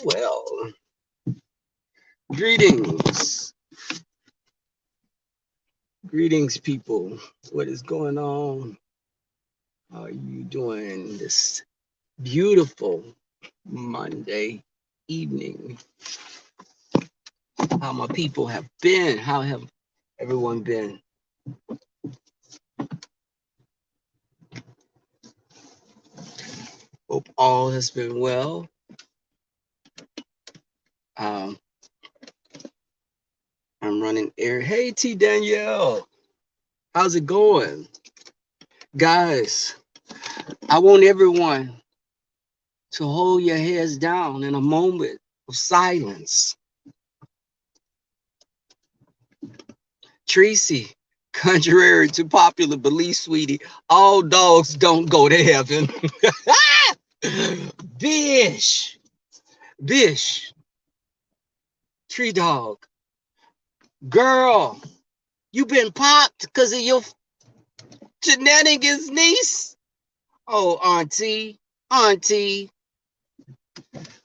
Well. Greetings. Greetings, people. What is going on? How are you doing this beautiful Monday evening? How my people have been? How have everyone been? Hope all has been well. I'm running air. Hey, T. Danielle. How's it going? Guys, I want everyone to hold your heads down in a moment of silence. Tracy, contrary to popular belief, sweetie, all dogs don't go to heaven. Bish, tree dog, girl, you been popped because of your shenanigans, niece? Oh, auntie,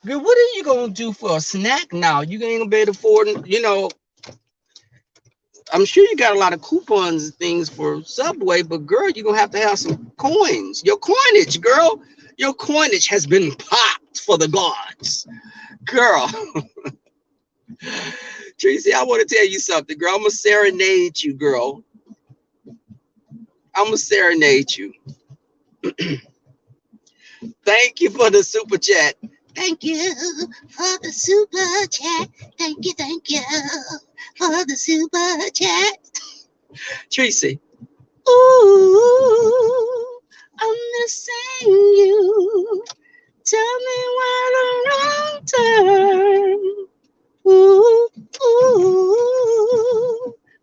girl, what are you gonna do for a snack now? You ain't gonna be able to afford, I'm sure you got a lot of coupons and things for Subway, but girl, you're gonna have to have some coins. Your coinage, girl. Your coinage has been popped for the gods. Girl. Tracy, I want to tell you something, girl. I'm gonna serenade you, girl. I'm gonna serenade you. Thank you for the super chat. Thank you for the super chat. Thank you for the super chat. Tracy. Ooh, I'm missing you. Tell me why the wrong turn. Ooh,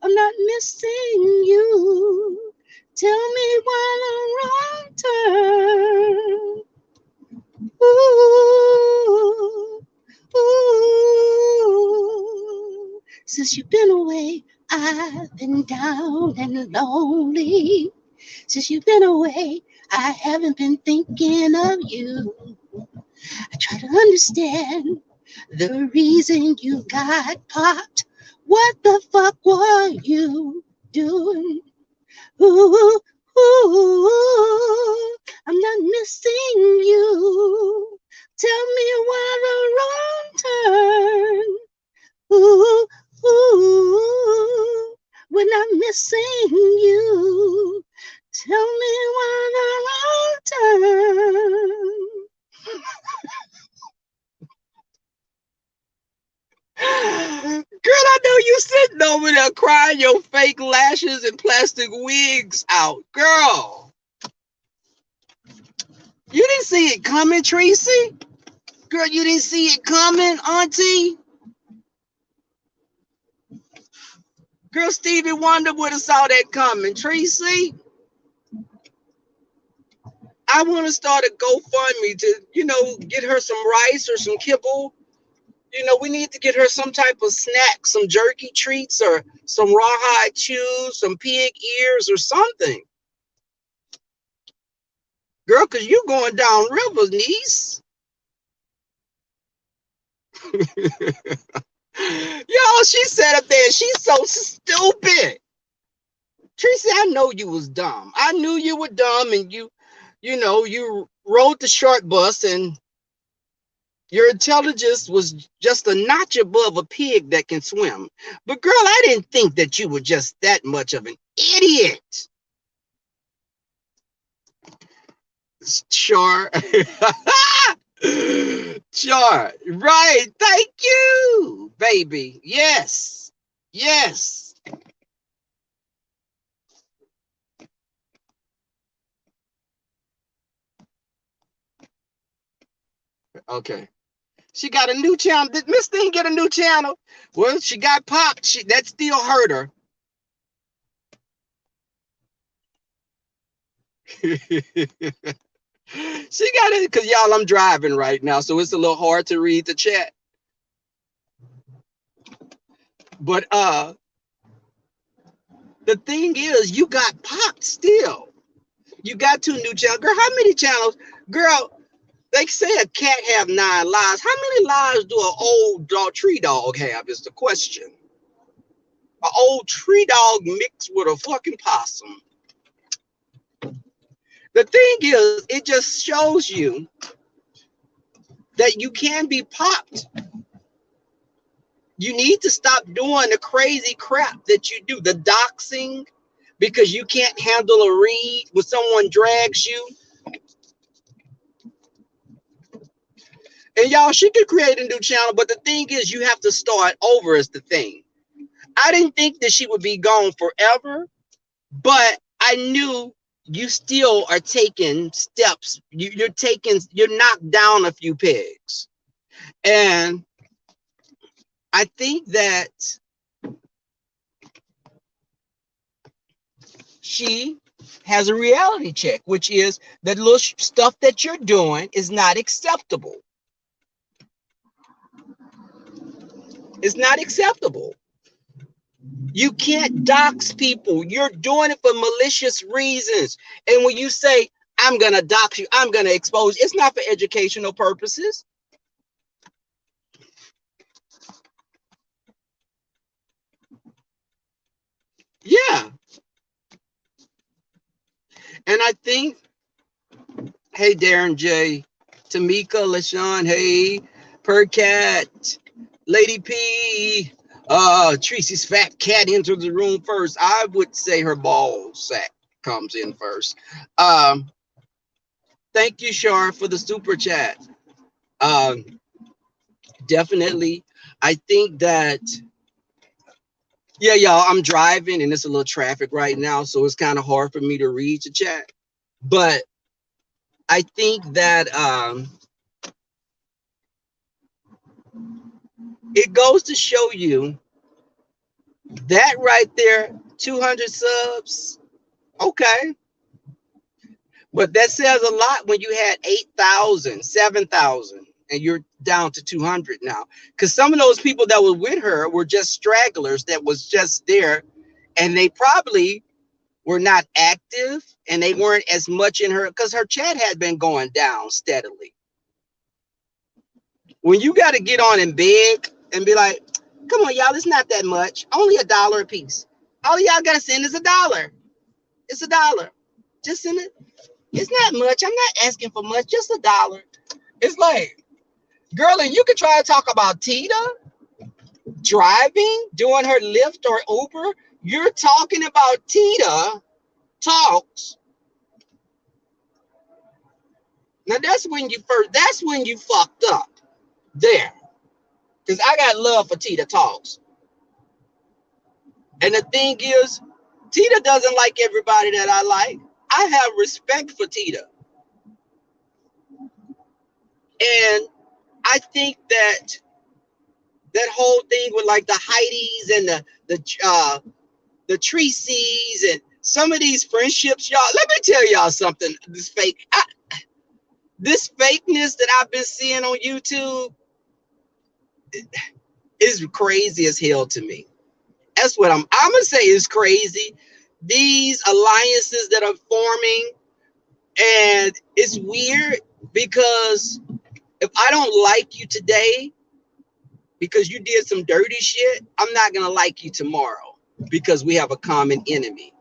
I'm not missing you. Tell me why the wrong turn. Ooh, since you've been away, I've been down and lonely. Since you've been away, I haven't been thinking of you. I try to understand the reason you got popped. What the fuck were you doing? Ooh, I'm not missing you. Tell me why the wrong turn. Ooh, we're not missing you. Tell me why the wrong turn. Girl, I know you sitting over there crying your fake lashes and plastic wigs out. Girl, you didn't see it coming, Tracy? Girl, you didn't see it coming, auntie? Girl, Stevie Wonder would have saw that coming. Tracy, I want to start a GoFundMe to, get her some rice or some kibble. We need to get her some type of snack, some jerky treats or some rawhide chews, some pig ears or something. Girl, because you going down river, niece. Yo, she sat up there and she's so stupid. Tracy, I know you was dumb. I knew you were dumb and you rode the short bus and your intelligence was just a notch above a pig that can swim. But girl, I didn't think that you were just that much of an idiot. Sure. Sure. Right. Thank you, baby. Yes. Okay. She got a new channel. Did Miss Thing get a new channel? Well, she got popped. That still hurt her. She got it because y'all, I'm driving right now, so it's a little hard to read the chat. But The thing is, you got popped still. You got 2 new channels. Girl, how many channels? Girl, they say a cat have 9 lives. How many lives do an old tree dog have is the question. An old tree dog mixed with a fucking possum. The thing is, it just shows you that you can be popped. You need to stop doing the crazy crap that you do. The doxing, because you can't handle a read when someone drags you. And y'all, she could create a new channel, but the thing is, you have to start over is the thing. I didn't think that she would be gone forever, but I knew you still are taking steps. You're knocked down a few pegs. And I think that she has a reality check, which is that little stuff that you're doing is not acceptable. It's not acceptable. You can't dox people. You're doing it for malicious reasons. And when you say, I'm going to dox you, I'm going to expose you, it's not for educational purposes. Yeah. And I think, hey, Darren J, Tamika, LaShawn, hey, Percat, Lady P, Tracy's fat cat entered the room first. I would say her ball sack comes in first. Thank you, Shar, for the super chat. Definitely. I think that, yeah, y'all, I'm driving and it's a little traffic right now, so it's kind of hard for me to read the chat. But I think that it goes to show you that right there, 200 subs, okay. But that says a lot when you had 8,000, 7,000, and you're down to 200 now. Because some of those people that were with her were just stragglers that was just there, and they probably were not active, and they weren't as much in her, because her chat had been going down steadily. When you got to get on and beg and be like, come on, y'all, it's not that much. Only $1 a piece. All y'all got to send is $1. It's $1. Just send it. It's not much. I'm not asking for much. Just $1. It's like, girl, and you can try to talk about Tita driving, doing her Lyft or Uber. You're talking about Tita talks. Now that's when you fucked up there. Because I got love for Tita talks. And the thing is, Tita doesn't like everybody that I like. I have respect for Tita. And I think that whole thing with like the Heidis and the Tracy's and some of these friendships, y'all, let me tell y'all something. This fakeness that I've been seeing on YouTube is crazy as hell to me. That's what I'm gonna say is crazy. These alliances that are forming, and it's weird because if I don't like you today because you did some dirty shit, I'm not gonna like you tomorrow because we have a common enemy.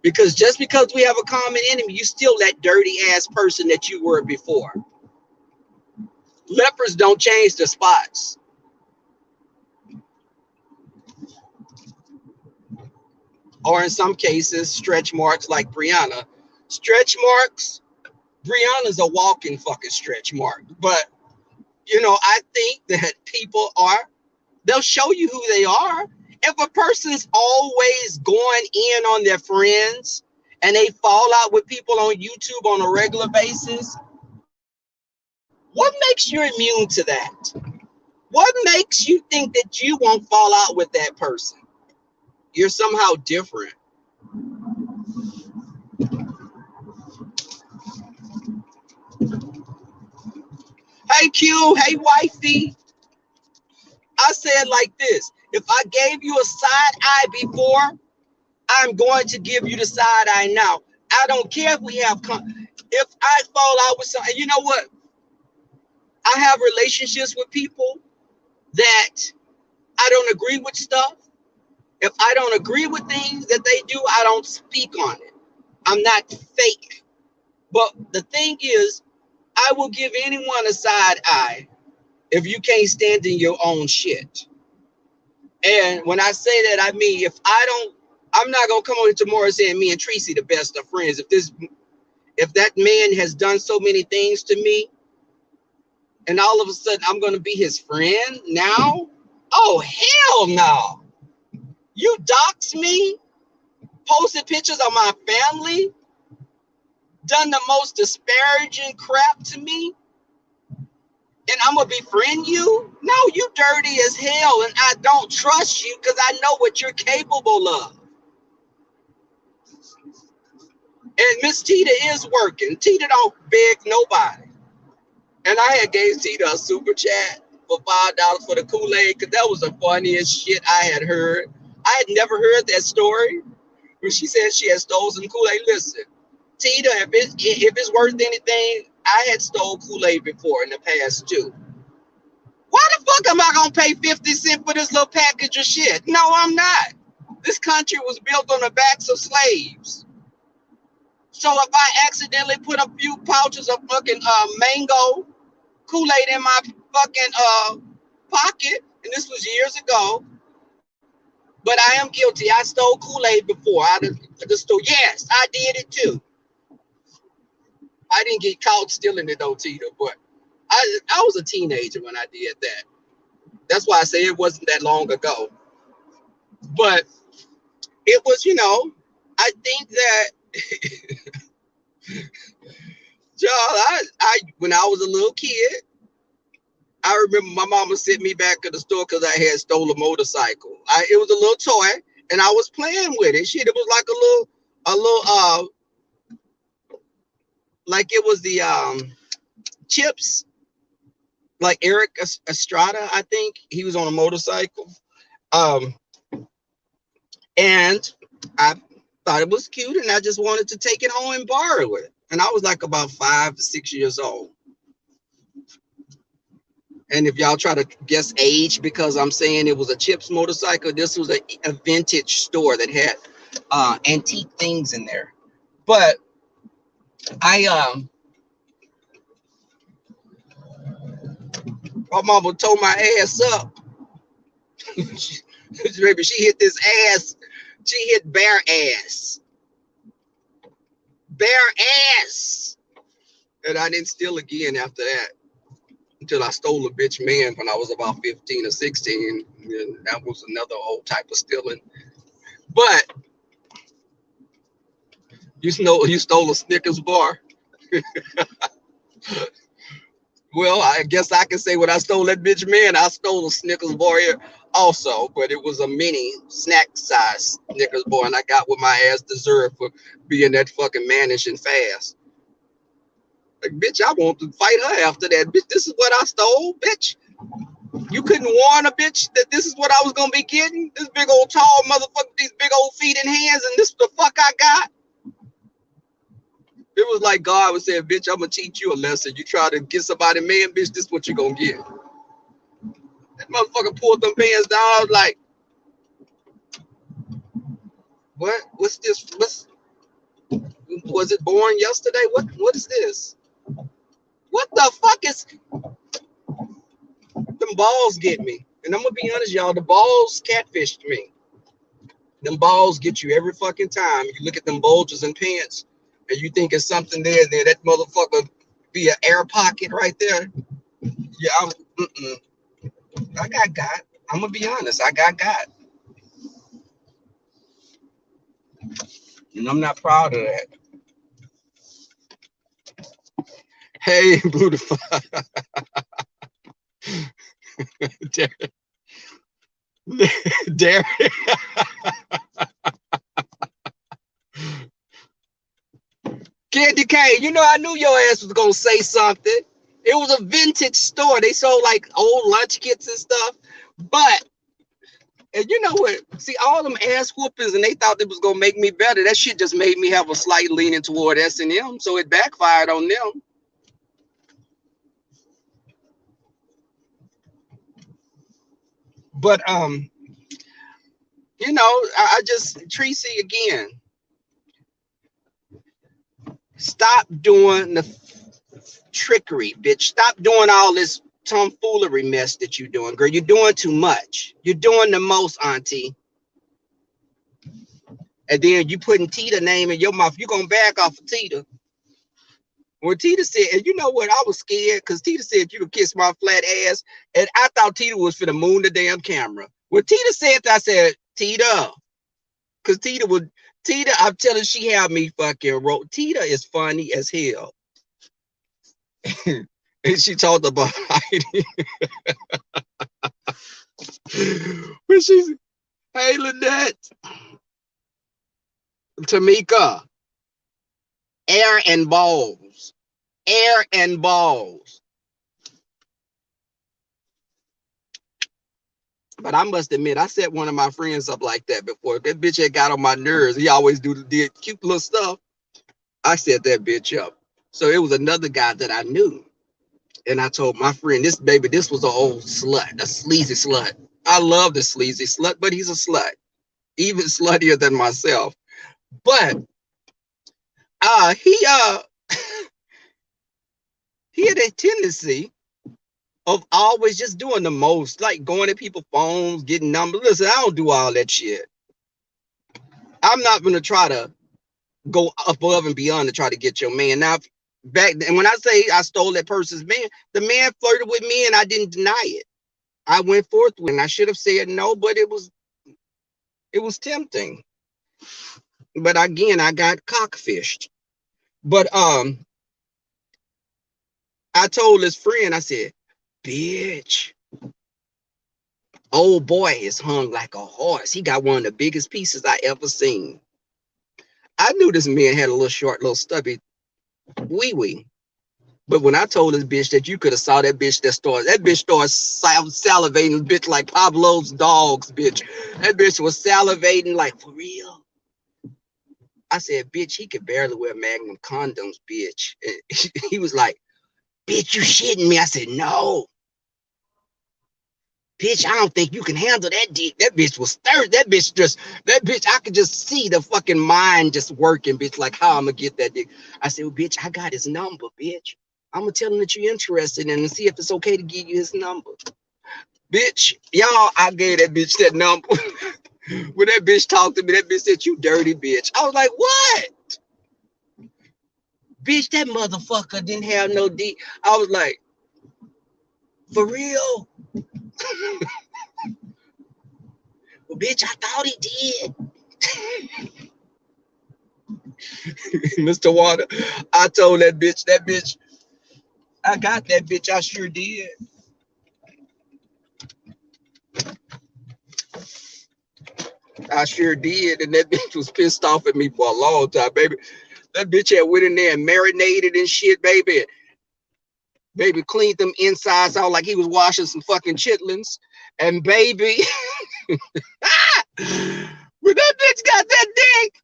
Because just because we have a common enemy, you still that dirty ass person that you were before. Lepers don't change their spots. Or in some cases, stretch marks like Brianna. Stretch marks, Brianna's a walking fucking stretch mark. But, you know, I think that people they'll show you who they are. If a person's always going in on their friends and they fall out with people on YouTube on a regular basis, what makes you immune to that? What makes you think that you won't fall out with that person? You're somehow different. Hey Q, hey wifey. I say it like this. If I gave you a side eye before, I'm going to give you the side eye now. I don't care if we have, if I fall out with something, you know what? I have relationships with people that I don't agree with stuff. If I don't agree with things that they do, I don't speak on it. I'm not fake. But the thing is, I will give anyone a side eye if you can't stand in your own shit. And when I say that, I mean, I'm not gonna come over tomorrow saying me and Tracy the best of friends. If that man has done so many things to me, and all of a sudden I'm gonna be his friend now, oh hell no! You dox me, posted pictures of my family, done the most disparaging crap to me, and I'm gonna befriend you? No, you dirty as hell, and I don't trust you because I know what you're capable of. And Miss Tita is working. Tita don't beg nobody. And I had gave Tita a super chat for $5 for the Kool-Aid because that was the funniest shit I had heard. I had never heard that story when she said she had stole some Kool-Aid. Listen, Tita, if it's worth anything, I had stole Kool-Aid before in the past too. Why the fuck am I gonna pay 50 cents for this little package of shit? No, I'm not. This country was built on the backs of slaves. So if I accidentally put a few pouches of fucking mango Kool-Aid in my fucking pocket, and this was years ago, but I am guilty. I stole Kool-Aid before out of the store. Yes, I did it too. I didn't get caught stealing it though, Tita, but I was a teenager when I did that. That's why I say it wasn't that long ago. But it was, I think that John, I when I was a little kid, I remember my mama sent me back to the store because I had stole a motorcycle. It was a little toy, and I was playing with it. Shit, it was like a little like it was the Chips, like Eric Estrada, I think he was on a motorcycle, and I thought it was cute, and I just wanted to take it home and borrow it. And I was like about 5 to 6 years old. And if y'all try to guess age, because I'm saying it was a Chips motorcycle, this was a vintage store that had antique things in there. But my mama told my ass up. Maybe she hit this ass. She hit bare ass. Bare ass. And I didn't steal again after that. Until I stole a bitch man when I was about 15 or 16. And that was another old type of stealing. But you stole a Snickers bar. Well, I guess I can say when I stole that bitch man, I stole a Snickers bar here also, but it was a mini snack size Snickers bar, and I got what my ass deserved for being that fucking mannish and fast. Like, bitch, I want to fight her after that. Bitch, this is what I stole, bitch. You couldn't warn a bitch that this is what I was gonna be getting? This big old tall motherfucker, these big old feet and hands, and this is the fuck I got? It was like God was saying, bitch, I'm gonna teach you a lesson. You try to get somebody man, bitch, this is what you gonna get. That motherfucker pulled them pants down. I was like, what? What's this? Was it born yesterday? What is this? What the fuck is them balls get me? And I'm gonna be honest, y'all, the balls catfished me. Them balls get you every fucking time. You look at them bulges and pants and you think it's something there, that motherfucker be an air pocket right there. Yeah, I got. I'm gonna be honest, I got. And I'm not proud of that. Hey, beautiful. Derek. Candy Cane, I knew your ass was gonna say something. It was a vintage store. They sold like old lunch kits and stuff. But And you know what? See, all them ass whoopings, and they thought it was gonna make me better. That shit just made me have a slight leaning toward S&M, so it backfired on them. But you know, I just Tracy again. Stop doing the trickery, bitch. Stop doing all this tomfoolery mess that you're doing, girl. You're doing too much. You're doing the most, auntie. And then you putting Tita name in your mouth. You gonna back off of Tita. When Tita said, and you know what, I was scared because Tita said you could kiss my flat ass, and I thought Tita was for the moon the damn camera. When Tita said that, I said, Tita, because Tita, I'm telling she had me fucking wrote. Tita is funny as hell. And she talked about Heidi. When she's, hey, Lynette, Tamika, air and balls. Air and balls. But I must admit, I set one of my friends up like that before. That bitch had got on my nerves. He always did cute little stuff. I set that bitch up. So it was another guy that I knew. And I told my friend, this baby, this was an old slut, a sleazy slut. I love the sleazy slut, but he's a slut. Even sluttier than myself. But he had a tendency of always just doing the most, like going to people's phones, getting numbers. Listen, I don't do all that shit. I'm not gonna try to go above and beyond to try to get your man. Now, back then, when I say I stole that person's man, the man flirted with me and I didn't deny it. I went forth with it, and I should have said no, but it was tempting. But again, I got cockfished. But I told his friend, I said, bitch, old boy is hung like a horse. He got one of the biggest pieces I ever seen. I knew this man had a little short, little stubby wee-wee. But when I told this bitch that you could have saw that bitch started salivating, bitch, like Pablo's dogs, bitch. That bitch was salivating like, for real. I said, bitch, he could barely wear Magnum condoms, bitch. And he was like, bitch, you shitting me. I said, no. Bitch, I don't think you can handle that dick. That bitch was thirsty. That bitch, I could just see the fucking mind just working, bitch, like how I'm gonna get that dick. I said, well, bitch, I got his number, bitch. I'm gonna tell him that you're interested in and see if it's okay to give you his number. Bitch, y'all, I gave that bitch that number. When that bitch talked to me, that bitch said, you dirty bitch. I was like, what? Bitch, that motherfucker didn't have no dick. I was like, for real? Well, bitch, I thought he did. Mr. Water, I told that bitch, I got that bitch, I sure did. I sure did, and that bitch was pissed off at me for a long time, baby. That bitch had went in there and marinated and shit, baby. Baby cleaned them insides out like he was washing some fucking chitlins. And baby, when that bitch got that dick,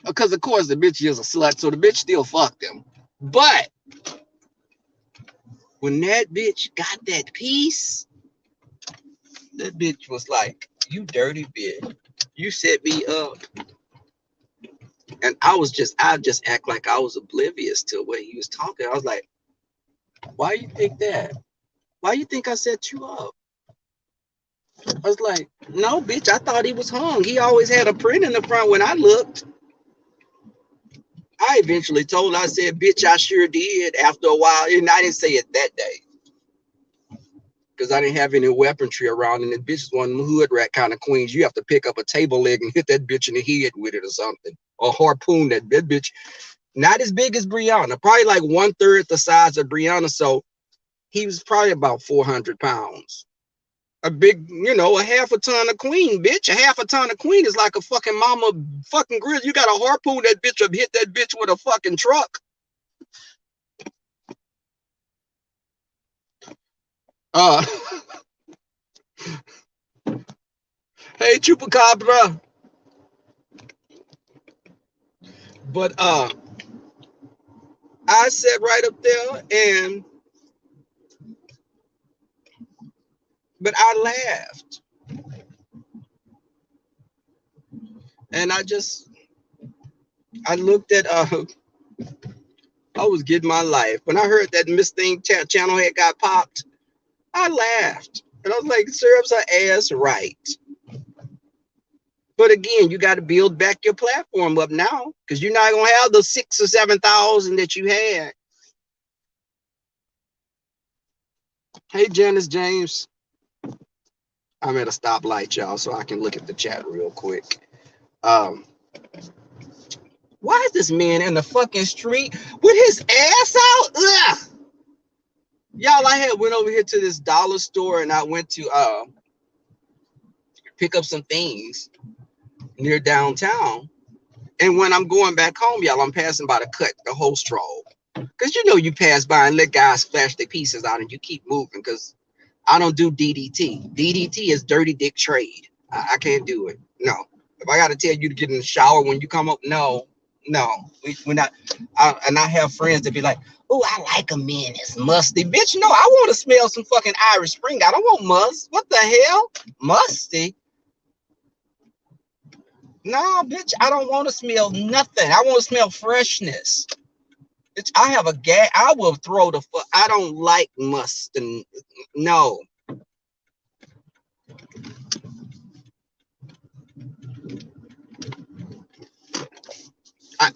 because of course the bitch is a slut, so the bitch still fucked him. But when that bitch got that piece, that bitch was like, you dirty bitch. You set me up. And I just act like I was oblivious to what he was talking. I was like, why you think that? Why you think I set you up? I was like, no, bitch, I thought he was hung. He always had a print in the front when I looked. I eventually told her, I said, bitch, I sure did after a while. And I didn't say it that day because I didn't have any weaponry around. And the bitch is one of them hood rat kind of queens. You have to pick up a table leg and hit that bitch in the head with it or something. Or harpoon that bitch. Not as big as Brianna, probably like 1/3 the size of Brianna. So he was probably about 400 pounds. A big, a half a ton of queen, bitch. A half a ton of queen is like a fucking mama fucking grill. You got to harpoon that bitch up, hit that bitch with a fucking truck. Uh, Hey, Chupacabra. But I sat right up there but I laughed. And I looked at I was getting my life. When I heard that Miss Thing channel had got popped, I laughed. And I was like, serves her ass right. But again, you got to build back your platform up now, because you're not gonna have the 6,000 or 7,000 that you had. Hey, Janice James. I'm at a stoplight, y'all, so I can look at the chat real quick. Why is this man in the fucking street with his ass out? Ugh. Y'all, I had went over here to this dollar store and I went to pick up some things near downtown. And when I'm going back home, y'all, I'm passing by the whole stroll. Because you know you pass by and let guys flash their pieces out and you keep moving, because I don't do DDT. DDT is dirty dick trade. I can't do it. No. If I got to tell you to get in the shower when you come up, no. We're not. And I have friends that be like, oh, I like a man that's musty. Bitch, no, I want to smell some fucking Irish Spring. I don't want must. What the hell? Musty? No, bitch, I don't want to smell nothing. I want to smell freshness. Bitch, I have a gag. I will throw the fuck. I don't like must. And no.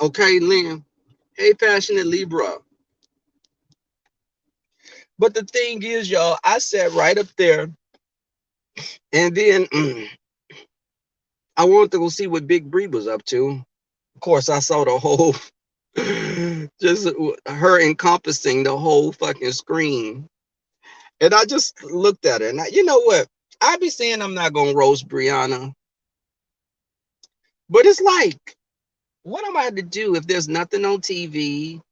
Okay, Lynn. Hey, passionate Libra. But the thing is, y'all, I sat right up there, and then I wanted to go see what Big Bree was up to. Of course, I saw the whole, just her encompassing the whole fucking screen. And I just looked at her, and you know what? I be saying I'm not gonna roast Brianna, but it's like, what am I to do if there's nothing on TV?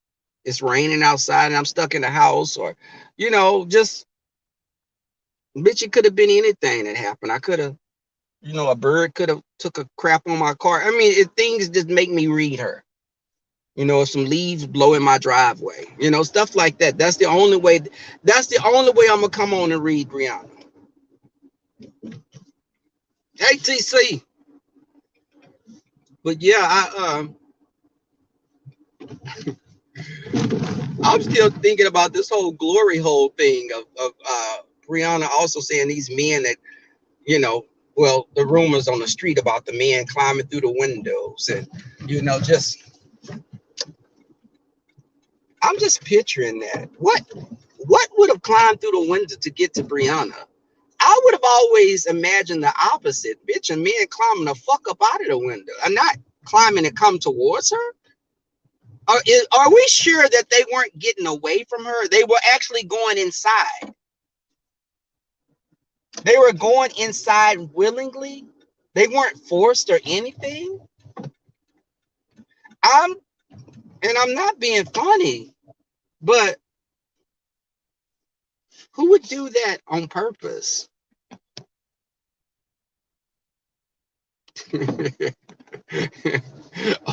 It's raining outside, and I'm stuck in the house, or, just bitch. It could have been anything that happened. I could have, a bird could have took a crap on my car. I mean, things just make me read her. Some leaves blow in my driveway. Stuff like that. That's the only way. That's the only way I'm gonna come on and read Brianna. Hey, TC. But yeah, I'm still thinking about this whole glory hole thing of Brianna also saying these men that, well, the rumors on the street about the men climbing through the windows and, just, I'm just picturing that. What would have climbed through the window to get to Brianna? I would have always imagined the opposite. Bitch, a man climbing the fuck up out of the window and not climbing to come towards her. Are we sure that they weren't getting away from her? They were actually going inside. They were going inside willingly. They weren't forced or anything. I'm not being funny, but who would do that on purpose?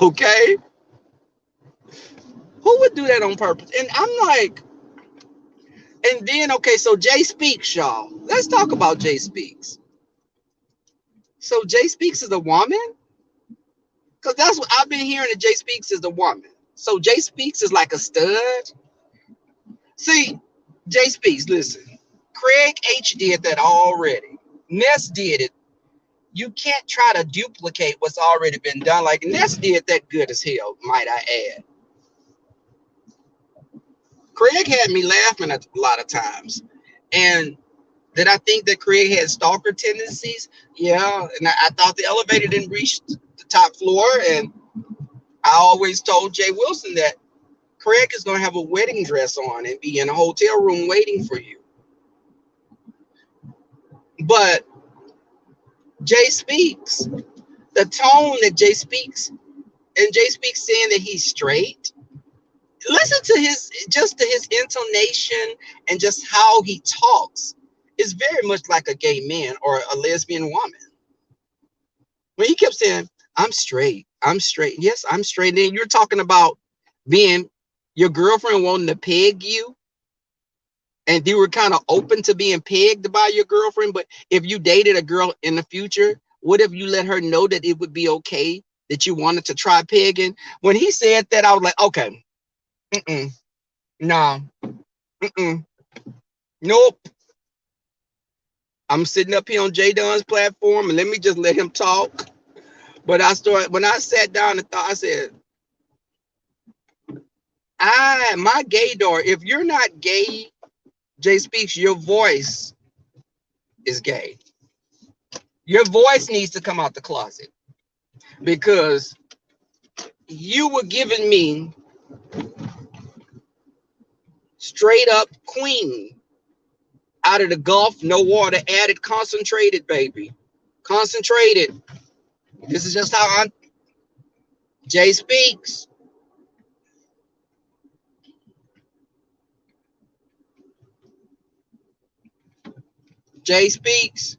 Okay. Who would do that on purpose? And I'm like, and then, okay, so Jay Speaks, y'all. Let's talk about Jay Speaks. So Jay Speaks is a woman? Because that's what I've been hearing, that Jay Speaks is a woman. So Jay Speaks is like a stud? See, Jay Speaks, listen. Craig H did that already. Ness did it. You can't try to duplicate what's already been done. Like Ness did that good as hell, might I add. Craig had me laughing a lot of times. And did I think that Craig had stalker tendencies? Yeah. And I thought the elevator didn't reach the top floor. And I always told Jay Wilson that Craig is going to have a wedding dress on and be in a hotel room waiting for you. But Jay Speaks, the tone that Jay Speaks, and Jay Speaks saying that he's straight, listen to his intonation and just how he talks is very much like a gay man or a lesbian woman. When he kept saying, I'm straight, I'm straight. Yes, I'm straight. And then you're talking about being your girlfriend wanting to peg you, and you were kind of open to being pegged by your girlfriend. But if you dated a girl in the future, what if you let her know that it would be okay that you wanted to try pegging? When he said that, I was like, okay, no, nope. I'm sitting up here on J Don's platform, and let me just let him talk. But when I sat down and thought, I said, my gaydar, if you're not gay, Jay Speaks, your voice is gay. Your voice needs to come out the closet, because you were giving me straight up queen out of the Gulf, no water added, concentrated, baby. Concentrated. This is just how I'm. Jay Speaks. Jay Speaks.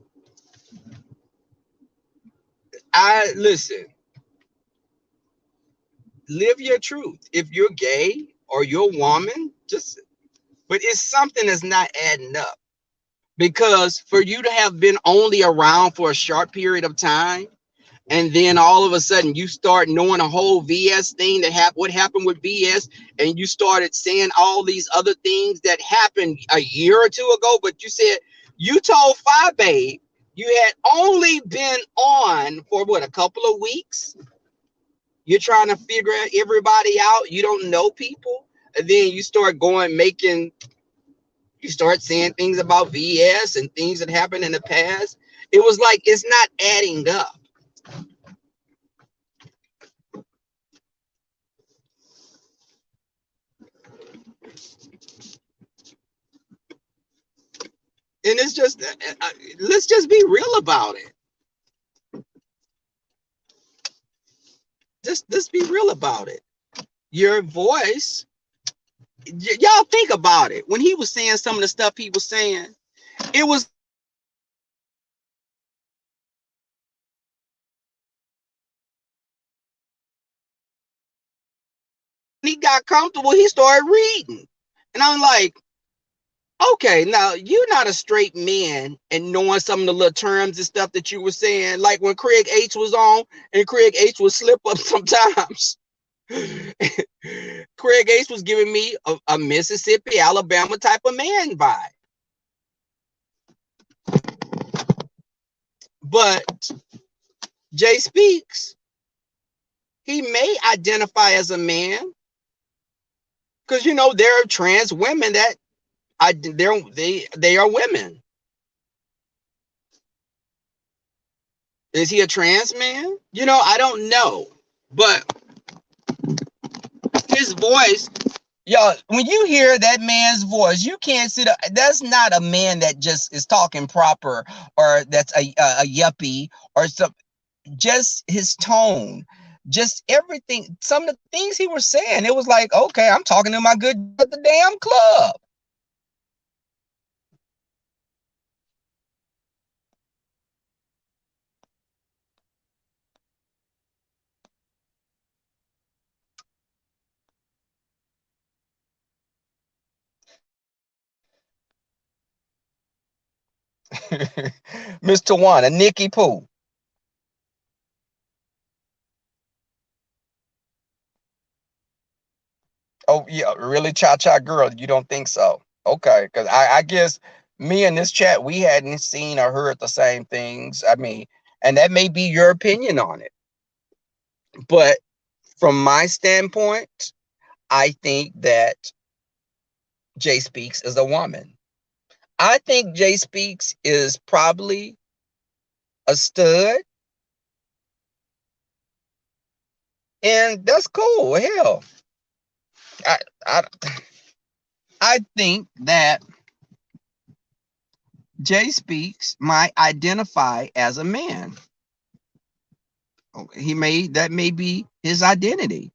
I listen. Live your truth. If you're gay or you're a woman, just, but it's something that's not adding up. Because for you to have been only around for a short period of time, and then all of a sudden you start knowing a whole VS thing that what happened with VS, and you started saying all these other things that happened a year or two ago, but you said you told Phi Babe you had only been on for what, a couple of weeks. You're trying to figure everybody out. You don't know people. And then you start you start saying things about VS and things that happened in the past. It was like, it's not adding up. And it's just, let's just be real about it. Just be real about it. Your voice, y'all think about it. When he was saying some of the stuff he was saying, it was, he got comfortable, he started reading. And I'm like, okay, now you're not a straight man and knowing some of the little terms and stuff that you were saying, like when Craig H was on, and Craig H would slip up sometimes. Craig H was giving me a Mississippi, Alabama type of man vibe. But Jay Speaks, he may identify as a man, because there are trans women that they are women. Is he a trans man? I don't know. But his voice, y'all, when you hear that man's voice, you can't sit up. That's not a man that just is talking proper, or that's a yuppie or something. Just his tone, just everything. Some of the things he was saying, it was like, okay, I'm talking to my good at the damn club. Mr. One, a Nikki Pooh. Oh yeah, really, cha-cha girl? You don't think so? Okay, because I guess me and this chat, we hadn't seen or heard the same things. I mean, and that may be your opinion on it, but from my standpoint, I think that Jay Speaks is a woman. I think Jay Speaks is probably a stud, and that's cool. Hell, I I I think that Jay Speaks might identify as a man. That may be his identity,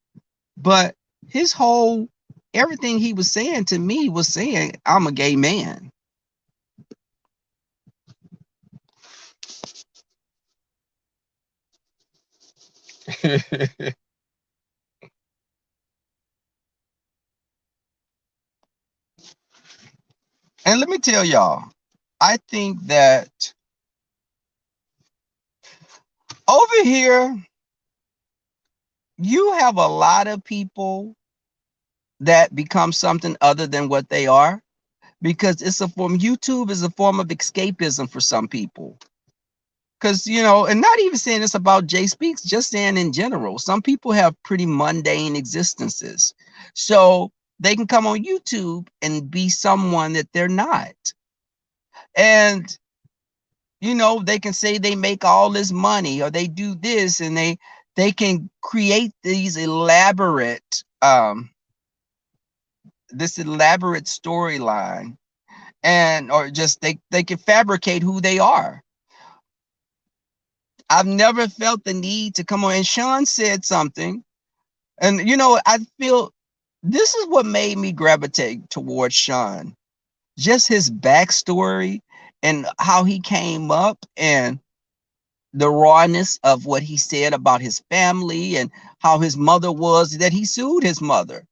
but his whole everything he was saying to me was saying, I'm a gay man. And let me tell y'all, I think that over here, you have a lot of people that become something other than what they are, because it's a form, YouTube is a form of escapism for some people. Because, you know, and not even saying this about Jay Speaks, just saying in general, some people have pretty mundane existences. So they can come on YouTube and be someone that they're not. And, you know, they can say they make all this money or they do this, and they can create these elaborate this elaborate storyline, and or just they can fabricate who they are. I've never felt the need to come on. And Sean said something, and you know, I feel this is what made me gravitate towards Sean. Just his backstory and how he came up, and the rawness of what he said about his family and how his mother was, that he sued his mother.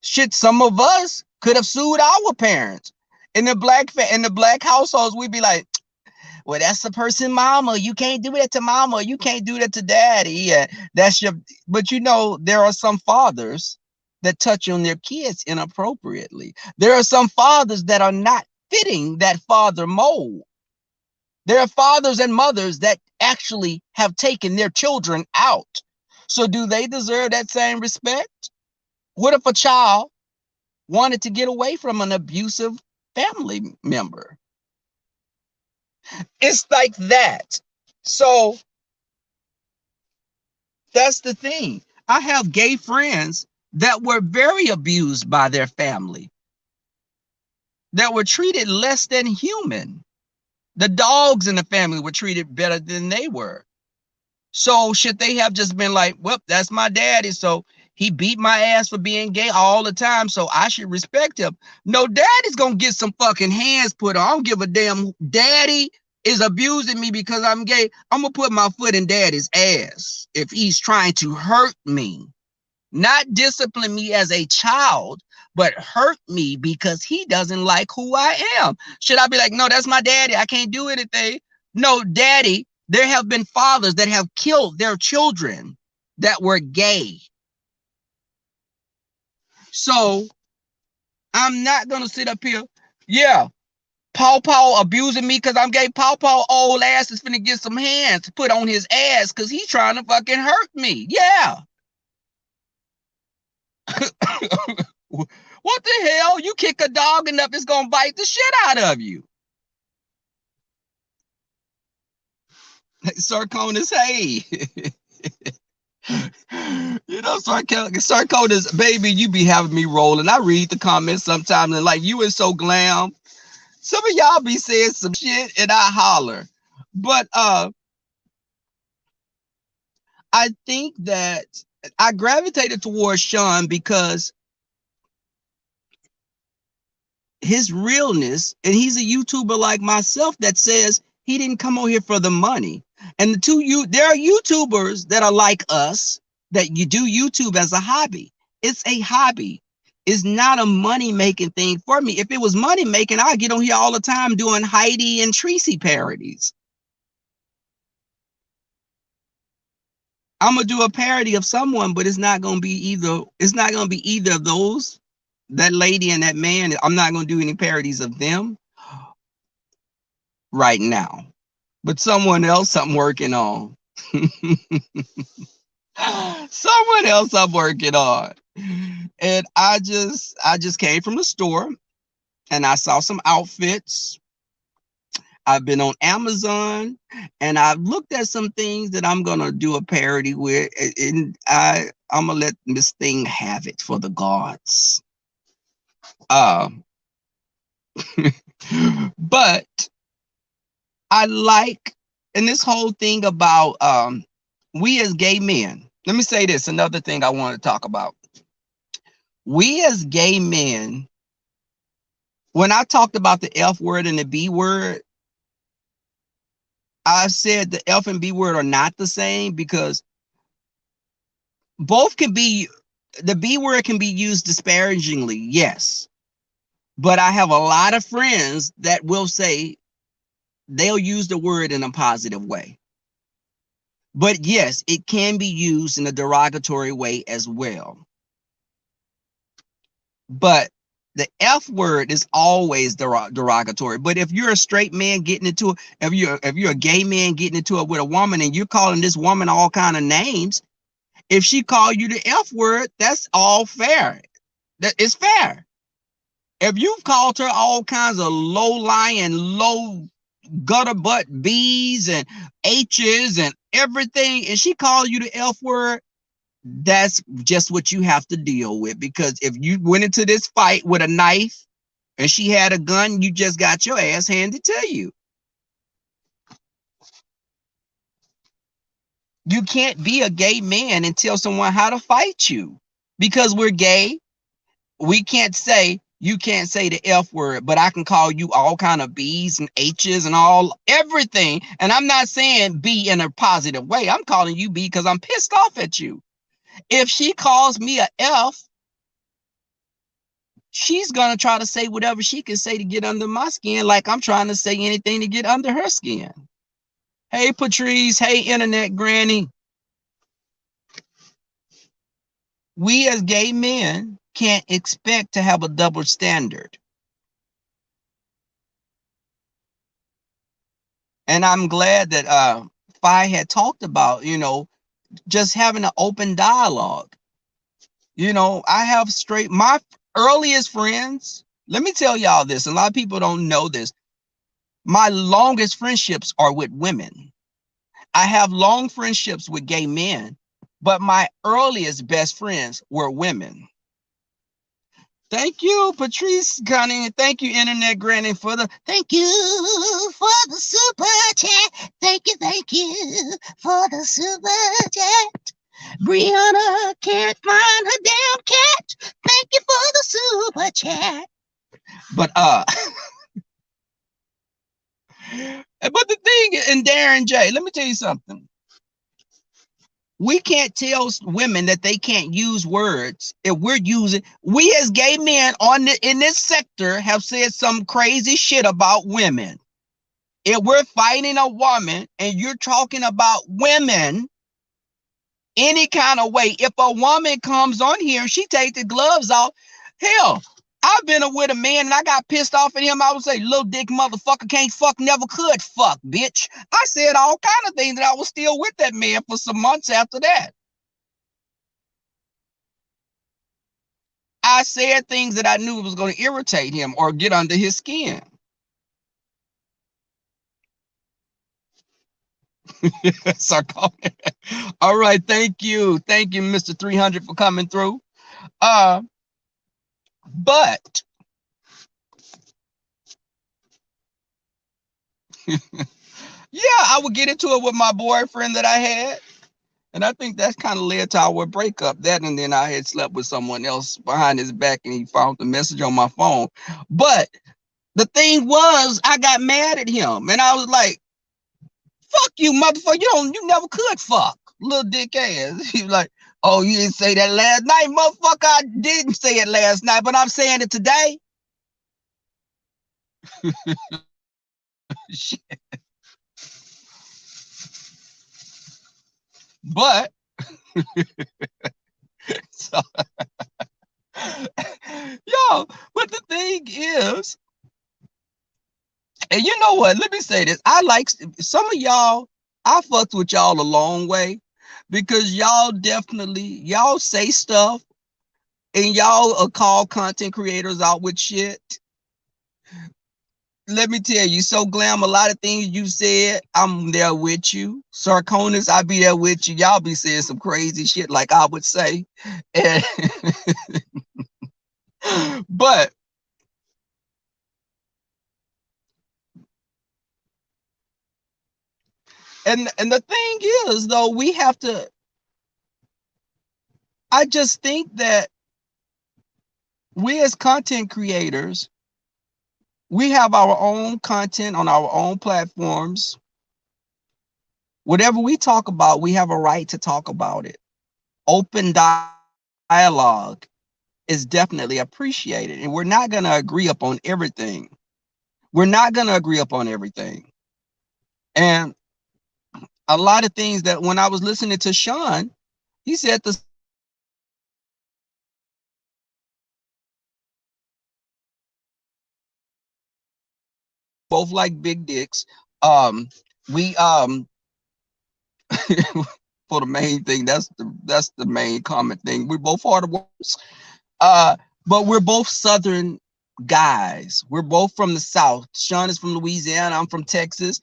Shit, some of us could have sued our parents. In the black households, we'd be like, well, that's the person mama. You can't do that to mama. You can't do that to daddy. Yeah, that's your. But you know, there are some fathers that touch on their kids inappropriately. There are some fathers that are not fitting that father mold. There are fathers and mothers that actually have taken their children out. So do they deserve that same respect? What if a child wanted to get away from an abusive family member? It's like that. So that's the thing. I have gay friends that were very abused by their family, that were treated less than human. The dogs in the family were treated better than they were. So should they have just been like, well, that's my daddy, so he beat my ass for being gay all the time, so I should respect him? No, daddy's gonna get some fucking hands put on. I don't give a damn. Daddy is abusing me because I'm gay. I'm gonna put my foot in daddy's ass if he's trying to hurt me. Not discipline me as a child, but hurt me because he doesn't like who I am. Should I be like, no, that's my daddy, I can't do anything? No, daddy, there have been fathers that have killed their children that were gay. So I'm not going to sit up here. Yeah, Paw Paw abusing me because I'm gay. Paw Paw old ass is finna get some hands put on his ass because he's trying to fucking hurt me. Yeah. What the hell? You kick a dog enough, it's gonna bite the shit out of you. Sarkonis, hey. You know, Sarkonis, baby, you be having me rolling. I read the comments sometimes and like, you is so glam. Some of y'all be saying some shit and I holler. But I think that I gravitated towards Sean because his realness, and he's a YouTuber like myself that says he didn't come on here for the money. And there are YouTubers that are like us, that you do YouTube as a hobby. It's a hobby. It's not a money making thing for me. If it was money making, I'd get on here all the time doing Heidi and Tracy parodies. I'm gonna do a parody of someone, but it's not gonna be either of those. That lady and that man, I'm not gonna do any parodies of them right now. But someone else I'm working on. Someone else I'm working on. And I just came from the store and I saw some outfits. I've been on Amazon and I've looked at some things that I'm gonna do a parody with, and I'm gonna let Miss Thing have it for the gods. But I like, and this whole thing about we as gay men, let me say this, another thing I want to talk about. We as gay men, when I talked about the F word and the B word, I said the F and B word are not the same, because both can be, the B word can be used disparagingly, yes. But I have a lot of friends that will say they'll use the word in a positive way. But yes, it can be used in a derogatory way as well. But the F word is always derogatory. But if you're a straight man getting into it, if you're a gay man getting into it with a woman and you're calling this woman all kind of names, if she call you the F word, that's all fair. That is fair. If you've called her all kinds of low lying, low gutter butt B's and H's and everything, and she called you the F word, that's just what you have to deal with. Because if you went into this fight with a knife and she had a gun, you just got your ass handed to you. You can't be a gay man and tell someone how to fight you. Because we're gay, we can't say, you can't say the F word, but I can call you all kind of B's and H's and everything. And I'm not saying B in a positive way. I'm calling you B because I'm pissed off at you. If she calls me a F, she's going to try to say whatever she can say to get under my skin, like I'm trying to say anything to get under her skin. Hey, Patrice. Hey, Internet Granny. We as gay men can't expect to have a double standard. And I'm glad that Phi had talked about, just having an open dialogue. I have my earliest friends. Let me tell y'all this. A lot of people don't know this. My longest friendships are with women. I have long friendships with gay men, but my earliest best friends were women. Thank you, Patrice Cunning. Thank you, Internet Granny, thank you for the super chat. Thank you for the super chat. Brianna can't find her damn cat. Thank you for the super chat. But but the thing, and Darren J, let me tell you something. We can't tell women that they can't use words if we're using. We as gay men in this sector have said some crazy shit about women. If we're fighting a woman and you're talking about women any kind of way, if a woman comes on here and she takes the gloves off, hell, I've been with a man and I got pissed off at him. I would say, little dick motherfucker, can't fuck, never could fuck, bitch. I said all kind of things, that I was still with that man for some months after that. I said things that I knew was going to irritate him or get under his skin. All right, thank you, Mr. 300, for coming through. But yeah, I would get into it with my boyfriend that I had, and I think that's kind of led to our breakup. That, and then I had slept with someone else behind his back, and he found the message on my phone. But the thing was, I got mad at him, and I was like, "Fuck you, motherfucker! You never could fuck, little dick ass." He was like, "Oh, you didn't say that last night, motherfucker." I didn't say it last night, but I'm saying it today. Shit. But so, but the thing is, and you know what? Let me say this. I like some of y'all. I fucked with y'all a long way because y'all say stuff and y'all call content creators out with shit. Let me tell you, so Glam, a lot of things you said, I'm there with you. Sarkonis, I be there with you. Y'all be saying some crazy shit, like I would say. And but and the thing is, though, we have to. I just think that we as content creators, we have our own content on our own platforms. Whatever we talk about, we have a right to talk about it. open dialogue is definitely appreciated. And we're not going to agree upon everything. We're not going to agree upon everything. And a lot of things that when I was listening to Sean, he said the both like big dicks. We for the main thing, that's the main common thing. We both are the worst. But we're both Southern guys. We're both from the South. Sean is from Louisiana. I'm from Texas.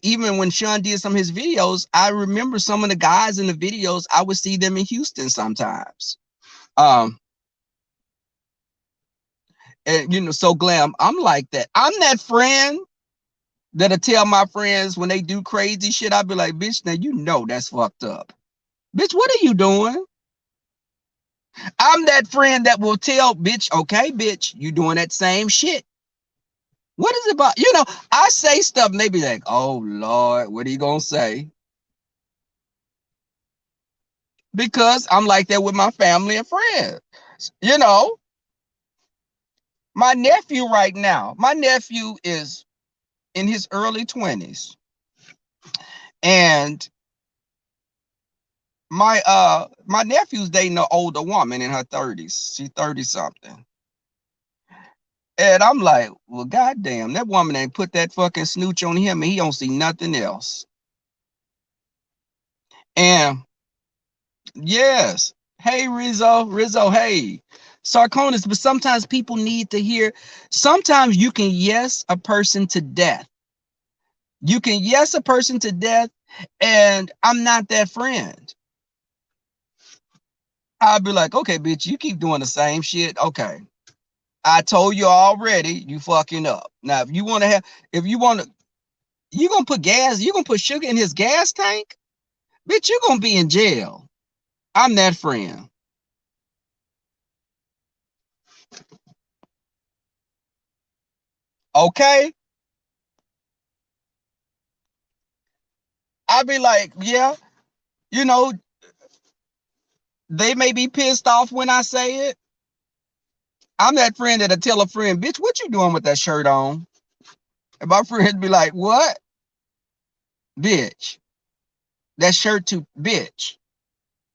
Even when Sean did some of his videos, I remember some of the guys in the videos, I would see them in Houston sometimes. And you know, so Glam, I'm like that. I'm that friend that'll tell my friends when they do crazy shit, I'll be like, bitch, now you know that's fucked up. Bitch, what are you doing? I'm that friend that will tell, bitch, okay, bitch, you doing that same shit. What is it about? You know, I say stuff and they be like, oh Lord, what are you gonna say? Because I'm like that with my family and friends. You know, my nephew right now, my nephew is in his early 20s. And my nephew's dating an older woman in her 30s. She's 30 something. And I'm like, well, goddamn, that woman ain't put that fucking snooch on him and he don't see nothing else. And yes, hey Rizzo, hey. Sarconis, but sometimes people need to hear, sometimes you can yes a person to death. You can yes a person to death, and I'm not that friend. I'll be like, okay, bitch, you keep doing the same shit. Okay. I told you already, you fucking up. Now, if you want to you gonna put gas, you gonna put sugar in his gas tank? Bitch, you gonna be in jail. I'm that friend. Okay? I'll be like, yeah, you know, they may be pissed off when I say it. I'm that friend that'll tell a friend, bitch, what you doing with that shirt on? And my friend be like, what? Bitch. That shirt too, bitch.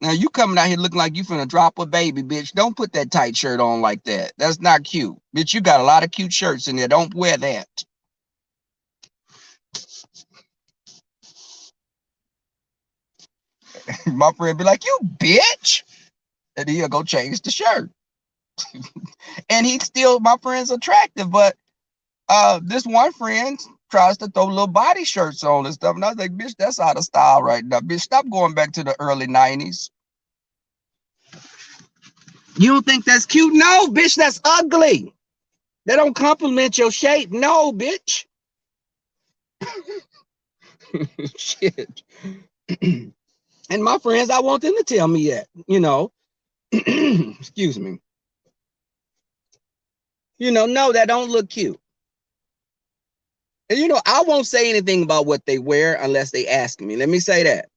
Now you coming out here looking like you finna drop a baby, bitch. Don't put that tight shirt on like that. That's not cute. Bitch, you got a lot of cute shirts in there. Don't wear that. My friend be like, you bitch. And he'll go change the shirt. And he's still, my friend's attractive, but this one friend tries to throw little body shirts on and stuff. And I was like, bitch, that's out of style right now. Bitch, stop going back to the early 90s. You don't think that's cute? No, bitch, that's ugly. That don't compliment your shape. No, bitch. Shit. And my friends, I want them to tell me that, you know. Excuse me. You know, no, that don't look cute. And you know, I won't say anything about what they wear unless they ask me. Let me say that.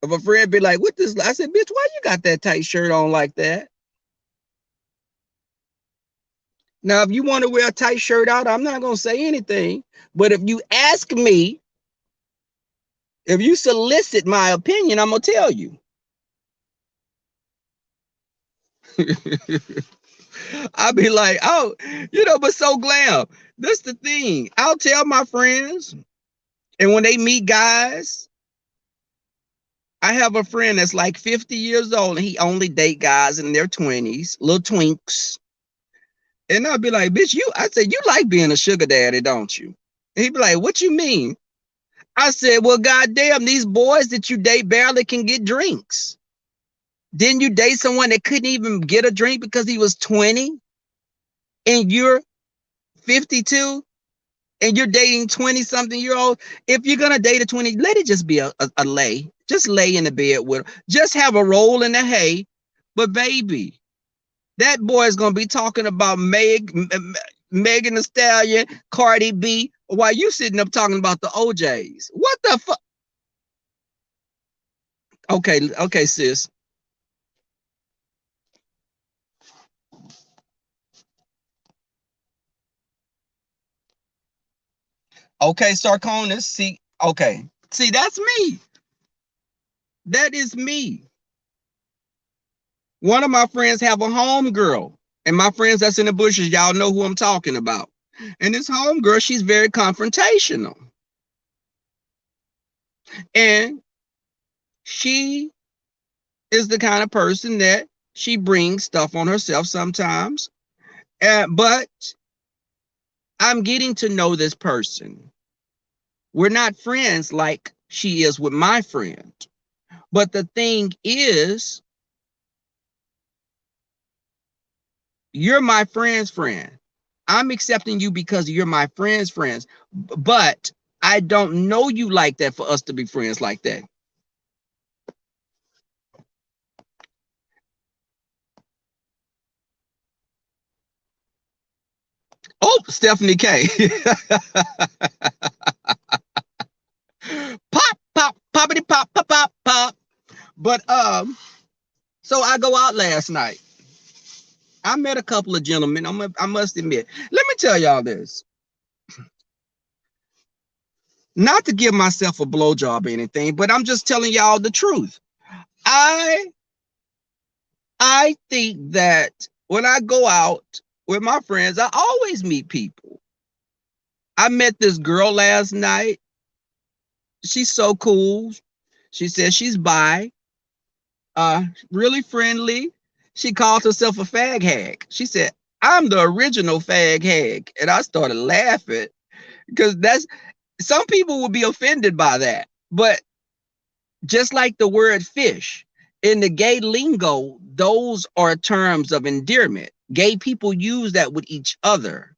If a friend be like, what this? I said, bitch, why you got that tight shirt on like that? Now, if you want to wear a tight shirt out, I'm not going to say anything. But if you ask me, if you solicit my opinion, I'm going to tell you. I'll be like, oh, you know, but so Glam. That's the thing. I'll tell my friends, and when they meet guys, I have a friend that's like 50 years old, and he only date guys in their 20s, little twinks. And I'll be like, bitch, I said, you like being a sugar daddy, don't you? And he'd be like, what you mean? I said, well, goddamn, these boys that you date barely can get drinks. Didn't you date someone that couldn't even get a drink because he was 20 and you're 52 and you're dating 20-something-year-old? If you're going to date a 20, let it just be a lay. Just lay in the bed with her. Just have a roll in the hay. But baby, that boy is going to be talking about Megan Thee Stallion, Cardi B, while you sitting up talking about the OJs. What the fuck? Okay, sis. Okay, Sarconis. See, okay. See, that's me. That is me. One of my friends have a home girl. And my friends that's in the bushes, y'all know who I'm talking about. And this home girl, she's very confrontational. And she is the kind of person that she brings stuff on herself sometimes. But I'm getting to know this person. We're not friends like she is with my friend. But the thing is, you're my friend's friend. I'm accepting you because you're my friend's friends. But I don't know you like that for us to be friends like that. Oh, Stephanie K. Pop, pop, poppity, pop, pop, pop, pop. But so I go out last night. I met a couple of gentlemen. I must admit. Let me tell y'all this. Not to give myself a blowjob or anything, but I'm just telling y'all the truth. I think that when I go out with my friends, I always meet people. I met this girl last night. She's so cool. She says she's bi, really friendly. She called herself a fag hag. She said, I'm the original fag hag. And I started laughing because that's some people would be offended by that. But just like the word fish, in the gay lingo, those are terms of endearment. Gay people use that with each other.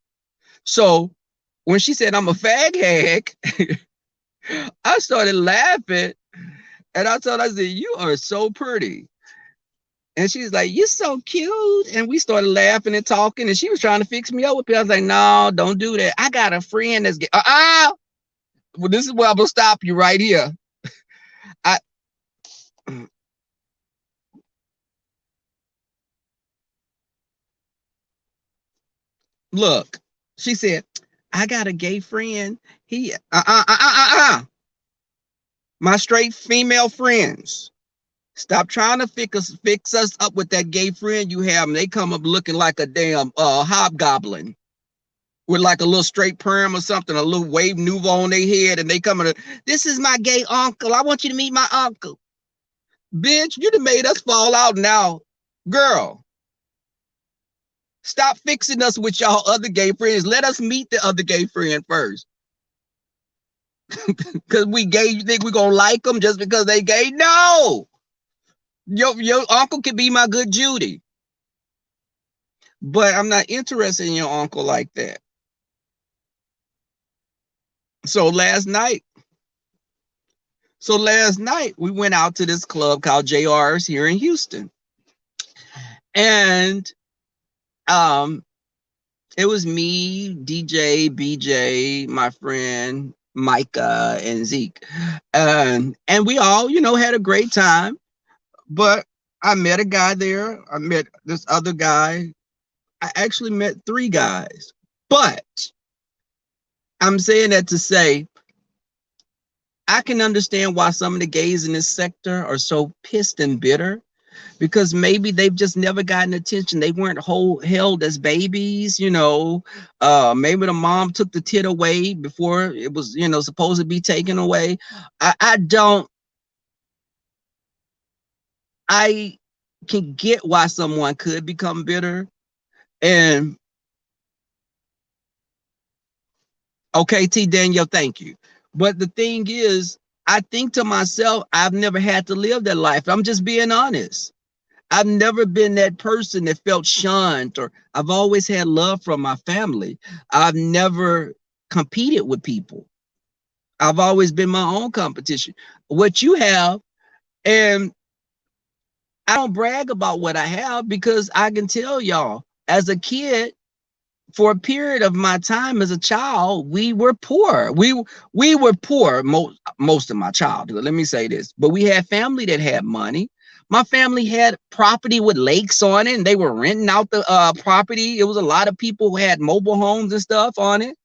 So when she said, I'm a fag hag, I started laughing. And I told her, I said, you are so pretty. And she's like, you're so cute. And we started laughing and talking. And she was trying to fix me up with me. I was like, no, don't do that. I got a friend that's gay. Well, this is where I'm going to stop you right here. I Look, she said, I got a gay friend. He, my straight female friends. Stop trying to fix us up with that gay friend you have. And they come up looking like a damn hobgoblin with like a little straight perm or something, a little wave nouveau on their head. And they come in, this is my gay uncle. I want you to meet my uncle. Bitch, you done made us fall out now. Girl, stop fixing us with y'all other gay friends. Let us meet the other gay friend first. Because we gay, you think we're going to like them just because they gay? No. Your uncle can be my good Judy. But I'm not interested in your uncle like that. So last night we went out to this club called JR's here in Houston. And it was me, DJ, BJ, my friend Micah, and Zeke. And we all, had a great time. But I met a guy there. I met this other guy. I actually met 3 guys. But I'm saying that to say, I can understand why some of the gays in this sector are so pissed and bitter, because maybe they've just never gotten attention. They weren't held as babies, maybe the mom took the tit away before it was, supposed to be taken away. I can get why someone could become bitter. And okay, T. Daniel, thank you. But the thing is, I think to myself, I've never had to live that life. I'm just being honest. I've never been that person that felt shunned, or I've always had love from my family. I've never competed with people. I've always been my own competition. What you have, and I don't brag about what I have because I can tell y'all, as a kid, for a period of my time as a child, we were poor. We were poor most of my childhood. Let me say this, but we had family that had money. My family had property with lakes on it, and they were renting out the property. It was a lot of people who had mobile homes and stuff on it.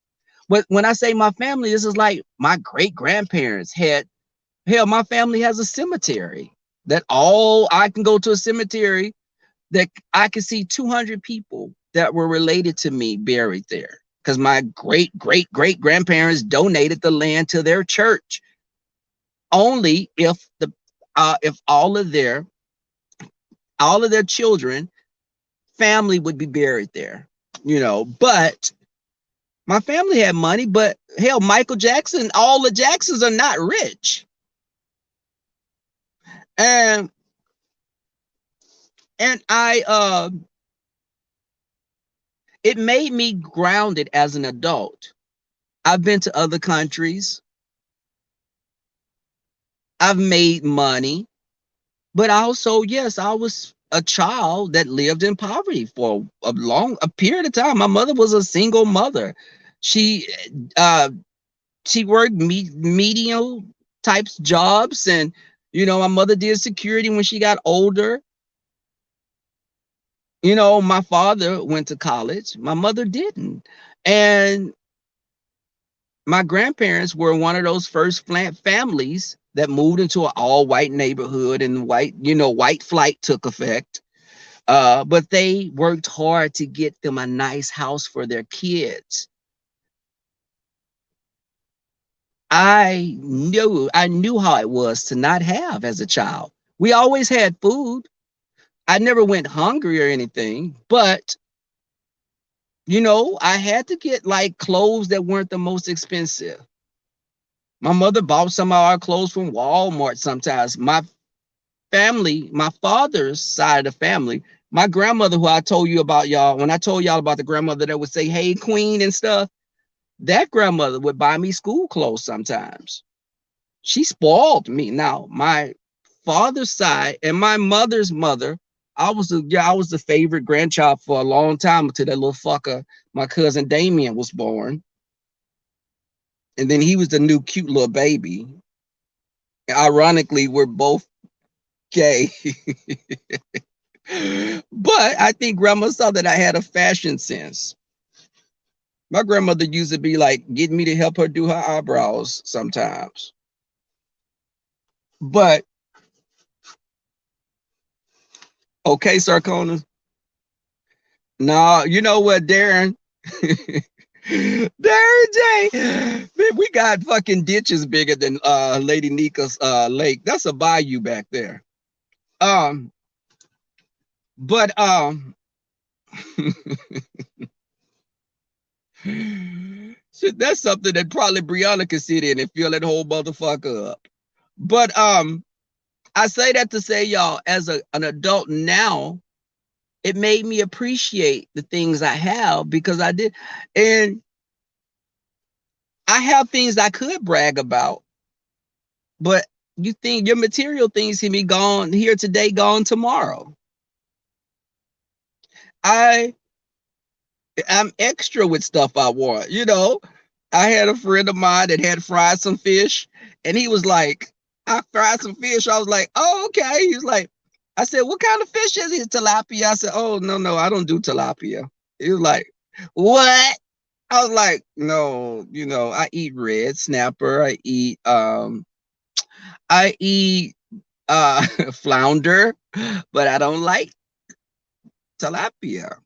But when I say my family, this is like my great grandparents had. Hell, my family has a cemetery that all I can go to a cemetery that I could see 200 people that were related to me buried there, because my great grandparents donated the land to their church. Only if all of their children family would be buried there, but my family had money. But hell, Michael Jackson, all the Jacksons are not rich. And I it made me grounded as an adult. I've been to other countries. I've made money, but also, yes, I was a child that lived in poverty for a period of time. My mother was a single mother. She worked medium types jobs, and my mother did security when she got older. My father went to college, my mother didn't. And my grandparents were one of those first families that moved into an all-white neighborhood, and white flight took effect. But they worked hard to get them a nice house for their kids. I knew how it was to not have as a child. We always had food. I never went hungry or anything, but I had to get like clothes that weren't the most expensive. My mother bought some of our clothes from Walmart sometimes. My father's side of the family, my grandmother, who I told you about, y'all, when I told y'all about the grandmother that would say, "Hey, queen," and stuff, that grandmother would buy me school clothes sometimes. She spoiled me. Now, my father's side and my mother's mother, I was the favorite grandchild for a long time until that little fucker, my cousin Damien, was born. And then he was the new cute little baby. Ironically, we're both gay. But I think grandma saw that I had a fashion sense. My grandmother used to be like, getting me to help her do her eyebrows sometimes. But okay, Sarkona. No, you know what, Darren? Darren J. Man, we got fucking ditches bigger than Lady Nika's lake. That's a bayou back there. But so that's something that probably Brianna could sit in and fill that whole motherfucker up. But I say that to say, y'all, as an adult now, it made me appreciate the things I have, because I did. And I have things I could brag about, but you think your material things can be gone here today, gone tomorrow. I'm extra with stuff I want. I had a friend of mine that had fried some fish, and he was like, "I fried some fish." I was like, "Oh, okay." He was like, I said, "What kind of fish is it?" "Tilapia." I said, "Oh, no, I don't do tilapia." He was like, "What?" I was like, "No, I eat red snapper. I eat flounder, but I don't like tilapia.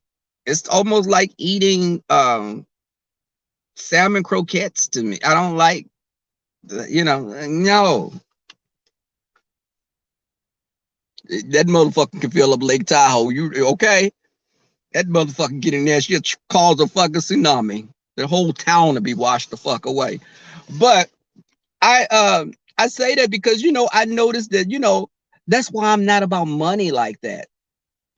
It's almost like eating salmon croquettes to me. I don't like, no. That motherfucker can fill up Lake Tahoe. You okay? That motherfucker get in there, she'll cause a fucking tsunami. The whole town will be washed the fuck away." But I say that because I noticed that that's why I'm not about money like that.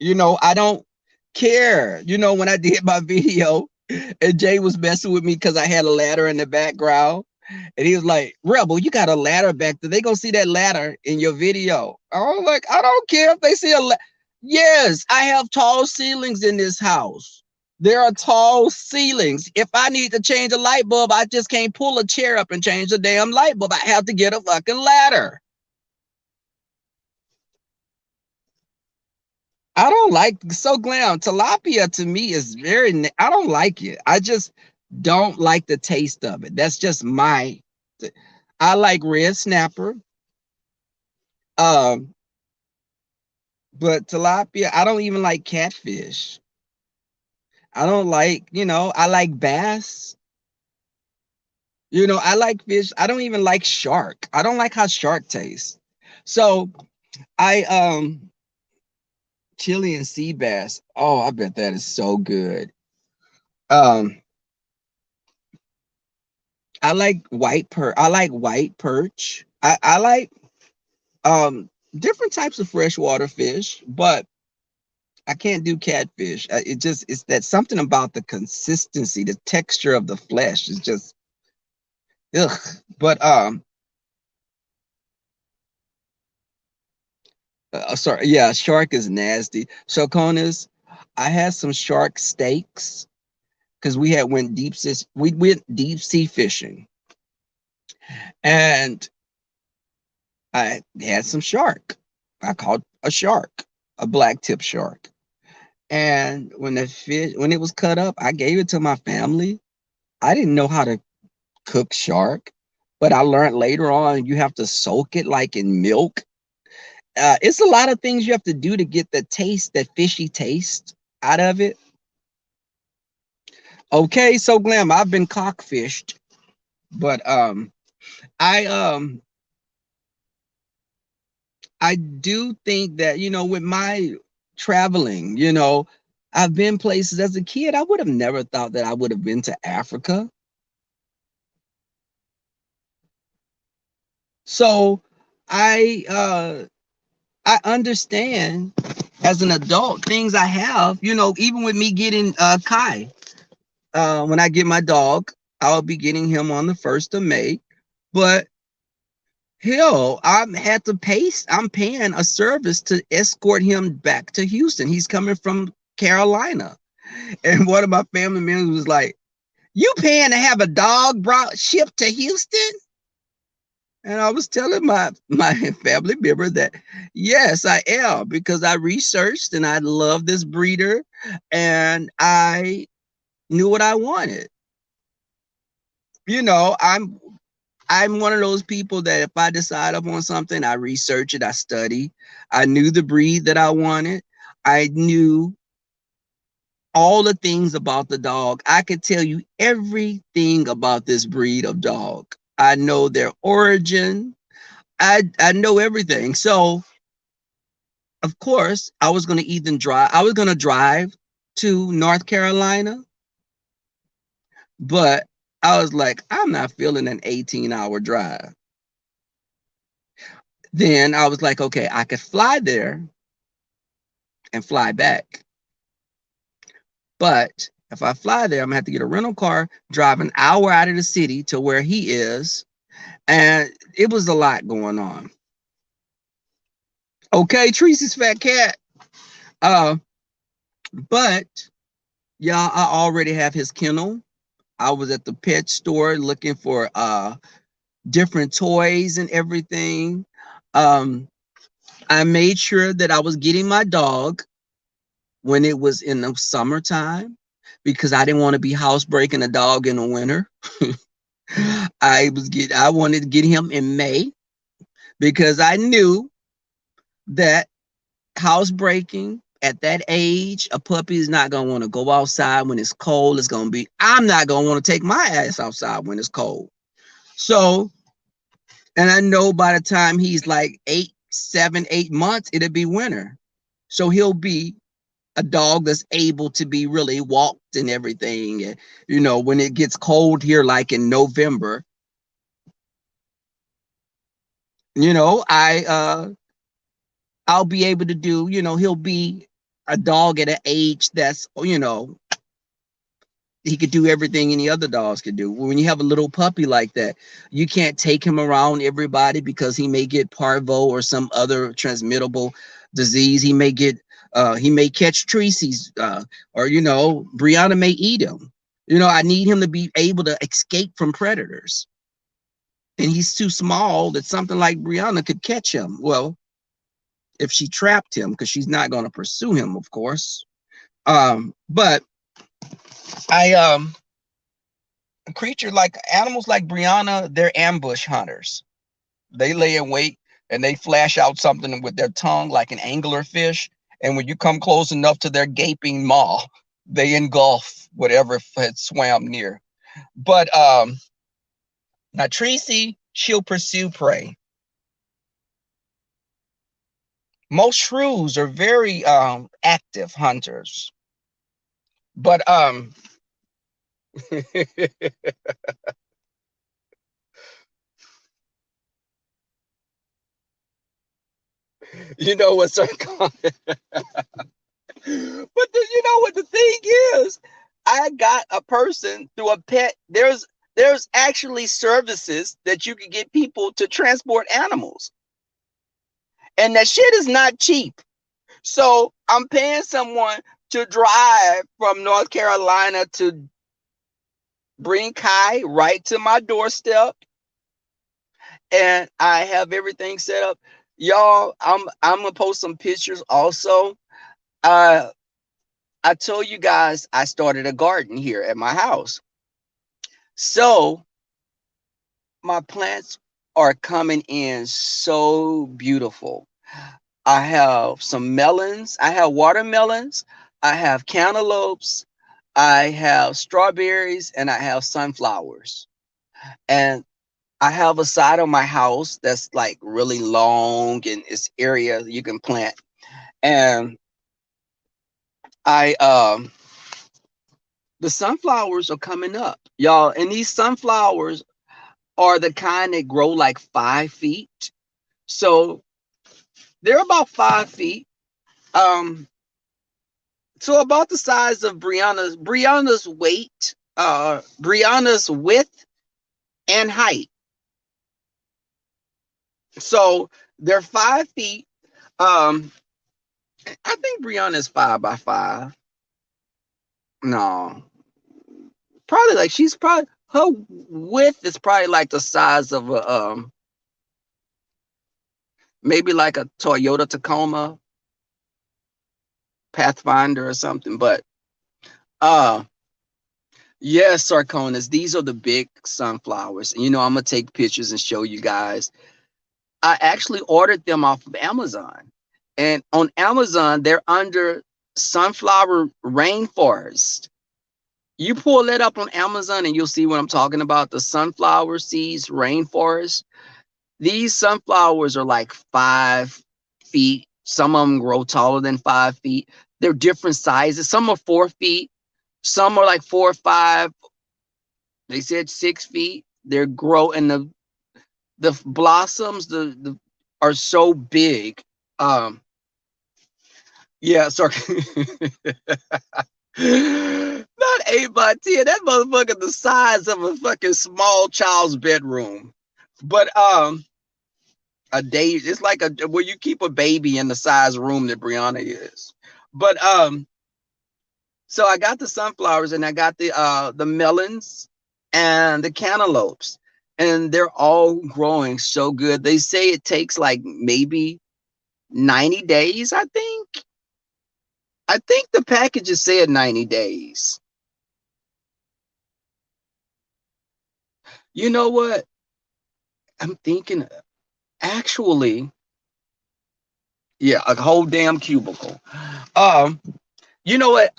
I don't care. When I did my video and Jay was messing with me because I had a ladder in the background, and he was like, "Rebel, you got a ladder back there. They gonna see that ladder in your video." I was like, "I don't care if they see a ladder." Yes, I have tall ceilings in this house. There are tall ceilings. If I need to change a light bulb, I just can't pull a chair up and change the damn light bulb. I have to get a fucking ladder. I don't like, so Glam, tilapia to me is very, I don't like it. I just don't like the taste of it. That's just my, I like red snapper. Um, but tilapia, I don't even like catfish. I don't like, I like bass. I like fish. I don't even like shark. I don't like how shark tastes. So I Chilean sea bass. Oh, I bet that is so good. Um I like white perch. I like different types of freshwater fish, but I can't do catfish. It's that something about the consistency, the texture of the flesh is just ugh. But sorry, yeah, shark is nasty. So Conas, I had some shark steaks because we went deep sea fishing, and I had some shark. I caught a shark, a black tip shark. And when it was cut up, I gave it to my family. I didn't know how to cook shark, but I learned later on you have to soak it like in milk. It's a lot of things you have to do to get the taste, that fishy taste out of it. Okay, so Glam, I've been cockfished, but I um I do think that with my traveling, I've been places as a kid. I would have never thought that I would have been to Africa. So I understand as an adult things I have, even with me getting Kai. When I get my dog, I'll be getting him on the 1st of May. But hell, I'm paying a service to escort him back to Houston. He's coming from Carolina. And one of my family members was like, "You paying to have a dog shipped to Houston?" And I was telling my family member that yes, I am, because I researched and I love this breeder and I knew what I wanted. I'm one of those people that if I decide upon something, I research it, I study. I knew the breed that I wanted. I knew all the things about the dog. I could tell you everything about this breed of dog. I know their origin. I know everything. So of course I was going to drive to North Carolina, but I was like, I'm not feeling an 18-hour drive. Then I was like, okay, I could fly there and fly back. But if I fly there, I'm gonna have to get a rental car, drive an hour out of the city to where he is. And it was a lot going on. Okay, Tracy's fat cat. But yeah, I already have his kennel. I was at the pet store looking for different toys and everything. I made sure that I was getting my dog when it was in the summertime because I didn't want to be housebreaking a dog in the winter. I wanted to get him in May because I knew that housebreaking at that age, a puppy is not gonna want to go outside when it's cold. I'm not gonna want to take my ass outside when it's cold. So, and I know by the time he's like 8 months, it'll be winter. So he'll be a dog that's able to be really walked and everything. And, when it gets cold here, like in November, I'll be able to do, he'll be a dog at an age that's, he could do everything any other dogs could do. When you have a little puppy like that, you can't take him around everybody because he may get parvo or some other transmittable disease. He may get He may catch Tracy's, or Brianna may eat him. I need him to be able to escape from predators. And he's too small that something like Brianna could catch him. Well, if she trapped him, because she's not going to pursue him, of course. But creature like animals like Brianna, they're ambush hunters. They lay in wait and they flash out something with their tongue like an anglerfish. And when you come close enough to their gaping maw, they engulf whatever had swam near. But now Tracy, she'll pursue prey. Most shrews are very active hunters. But you know what, sir? But you know what the thing is? I got a person through a pet. There's actually services that you can get people to transport animals. And that shit is not cheap. So I'm paying someone to drive from North Carolina to bring Kai right to my doorstep. And I have everything set up. Y'all, I'm gonna post some pictures also. I told you guys I started a garden here at my house. So my plants are coming in so beautiful. I have some melons. I have watermelons. I have cantaloupes. I have strawberries, and I have sunflowers. And I have a side of my house that's like really long and it's area you can plant. And the sunflowers are coming up, y'all. And these sunflowers are the kind that grow like 5 feet. So they're about 5 feet. So about the size of Brianna's weight, Brianna's width and height. So they're 5 feet. I think Brianna's 5 by 5. No, probably like her width is probably like the size of a maybe like a Toyota Tacoma Pathfinder or something. But yes, Sarconas, these are the big sunflowers. And I'm gonna take pictures and show you guys. I actually ordered them off of Amazon. And on Amazon, they're under sunflower rainforest. You pull that up on Amazon and you'll see what I'm talking about. The sunflower seeds rainforest. These sunflowers are like 5 feet. Some of them grow taller than 5 feet. They're different sizes. Some are 4 feet. Some are like 4 or 5. They said 6 feet. They're grow and the blossoms are so big. Yeah, sorry. Not 8 by 10. That motherfucker the size of a fucking small child's bedroom. But a day, it's like where you keep a baby in the size room that Brianna is. But so I got the sunflowers and I got the melons and the cantaloupes, and they're all growing so good. They say it takes like maybe 90 days, I think. I think the packages said 90 days. You know what? I'm thinking actually, yeah, a whole damn cubicle. You know what?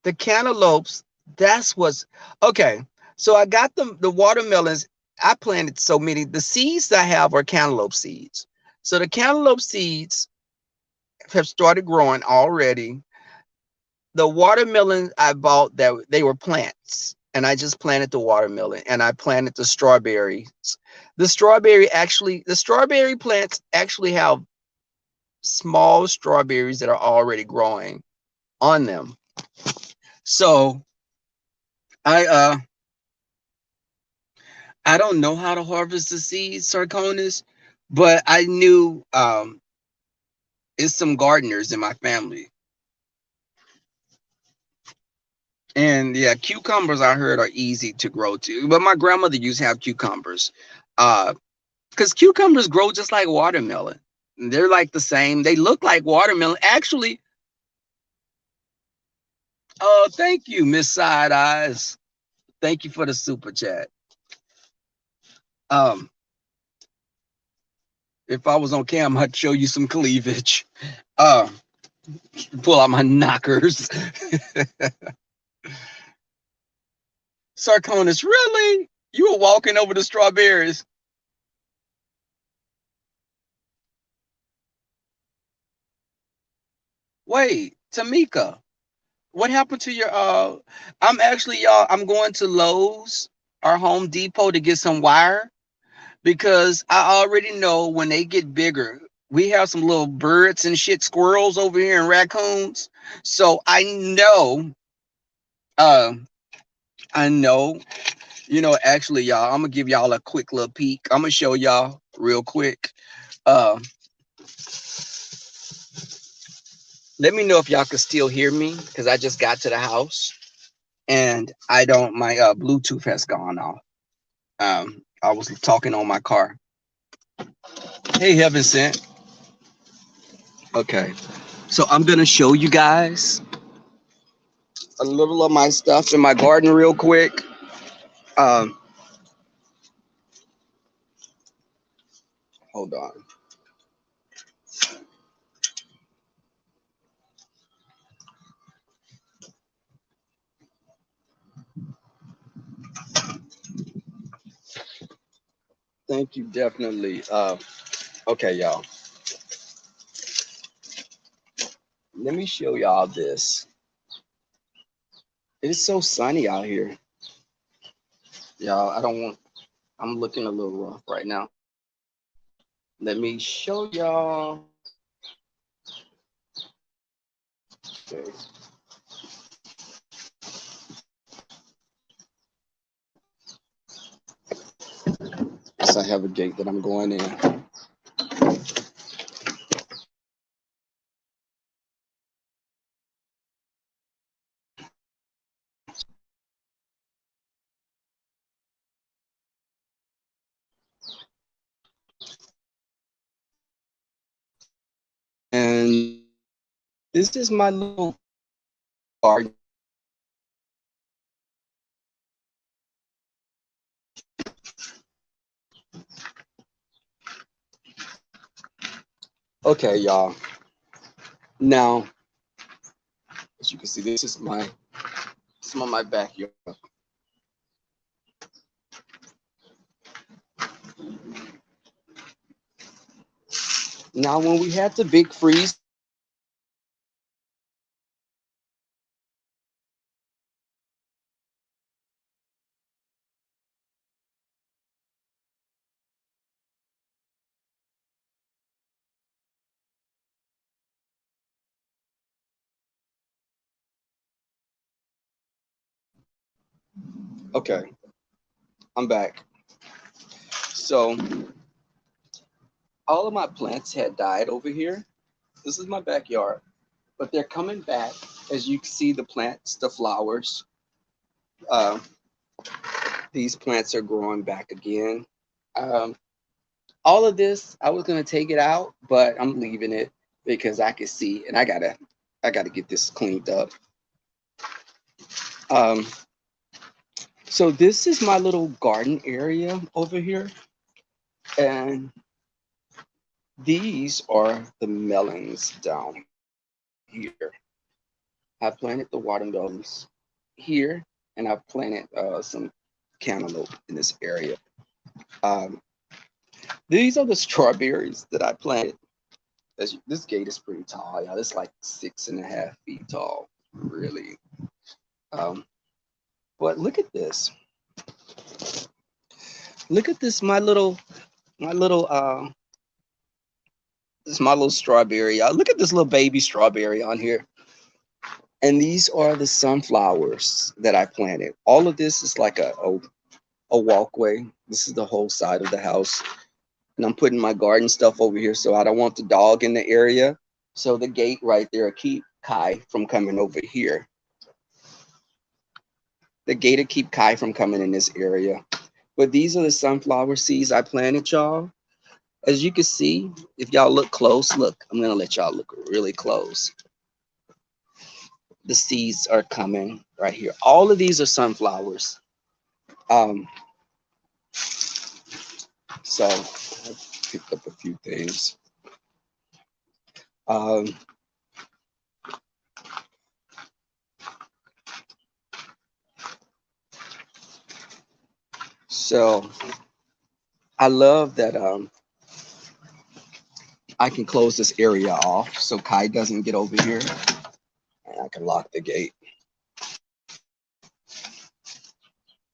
The cantaloupes, that's what's okay. So I got the watermelons. I planted so many. The seeds I have are cantaloupe seeds. So the cantaloupe seeds have started growing already. The watermelon I bought, that they were plants, and I just planted the watermelon, and I planted the strawberries. The strawberry plants actually have small strawberries that are already growing on them. So I don't know how to harvest the seeds, Sarconis, but I knew It's some gardeners in my family. And yeah, cucumbers I heard are easy to grow too. But my grandmother used to have cucumbers. Because cucumbers grow just like watermelon. They're like the same. They look like watermelon. Actually, oh, thank you, Miss Side Eyes. Thank you for the super chat. Um, if I was on cam, I'd show you some cleavage. Uh, pull out my knockers. Sarconis, really? You were walking over the strawberries? Wait, Tamika, what happened to your I'm actually, y'all, I'm going to Lowe's or Home Depot to get some wire because I already know when they get bigger, we have some little birds and shit, squirrels over here and raccoons. So uh I know, actually, y'all, I'm gonna give y'all a quick little peek. I'm gonna show y'all real quick. Uh Let me know if y'all can still hear me because I just got to the house and I don't, my Bluetooth has gone off. I was talking on my car. Hey, Heaven Sent. Okay, so I'm gonna show you guys a little of my stuff in my garden real quick. Um, Hold on. Thank you, definitely. Okay, y'all. Let me show y'all this. It is so sunny out here. Y'all, I'm looking a little rough right now. Let me show y'all. Okay. So I have a gate that I'm going in. And this is my little garden. Okay, y'all. Now, as you can see, this is my backyard. Now, when we had the big freeze, okay, I'm back. So all of my plants had died over here. This is my backyard, but they're coming back. As you can see, the plants, the flowers, uh, these plants are growing back again. Um, all of this, I was gonna take it out, but I'm leaving it because I can see, and I gotta get this cleaned up. Um, so this is my little garden area over here, and these are the melons down here. I planted the watermelons here, and I planted some cantaloupe in this area. Um, these are the strawberries that I planted. This gate is pretty tall, y'all. It's like 6.5 feet tall, really. Um, but look at this. Look at this, my little this is my little strawberry. Y'all. Look at this little baby strawberry on here. And these are the sunflowers that I planted. All of this is like a walkway. This is the whole side of the house. And I'm putting my garden stuff over here, so I don't want the dog in the area. So the gate right there keep Kai from coming over here. The gate will keep Kai from coming in this area. But these are the sunflower seeds I planted, y'all. As you can see, if y'all look close, look, I'm gonna let y'all look really close. The seeds are coming right here. All of these are sunflowers. So I picked up a few things. So I love that I can close this area off so Kai doesn't get over here. And I can lock the gate.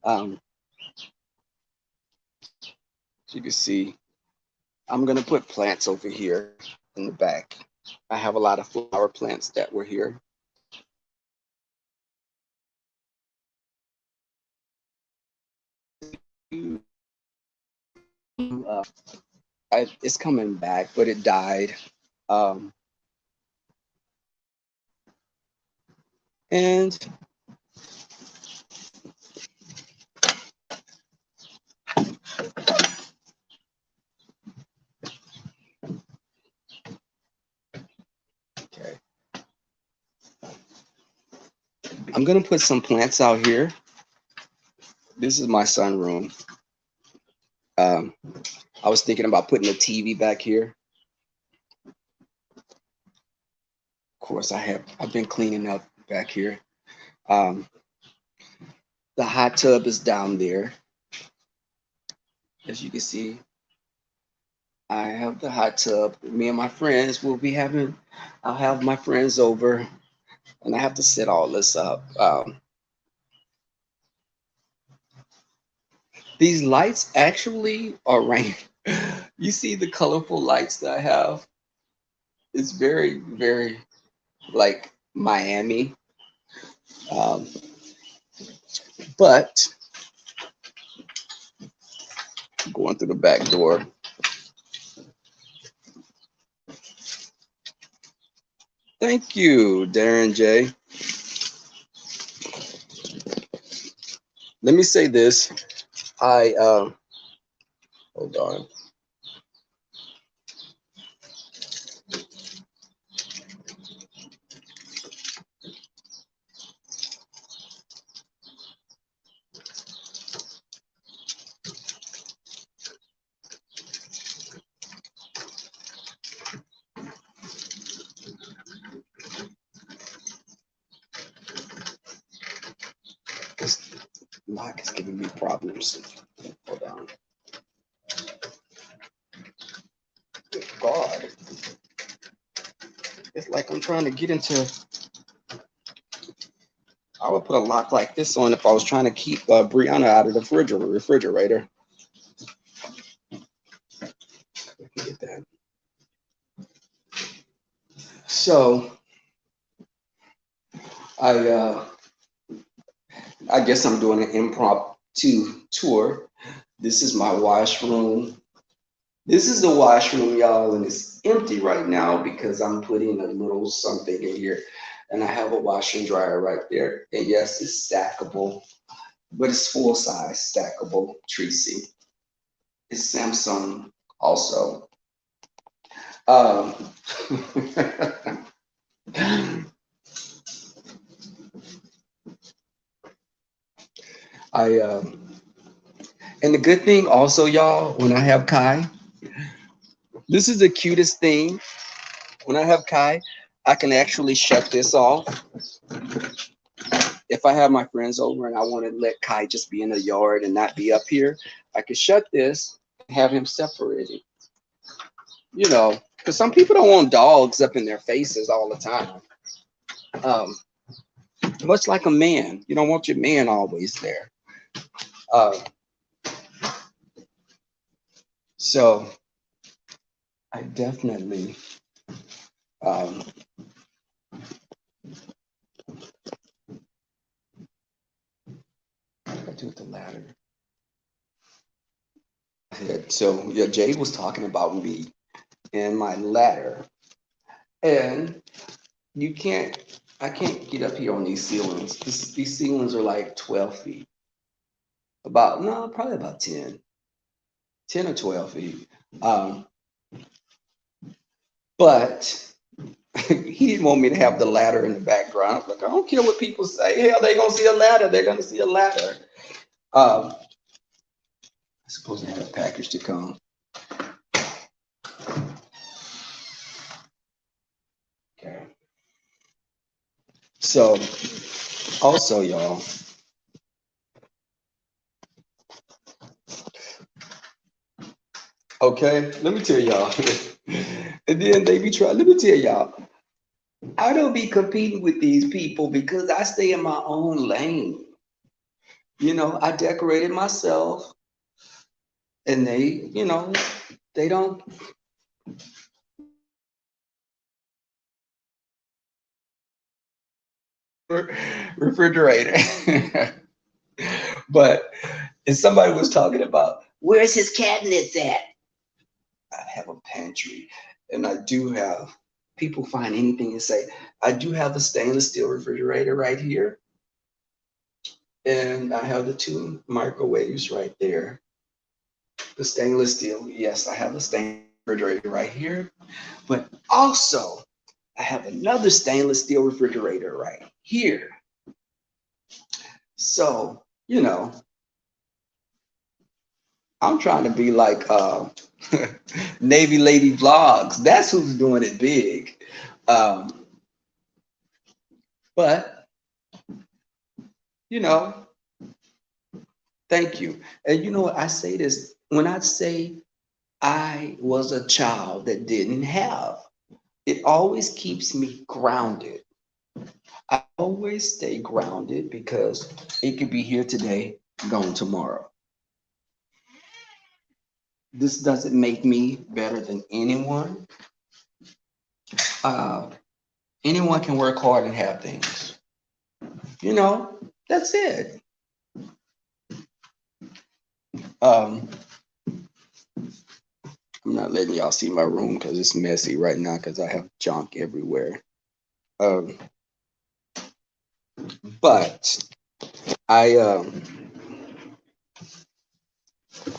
As you can see, I'm gonna put plants over here in the back. I have a lot of flower plants that were here. It's coming back, but it died. And okay, I'm gonna put some plants out here. This is my sunroom. I was thinking about putting a TV back here. Of course, I've been cleaning up back here. The hot tub is down there. As you can see, I have the hot tub. Me and my friends will be having, I'll have my friends over and I have to set all this up. These lights actually are rain. You see the colorful lights that I have? It's very, very like Miami. But going through the back door. Thank you, Darren J. Let me say this. Hold on. This lock is giving me problems. Hold on. Good God. It's like I'm trying to get into. I would put a lock like this on if I was trying to keep Brianna out of the refrigerator. Get that. So I guess I'm doing an impromptu tour. This is my washroom. This is the washroom, y'all, and it's empty right now because I'm putting a little something in here. And I have a washer and dryer right there. And yes, it's stackable, but it's full size stackable, Tracy. It's Samsung also. And the good thing also, y'all, when I have Kai, this is the cutest thing. When I have Kai, I can actually shut this off. If I have my friends over and I want to let Kai just be in the yard and not be up here, I can shut this and have him separated. You know, because some people don't want dogs up in their faces all the time. Much like a man, you don't want your man always there. So I definitely I do the ladder. So yeah, Jay was talking about me and my ladder. And I can't get up here on these ceilings. These ceilings are like 12 feet. Probably about 10 or 12 feet. But he didn't want me to have the ladder in the background. I'm like, I don't care what people say. Hell, they're going to see a ladder. They're going to see a ladder. I'm supposed to have a package to come. Okay. So, also, y'all, okay, let me tell y'all. And then they be trying, let me tell y'all, I don't be competing with these people because I stay in my own lane. You know, I decorated myself and they don't. Refrigerator. But if somebody was talking about where's his cabinets at, I have a pantry, and I do have people find anything and say I do have a stainless steel refrigerator right here, and I have the 2 microwaves right there. The stainless steel, yes, I have a stainless refrigerator right here, but also I have another stainless steel refrigerator right here. So, I'm trying to be like Navy Lady Vlogs. That's who's doing it big. But, thank you. And you know what? I say this when I say I was a child that didn't have, it always keeps me grounded. I always stay grounded because it could be here today, gone tomorrow. This doesn't make me better than anyone. Anyone can work hard and have things. That's it. I'm not letting y'all see my room because it's messy right now because I have junk everywhere. But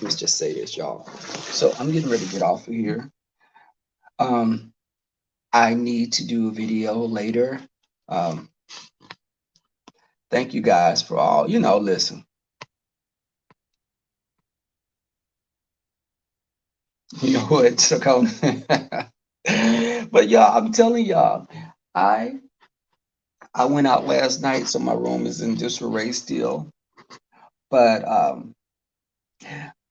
let's just say this, y'all. So I'm getting ready to get off of here. I need to do a video later. Thank you guys for all, listen. You know what? So but y'all, I'm telling y'all, I went out last night, so my room is in disarray still. But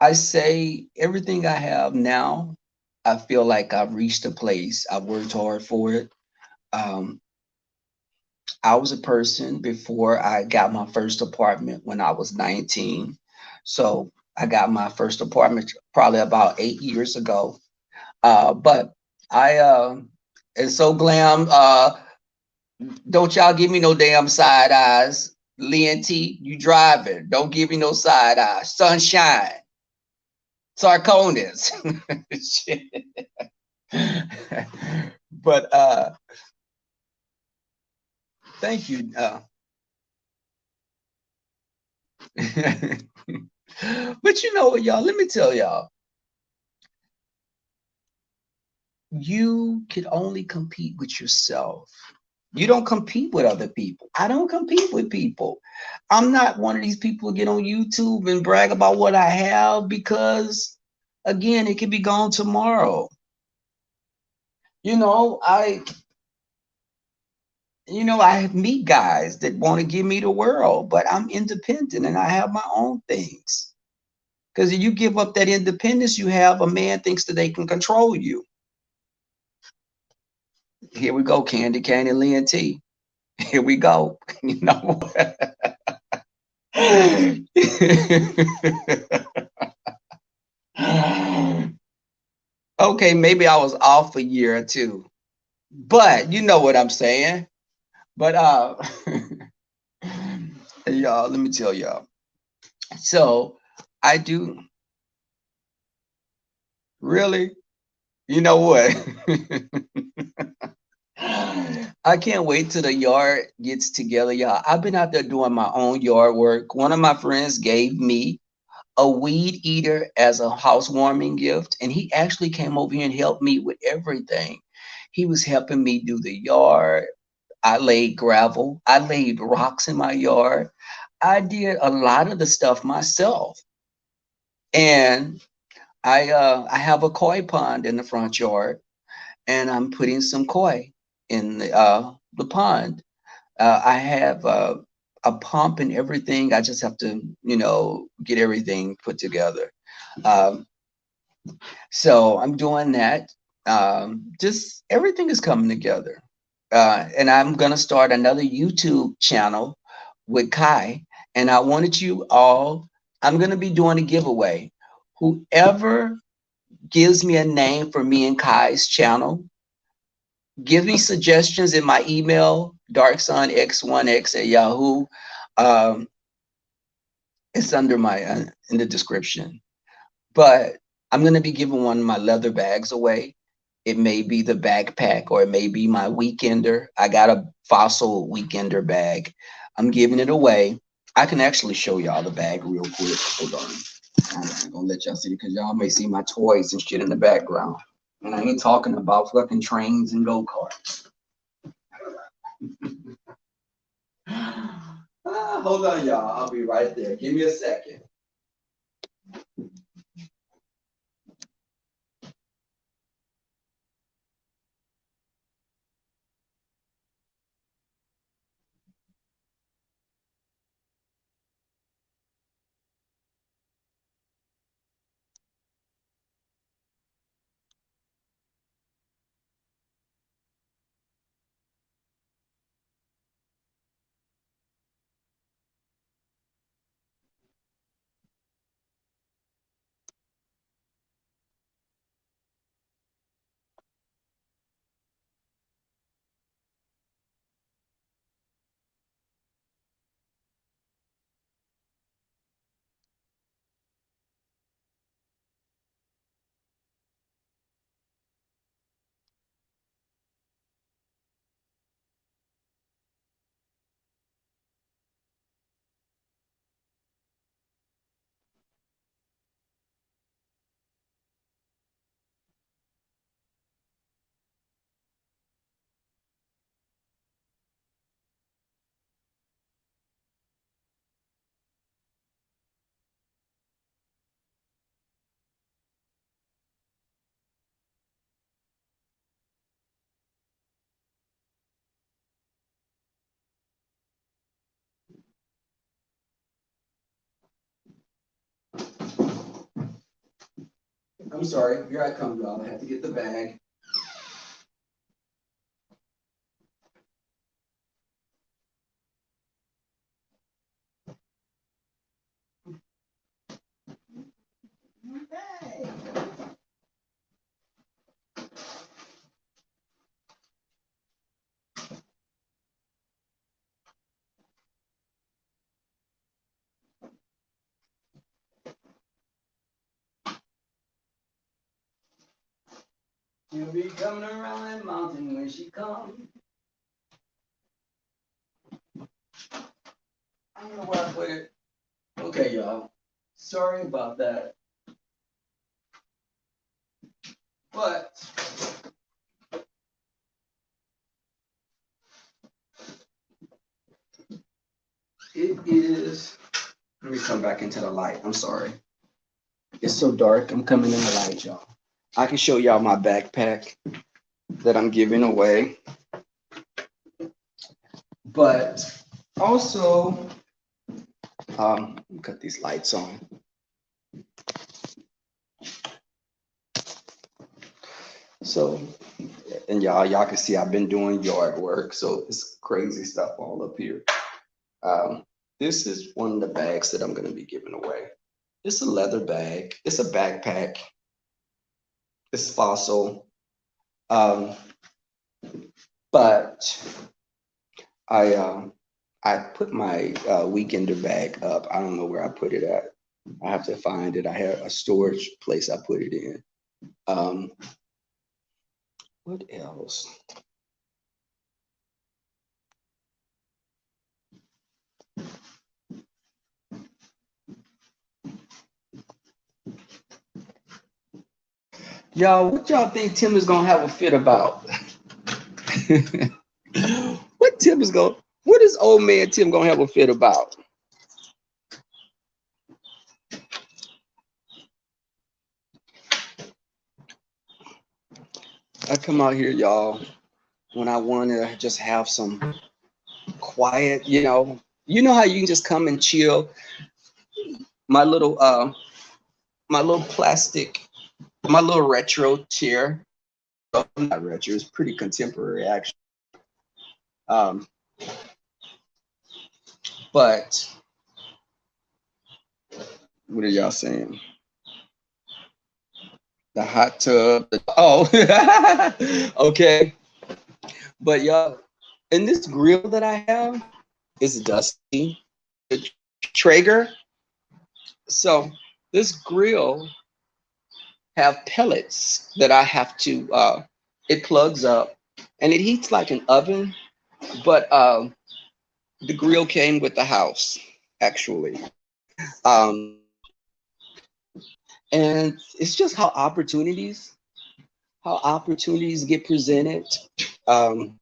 I say everything I have now, I feel like I've reached a place. I've worked hard for it. I was a person before I got my first apartment when I was 19. So I got my first apartment probably about 8 years ago. But I it's so glam. Don't y'all give me no damn side eyes. Lynn T, you driving. Don't give me no side eyes. Sunshine. Sarconis. But thank you. But you know what, y'all? Let me tell y'all. You can only compete with yourself. You don't compete with other people. I don't compete with people. I'm not one of these people who get on YouTube and brag about what I have because, again, it could be gone tomorrow. I meet guys that want to give me the world, but I'm independent and I have my own things. Because if you give up that independence you have, a man thinks that they can control you. Here we go, Candy Lynn T. Here we go. Okay, maybe I was off a year or two, but you know what I'm saying. But y'all, let me tell y'all. So I do really, you know what? I can't wait till the yard gets together, y'all. I've been out there doing my own yard work. One of my friends gave me a weed eater as a housewarming gift, and he actually came over here and helped me with everything. He was helping me do the yard. I laid gravel. I laid rocks in my yard. I did a lot of the stuff myself. And I have a koi pond in the front yard, and I'm putting some koi in the pond. I have a pump and everything. I just have to, get everything put together. Um, so I'm doing that. Just everything is coming together. And I'm going to start another YouTube channel with Kai. And I wanted you all, I'm going to be doing a giveaway. Whoever gives me a name for me and Kai's channel, give me suggestions in my email, darksunx1x at Yahoo. Um, it's under my in the description. But I'm going to be giving one of my leather bags away. It may be the backpack or it may be my weekender. I got a fossil weekender bag. I'm giving it away. I can actually show y'all the bag real quick. Hold on. I'm not gonna let y'all see it because y'all may see my toys and shit in the background. And I ain't talking about fucking trains and go-karts. Hold on, y'all. I'll be right there. Give me a second. I'm sorry. Here I come, y'all. I have to get the bag. Hey. She'll be coming around that mountain when she comes. I don't know where I put it. Okay, y'all. Sorry about that. But it is. Let me come back into the light. I'm sorry. It's so dark. I'm coming in the light, y'all. I can show y'all my backpack that I'm giving away. But also, cut these lights on. So, and y'all can see I've been doing yard work, so it's crazy stuff all up here. This is one of the bags that I'm going to be giving away. It's a leather bag. It's a backpack. It's fossil. Um, but I put my weekender bag up. I don't know where I put it at. I have to find it. I have a storage place I put it in. What else? Y'all, what y'all think Tim is gonna have a fit about? What Tim is gonna? What is old man Tim gonna have a fit about? I come out here, y'all, when I want to just have some quiet. You know how you can just come and chill. My little my little plastic, my little retro chair. Oh, not retro, it's pretty contemporary actually. Um, but what are y'all saying? The hot tub. Oh, okay. But y'all, and this grill that I have is dusty. Traeger. So this grill have pellets that I have to. It plugs up and it heats like an oven, but the grill came with the house actually. Um, and it's just how opportunities get presented. Um,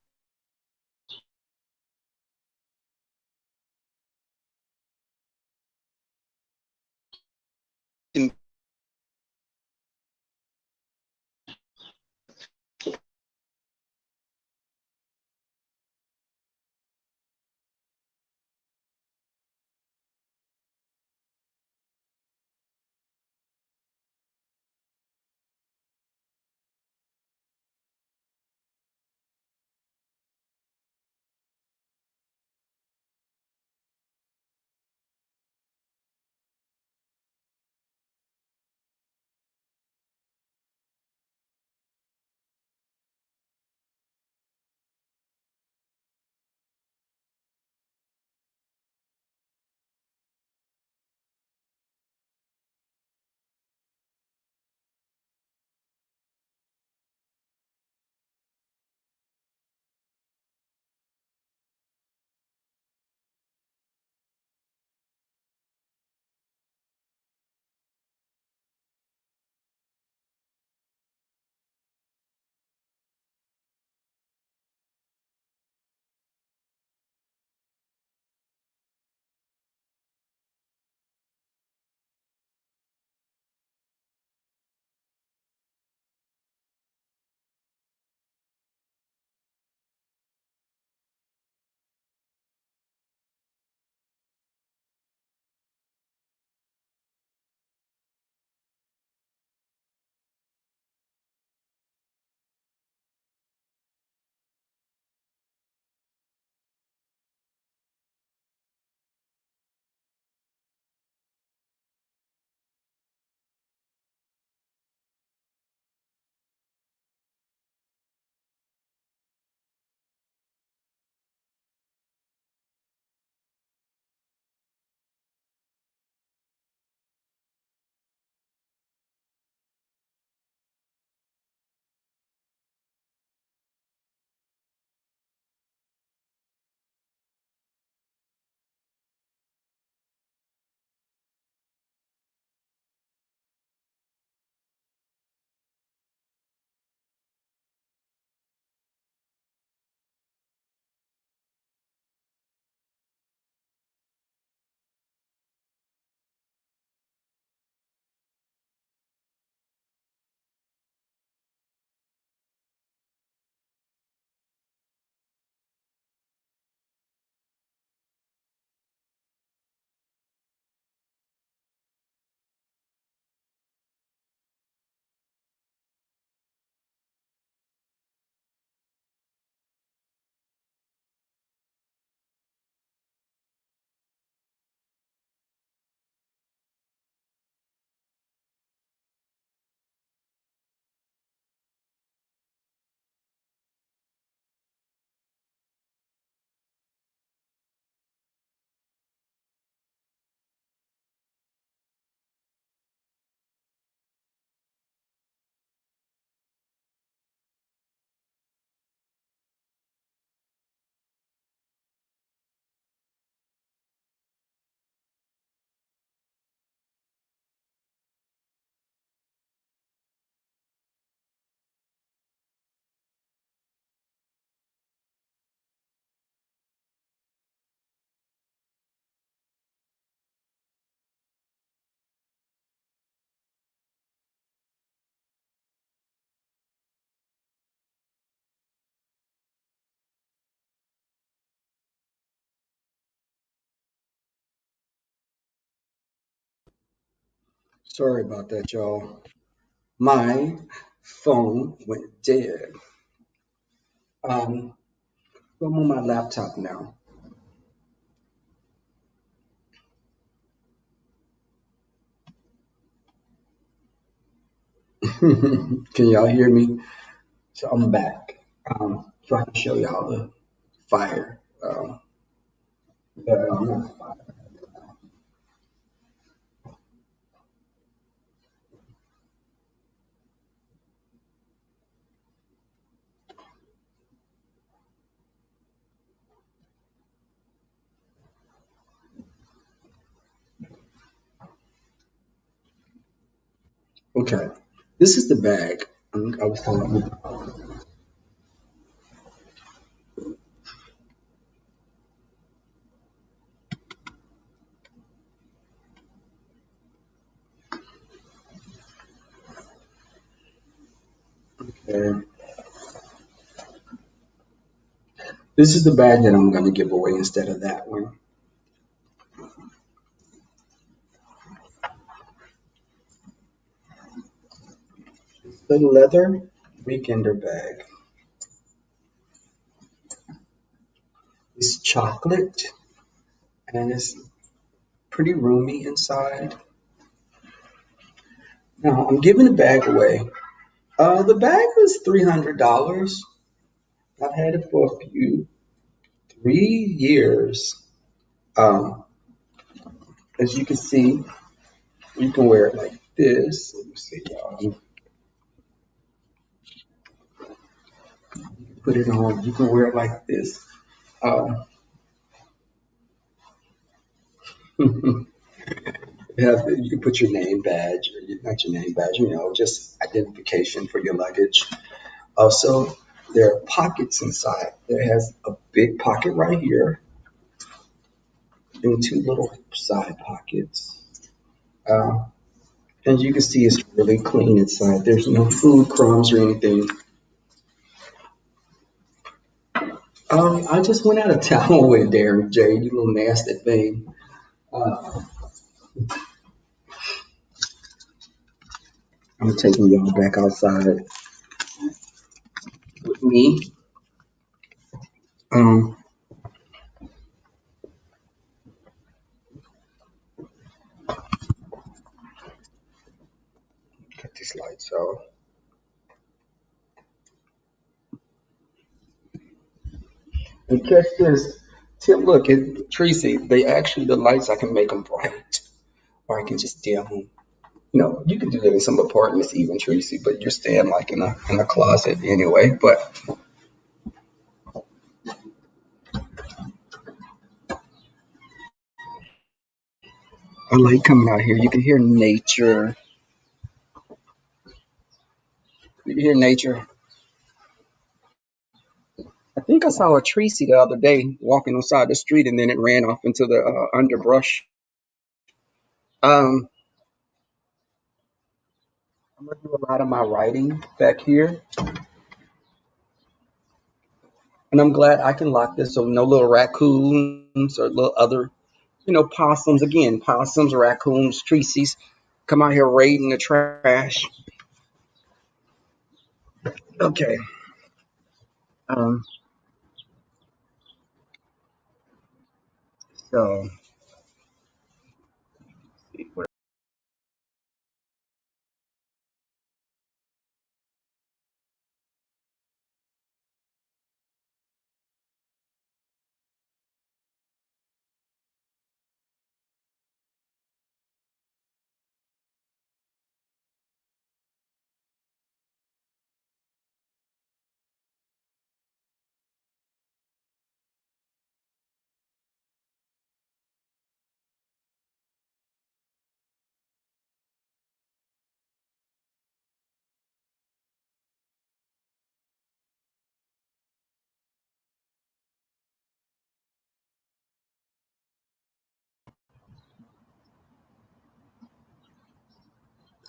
Sorry about that, y'all. My phone went dead. Um, I'm on my laptop now. Can y'all hear me? So I'm back. So I can show y'all the fire. Not fire. Okay, this is the bag I was telling you. Okay. This is the bag that I'm going to give away instead of that one. The leather weekender bag. It's chocolate and it's pretty roomy inside. Now I'm giving the bag away. The bag was $300. I've had it for 3 years. Um, as you can see, you can wear it like this. Let me see, y'all. You put it on. You can wear it like this. Um, you can put your name badge, or not your name badge, just identification for your luggage. Also, there are pockets inside. There has a big pocket right here and two little side pockets. Uh, and you can see it's really clean inside. There's no food crumbs or anything. I just went out of town with Darren J, you little nasty thing. Uh, I'm taking y'all back outside with me. Um, cut these lights off. And catch this. Tim, look, Tracy, the lights, I can make them bright, or I can just dim them. You can do that in some apartments, even Tracy, but you're staying like in a closet anyway. But I like coming out here. You can hear nature. You can hear nature. I think I saw a Tracy the other day walking on side the street, and then it ran off into the underbrush. Um, I'm gonna do a lot of my writing back here, and I'm glad I can lock this so no little raccoons or little other, possums. Again, possums, raccoons, Tracy's come out here raiding the trash. Okay. Um, so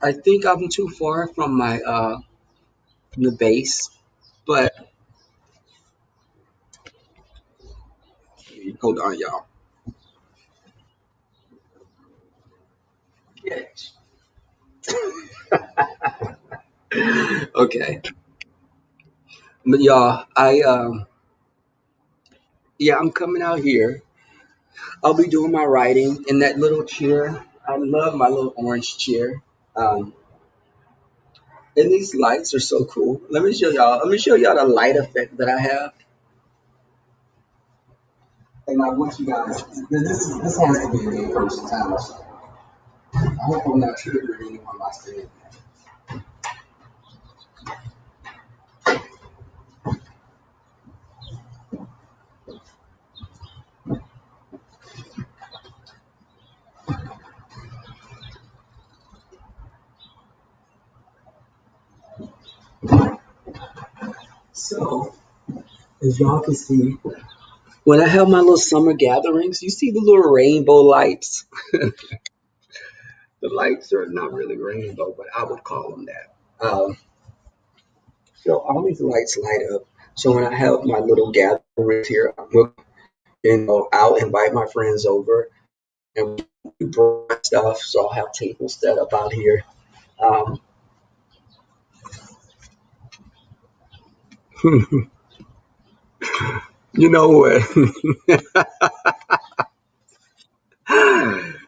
I think I'm too far from my from the base, but hold on, y'all. Yes. Okay, but y'all, yeah, I'm coming out here. I'll be doing my writing in that little chair. I love my little orange chair. Um, and these lights are so cool. Let me show y'all. Let me show y'all the light effect that I have. And I want you guys. This has to be the first time. So I hope I'm not triggering anyone by saying that. So as y'all can see, when I have my little summer gatherings, you see the little rainbow lights. The lights are not really rainbow, but I would call them that. So all these lights light up. So when I have my little gatherings here, I'll invite my friends over and we bring stuff. So I'll have tables set up out here. Um, you know what?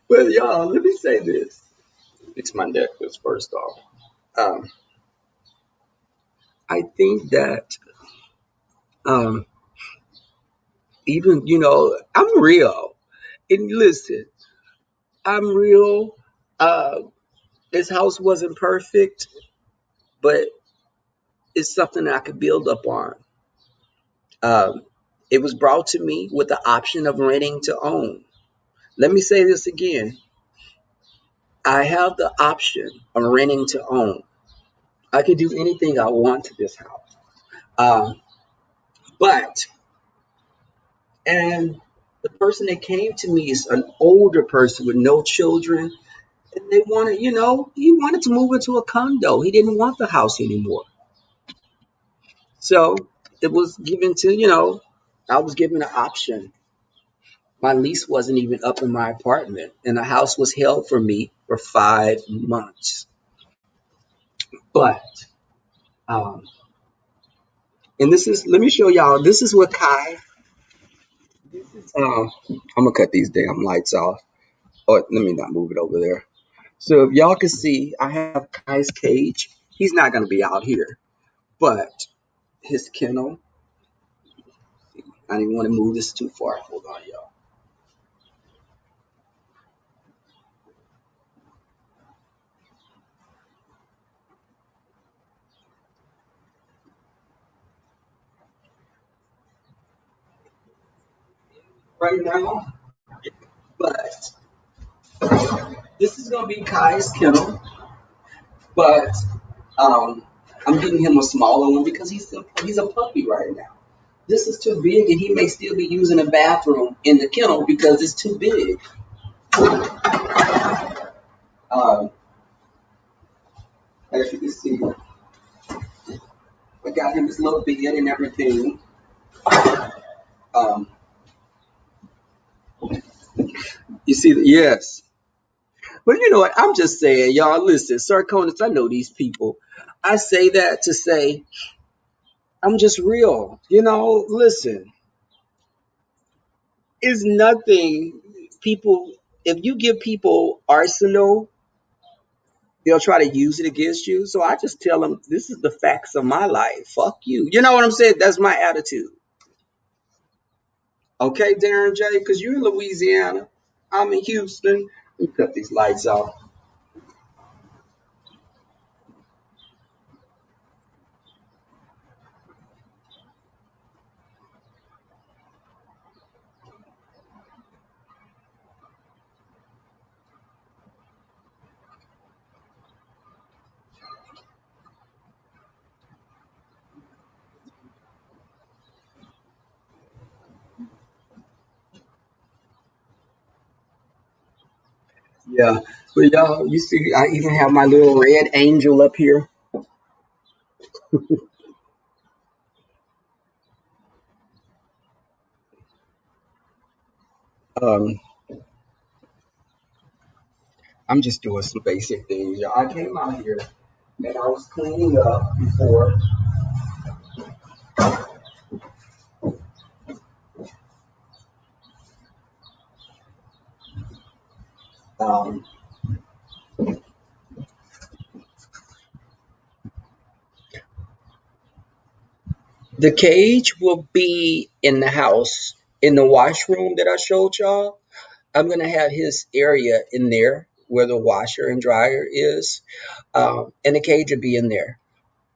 But y'all, let me say this. Fix my necklace first off. Um, I think that um, even I'm real. And listen, I'm real. Uh, this house wasn't perfect, but it's something that I could build up on. Um, it was brought to me with the option of renting to own. Let me say this again. I have the option of renting to own. I can do anything I want to this house. Um, but, and the person that came to me is an older person with no children. And they wanted, he wanted to move into a condo. He didn't want the house anymore. So it was given to, I was given an option. My lease wasn't even up in my apartment, and the house was held for me for 5 months. But, um, and this is, let me show y'all, this is what Kai, I'm gonna cut these damn lights off. Oh, let me not move it over there. So if y'all can see, I have Kai's cage. He's not gonna be out here, but his kennel, I didn't want to move this too far. Hold on, y'all. Right now, but this is gonna be Kai's kennel, but um, I'm getting him a smaller one because he's a puppy right now. This is too big, and he may still be using a bathroom in the kennel because it's too big. Um, as you can see, I got him his little bed and everything. Um, you see, yes. But you know what? I'm just saying, y'all. Listen, Sarconis, I know these people. I say that to say I'm just real. Listen, it's nothing. People, if you give people arsenal, they'll try to use it against you. So I just tell them, this is the facts of my life. Fuck you. You know what I'm saying? That's my attitude. Okay, Darren J, because you're in Louisiana. I'm in Houston. Let me cut these lights off. Yeah. But y'all, you see, I even have my little red angel up here. Um, I'm just doing some basic things. Y'all. I came out here. and I was cleaning up before. Um, the cage will be in the house in the washroom that I showed y'all. I'm gonna have his area in there where the washer and dryer is, and the cage will be in there.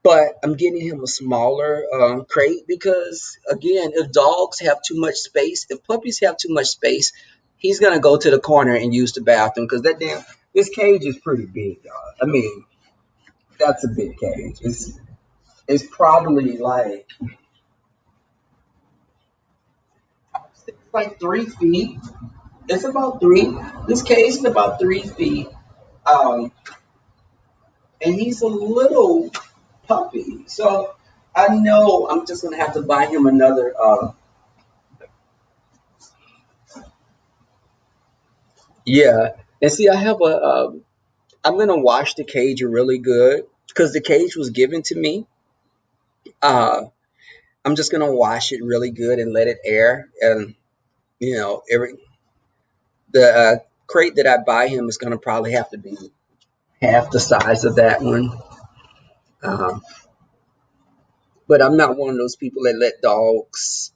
But I'm getting him a smaller crate because, again, if dogs have too much space, if puppies have too much space, he's gonna go to the corner and use the bathroom because that damn this cage is pretty big, y'all. I mean, that's a big cage. It's probably like 3 feet. It's about three. This cage is about 3 feet. Um, and he's a little puppy. So I know I'm just gonna have to buy him another. Yeah, and see, I have a. I'm gonna wash the cage really good because the cage was given to me. Uh, I'm just gonna wash it really good and let it air, and every the crate that I buy him is gonna probably have to be half the size of that one. Um, but I'm not one of those people that let dogs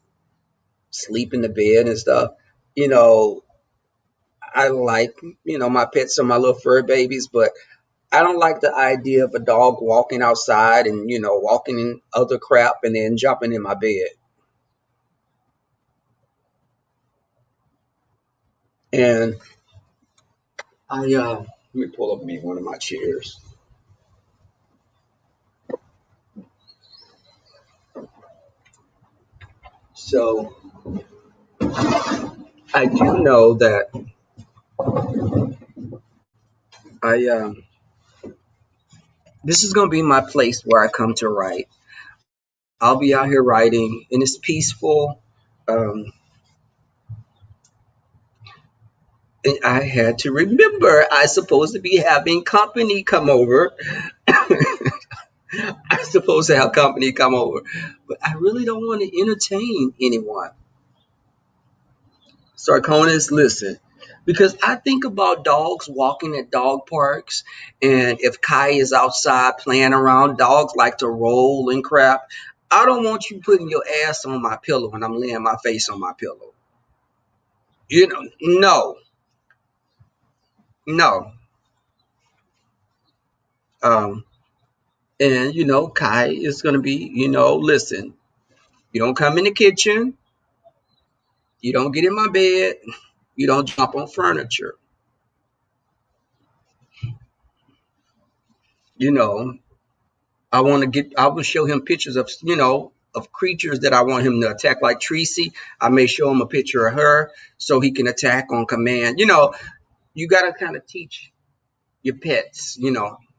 sleep in the bed and stuff. You know, I like, my pets are my little fur babies, but I don't like the idea of a dog walking outside and, walking in other crap and then jumping in my bed. And let me pull up me one of my chairs. So I do know that I, this is going to be my place where I come to write. I'll be out here writing and it's peaceful. Um, and I had to remember I supposed to be having company come over. I'm supposed to have company come over, but I really don't want to entertain anyone. Sarconis, listen, because I think about dogs walking at dog parks, and if Kai is outside playing around, dogs like to roll and crap. I don't want you putting your ass on my pillow when I'm laying my face on my pillow. No, no. Um, and Kai is gonna be, listen, you don't come in the kitchen, you don't get in my bed, you don't jump on furniture. You know, I will show him pictures of, of creatures that I want him to attack, like Tracy. I may show him a picture of her so he can attack on command. You got to kind of teach your pets,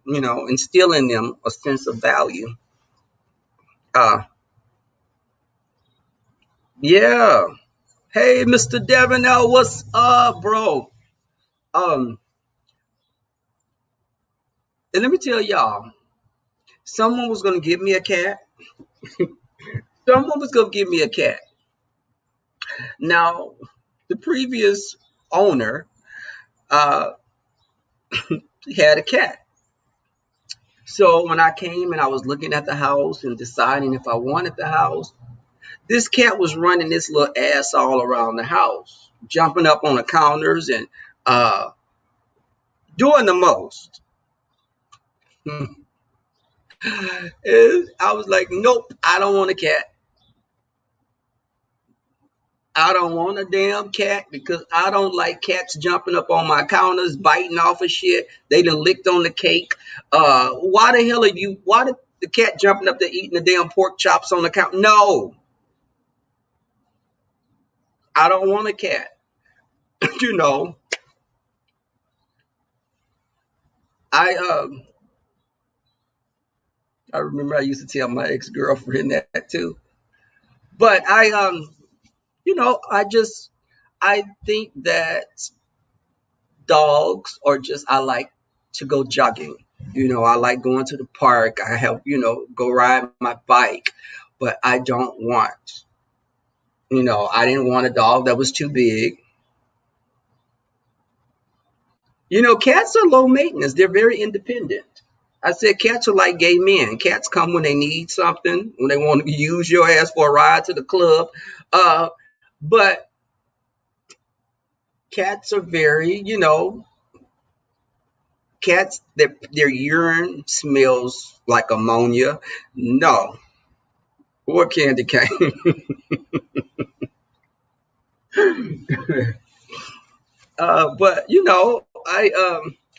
instill in them a sense of value. Uh, yeah. Hey, Mr. Devinell, what's up, bro? Um, and let me tell y'all, someone was gonna give me a cat. Someone was gonna give me a cat. Now, the previous owner uh, had a cat. So when I came and I was looking at the house and deciding if I wanted the house, this cat was running this little ass all around the house, jumping up on the counters and uh, doing the most. And I was like, nope, I don't want a cat. I don't want a damn cat because I don't like cats jumping up on my counters, biting off of shit. They done licked on the cake. Why the hell are you? Why did the cat jumping up there eating the damn pork chops on the counter? No, I don't want a cat. you know, I I remember I used to tell my ex girlfriend that too. But I think that dogs are just I like to go jogging. I like going to the park. I have, go ride my bike, but I don't want, I didn't want a dog that was too big. Cats are low maintenance. They're very independent. I said cats are like gay men. Cats come when they need something, when they want to use your ass for a ride to the club. But cats are very, cats, their urine smells like ammonia. No, or candy cane. But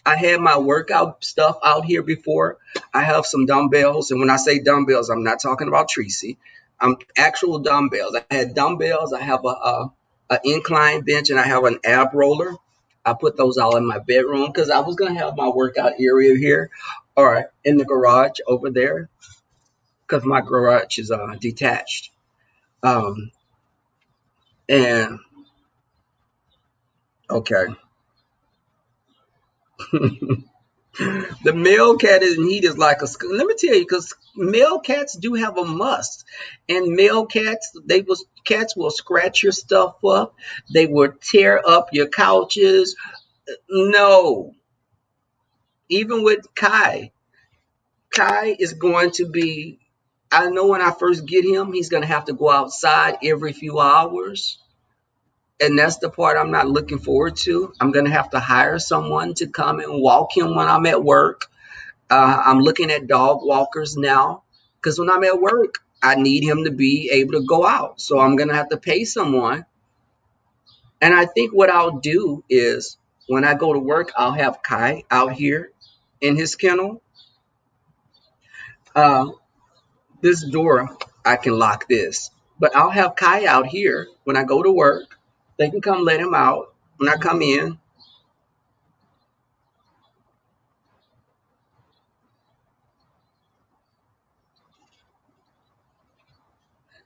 I had my workout stuff out here before. I have some dumbbells, and when I say dumbbells, I'm not talking about Tracy. I'm actual dumbbells. I had dumbbells. I have a incline bench, and I have an ab roller. I put those all in my bedroom because I was gonna have my workout area here, or in the garage over there, because my garage is detached. Um, and okay. The male cat in heat is like a. Let me tell you, because male cats do have a must, and male cats cats will scratch your stuff up. They will tear up your couches. No, even with Kai, Kai is going to be. I know when I first get him, he's going to have to go outside every few hours. And that's the part I'm not looking forward to. I'm going to have to hire someone to come and walk him when I'm at work. I'm looking at dog walkers now because when I'm at work, I need him to be able to go out. So I'm going to have to pay someone. And I think what I'll do is when I go to work, I'll have Kai out here in his kennel. Uh, this door, I can lock this, but I'll have Kai out here when I go to work. They can come let him out when I come in.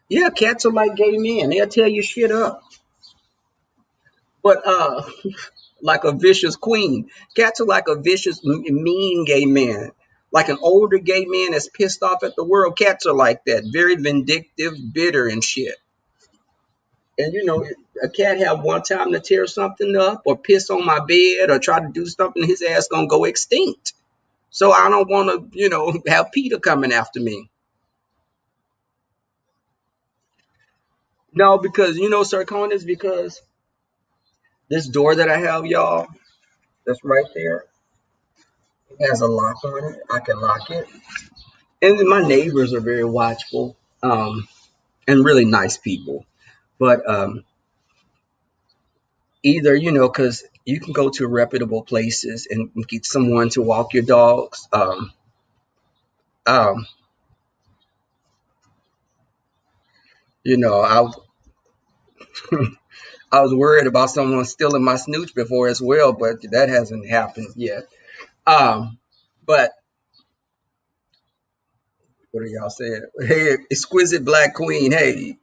Yeah, cats are like gay men. They'll tear your shit up. But like a vicious queen. Cats are like a vicious, mean gay man. Like an older gay man that's pissed off at the world. Cats are like that, very vindictive, bitter, and shit. And a cat have one time to tear something up or piss on my bed or try to do something, his ass gonna go extinct. So I don't want to, have Peter coming after me. No, because Sir Conan, because this door that I have, y'all, that's right there, it has a lock on it. I can lock it. And my neighbors are very watchful, and really nice people. But either because you can go to reputable places and get someone to walk your dogs. Um, I I was worried about someone stealing my snooch before as well, but that hasn't happened yet. Um, but what are y'all saying? Hey, exquisite black queen. Hey,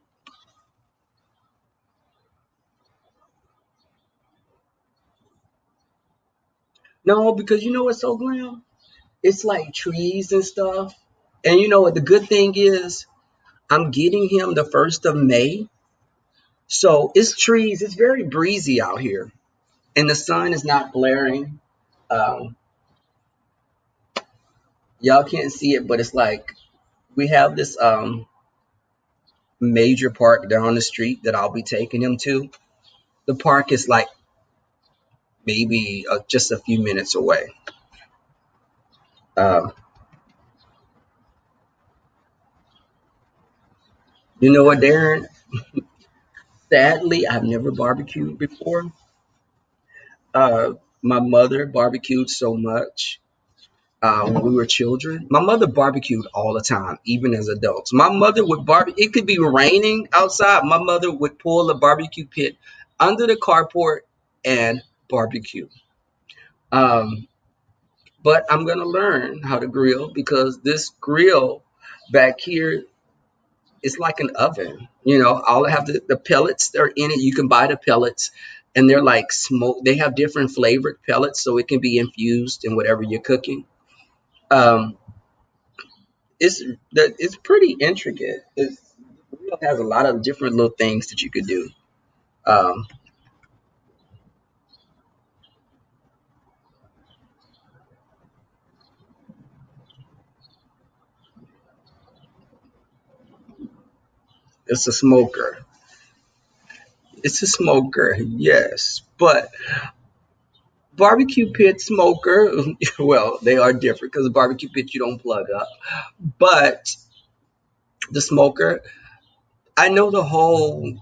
no, because what's so glam? It's like trees and stuff. And you know what? The good thing is, I'm getting him the 1st of May. So it's trees. It's very breezy out here. And the sun is not blaring. Um, y'all can't see it, but it's like we have this major park down the street that I'll be taking him to. The park is like maybe just a few minutes away. Um, you know what, Darren? Sadly, I've never barbecued before. My mother barbecued so much when we were children. My mother barbecued all the time, even as adults. My mother would barbecue. It could be raining outside. My mother would pull a barbecue pit under the carport and barbecue. Um, but I'm gonna learn how to grill because this grill back here is like an oven. All I have the pellets are in it. You can buy the pellets, and they're like smoke. They have different flavored pellets, so it can be infused in whatever you're cooking. Um, it's pretty intricate. It has a lot of different little things that you could do. Um, it's a smoker. It's a smoker, yes, but barbecue pit smoker. Well, they are different because the barbecue pit you don't plug up, but the smoker. I know the whole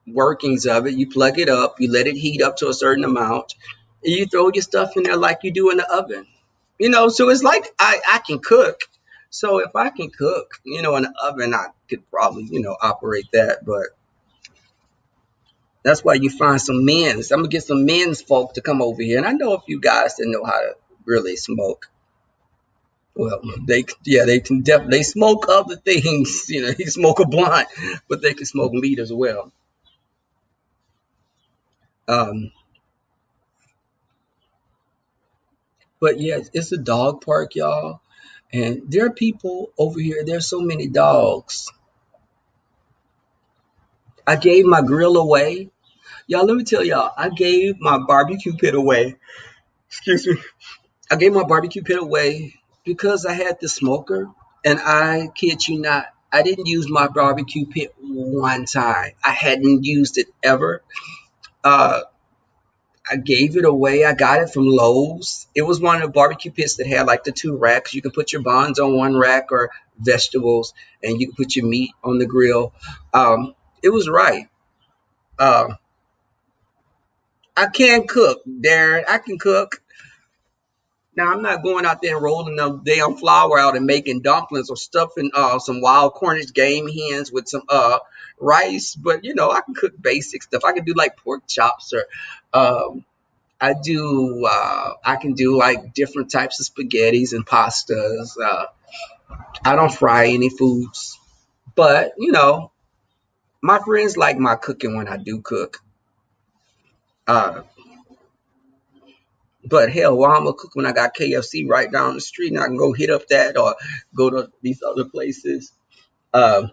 workings of it. You plug it up, you let it heat up to a certain amount, and you throw your stuff in there like you do in the oven. So it's like I can cook. So if I can cook, in the oven, I could probably, operate that. But that's why you find some men's. I'm gonna get some men's folk to come over here, and I know a few guys that know how to really smoke. Well, they can definitely they smoke other things. They smoke a blunt, but they can smoke meat as well. Um, but yeah, it's a dog park, y'all, and there are people over here. There's so many dogs. I gave my grill away. Y'all, let me tell y'all, I gave my barbecue pit away. Excuse me. I gave my barbecue pit away because I had the smoker, and I kid you not, I didn't use my barbecue pit one time. I hadn't used it ever. Uh, I gave it away. I got it from Lowe's. It was one of the barbecue pits that had like the two racks. You can put your buns on one rack or vegetables, and you can put your meat on the grill. It was right. Uh, I can cook, Darren. I can cook. Now I'm not going out there and rolling the damn flour out and making dumplings or stuffing some wild Cornish game hens with some rice, but I can cook basic stuff. I can do like pork chops or I can do like different types of spaghettis and pastas. I don't fry any foods, but my friends like my cooking when I do cook. Uh, but hell, why I'm gonna cook when I got KFC right down the street and I can go hit up that or go to these other places. Um,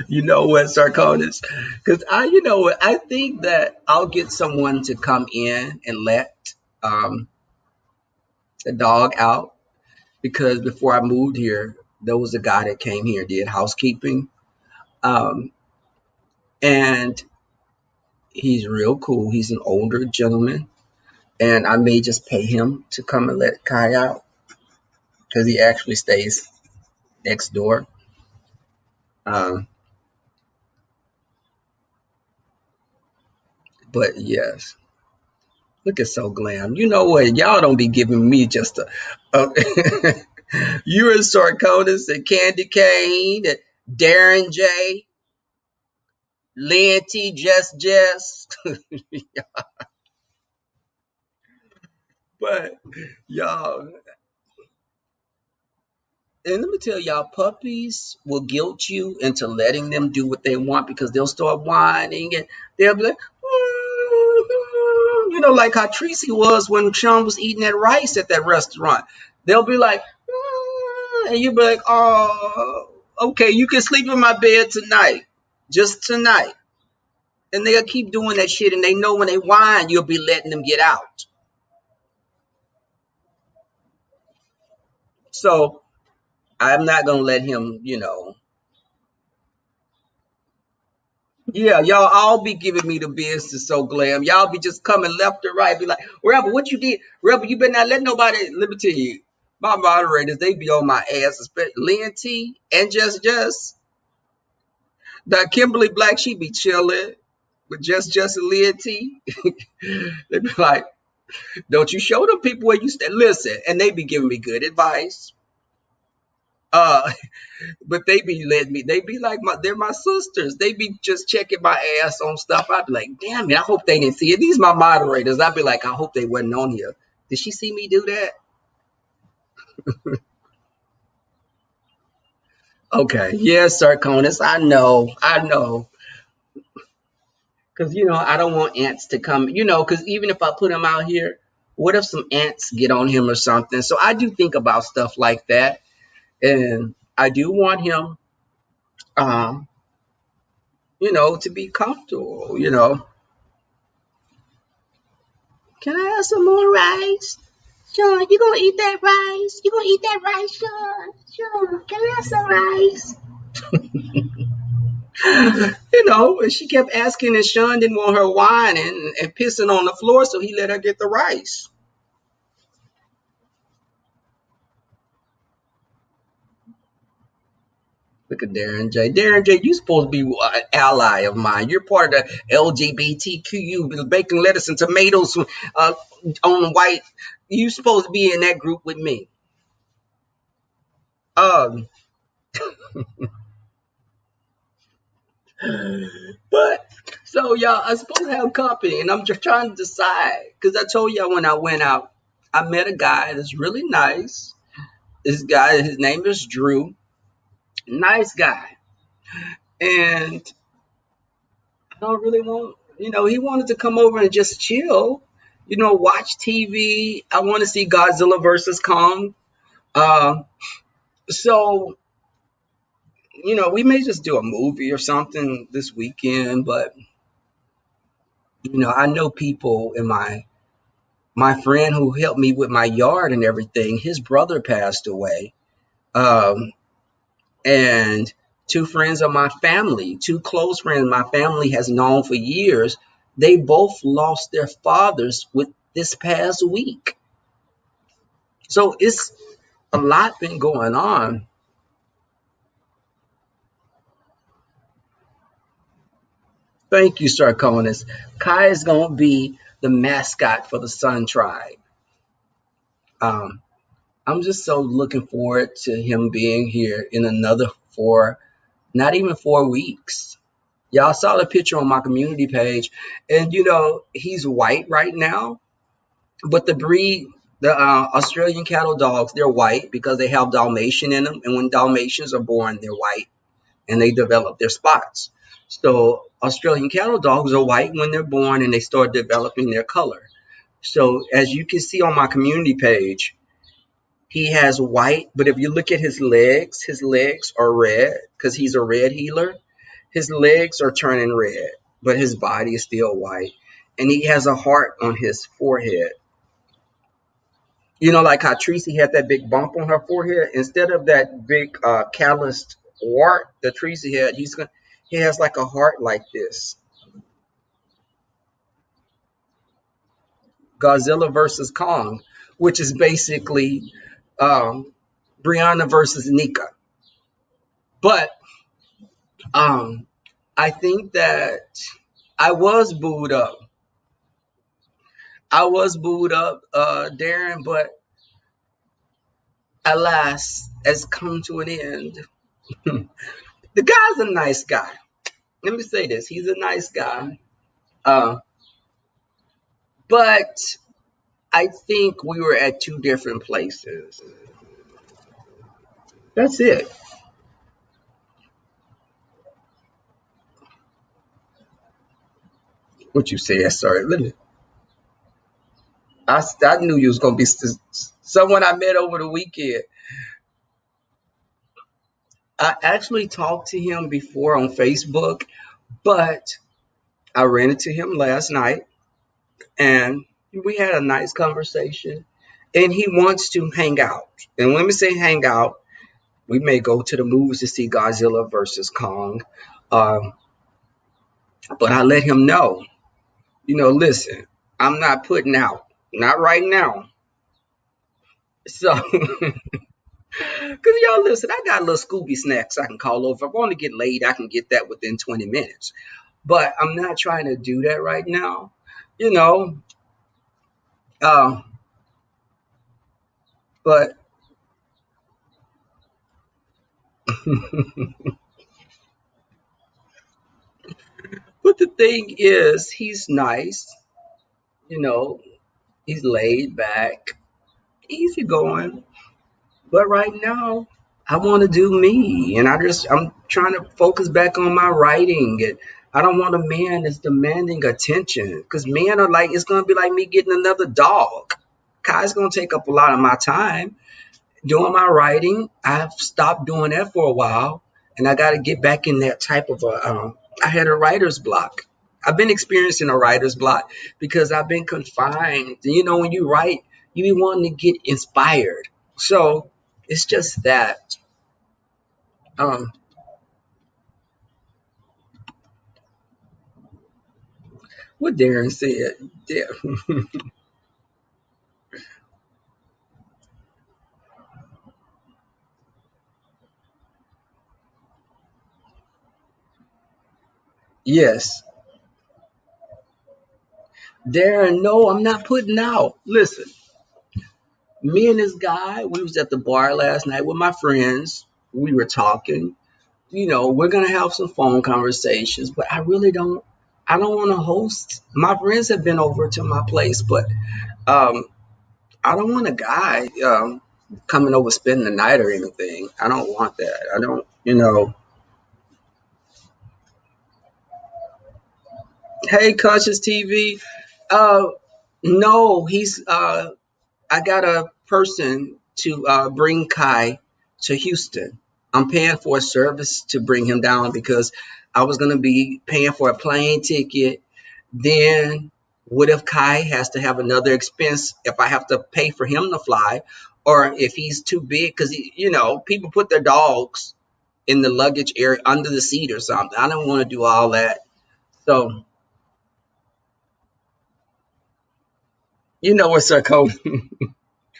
you know what, Sarkonis? Because you know what, I think that I'll get someone to come in and let um, the dog out because before I moved here, there was a guy that came here did housekeeping, um, and he's real cool. He's an older gentleman, and I may just pay him to come and let Kai out because he actually stays next door. Um, but yes, look at so glam. You know what? Y'all don't be giving me just a you're a Sarkonis and Candy Cane and Darren J, Lynn T, Jess. But y'all, and let me tell y'all, puppies will guilt you into letting them do what they want because they'll start whining and they'll be like, like how Tracy was when Sean was eating that rice at that restaurant. They'll be like, and you'll be like, oh, okay, you can sleep in my bed tonight, just tonight. And they'll keep doing that shit, and they know when they whine, you'll be letting them get out. So I'm not gonna let him. Yeah, y'all all be giving me the business so glam. Y'all be just coming left or right, be like, Rebel, what you did? Rebel, you better not let nobody, let me tell you, my moderators, they be on my ass, especially Lynn T and just. That Kimberly Black, she be chilling. But just and Lynn T, they be like, don't you show them people where you stand. Listen, and they be giving me good advice. Uh, but they be letting me. They be like they're my sisters. They be just checking my ass on stuff. I'd be like, damn it, I hope they didn't see it. These my moderators. I'd be like, I hope they wasn't on here. Did she see me do that? Okay, yes, Sarkonis. I know. Because, I don't want ants to come, because even if I put him out here, what if some ants get on him or something? So I do think about stuff like that. And I do want him, um, to be comfortable. Can I have some more rice? Sean, you gonna eat that rice? You gonna eat that rice, Sean? Sean, can I have some rice? And she kept asking, and Sean didn't want her whining and pissing on the floor, so he let her get the rice. Look at Darren J. Darren J, you supposed to be an ally of mine. You're part of the LGBTQ, bacon, lettuce, and tomatoes on white. You supposed to be in that group with me. Um, but so y'all, I'm supposed to have company, and I'm just trying to decide because I told y'all when I went out, I met a guy that's really nice. This guy, his name is Drew. Nice guy, and I don't really want, he wanted to come over and just chill, watch TV. I want to see Godzilla versus Kong. Uh, so, we may just do a movie or something this weekend, but, I know people in my friend who helped me with my yard and everything, his brother passed away. Um, and two friends of my family, two close friends my family has known for years, they both lost their fathers with this past week. So it's a lot been going on. Thank you, Sir Sarkonis. Kai is going to be the mascot for the Sun Tribe. Um, I'm just so looking forward to him being here in another not even 4 weeks. Y'all saw the picture on my community page, and he's white right now, but the breed, the Australian cattle dogs, they're white because they have Dalmatian in them, and when Dalmatians are born, they're white and they develop their spots. So Australian cattle dogs are white when they're born and they start developing their color. So as you can see on my community page, he has white, but if you look at his legs are red because he's a red heeler. His legs are turning red, but his body is still white. And he has a heart on his forehead. Like how Tracy had that big bump on her forehead. Instead of that big calloused wart that Tracy had, he has like a heart like this. Godzilla versus Kong, which is basically Brianna versus Nika. But I think that I was booed up. Darren, but alas, has come to an end. The guy's a nice guy. Let me say this. He's a nice guy. Uh, but I think we were at two different places. That's it. What you say? Sorry. I knew you was going to be someone I met over the weekend. I actually talked to him before on Facebook, but I ran into him last night and we had a nice conversation. And he wants to hang out. And when we say hang out, we may go to the movies to see Godzilla versus Kong. Um, but I let him know, listen, I'm not putting out, not right now. So, because y'all listen, I got little Scooby snacks I can call over. If I want to get laid, I can get that within 20 minutes. But I'm not trying to do that right now. You know, uh, but but the thing is, he's nice. You know, he's laid back, easy going. But right now, I want to do me, and I'm trying to focus back on my writing. I don't want a man that's demanding attention, because men are like, it's gonna be like me getting another dog. Kai's gonna take up a lot of my time doing my writing. I've stopped doing that for a while, and I got to get back in that type of a. I had a writer's block. I've been experiencing a writer's block because I've been confined. You know, when you write, you be wanting to get inspired. So it's just that. Um, what Darren said. Yeah. Yes, Darren. No, I'm not putting out. Listen, me and this guy, we was at the bar last night with my friends. We were talking. You know, we're gonna have some phone conversations, but I don't want to host. My friends have been over to my place, but um I don't want a guy coming over spending the night or anything. I don't want that. I don't, hey, Conscious TV. uh no, he's I got a person to bring Kai to Houston. I'm paying for a service to bring him down because I was going to be paying for a plane ticket. Then, what if Kai has to have another expense if I have to pay for him to fly? Or if he's too big, because, people put their dogs in the luggage area under the seat or something. I don't want to do all that. So, you know what's up, Cody?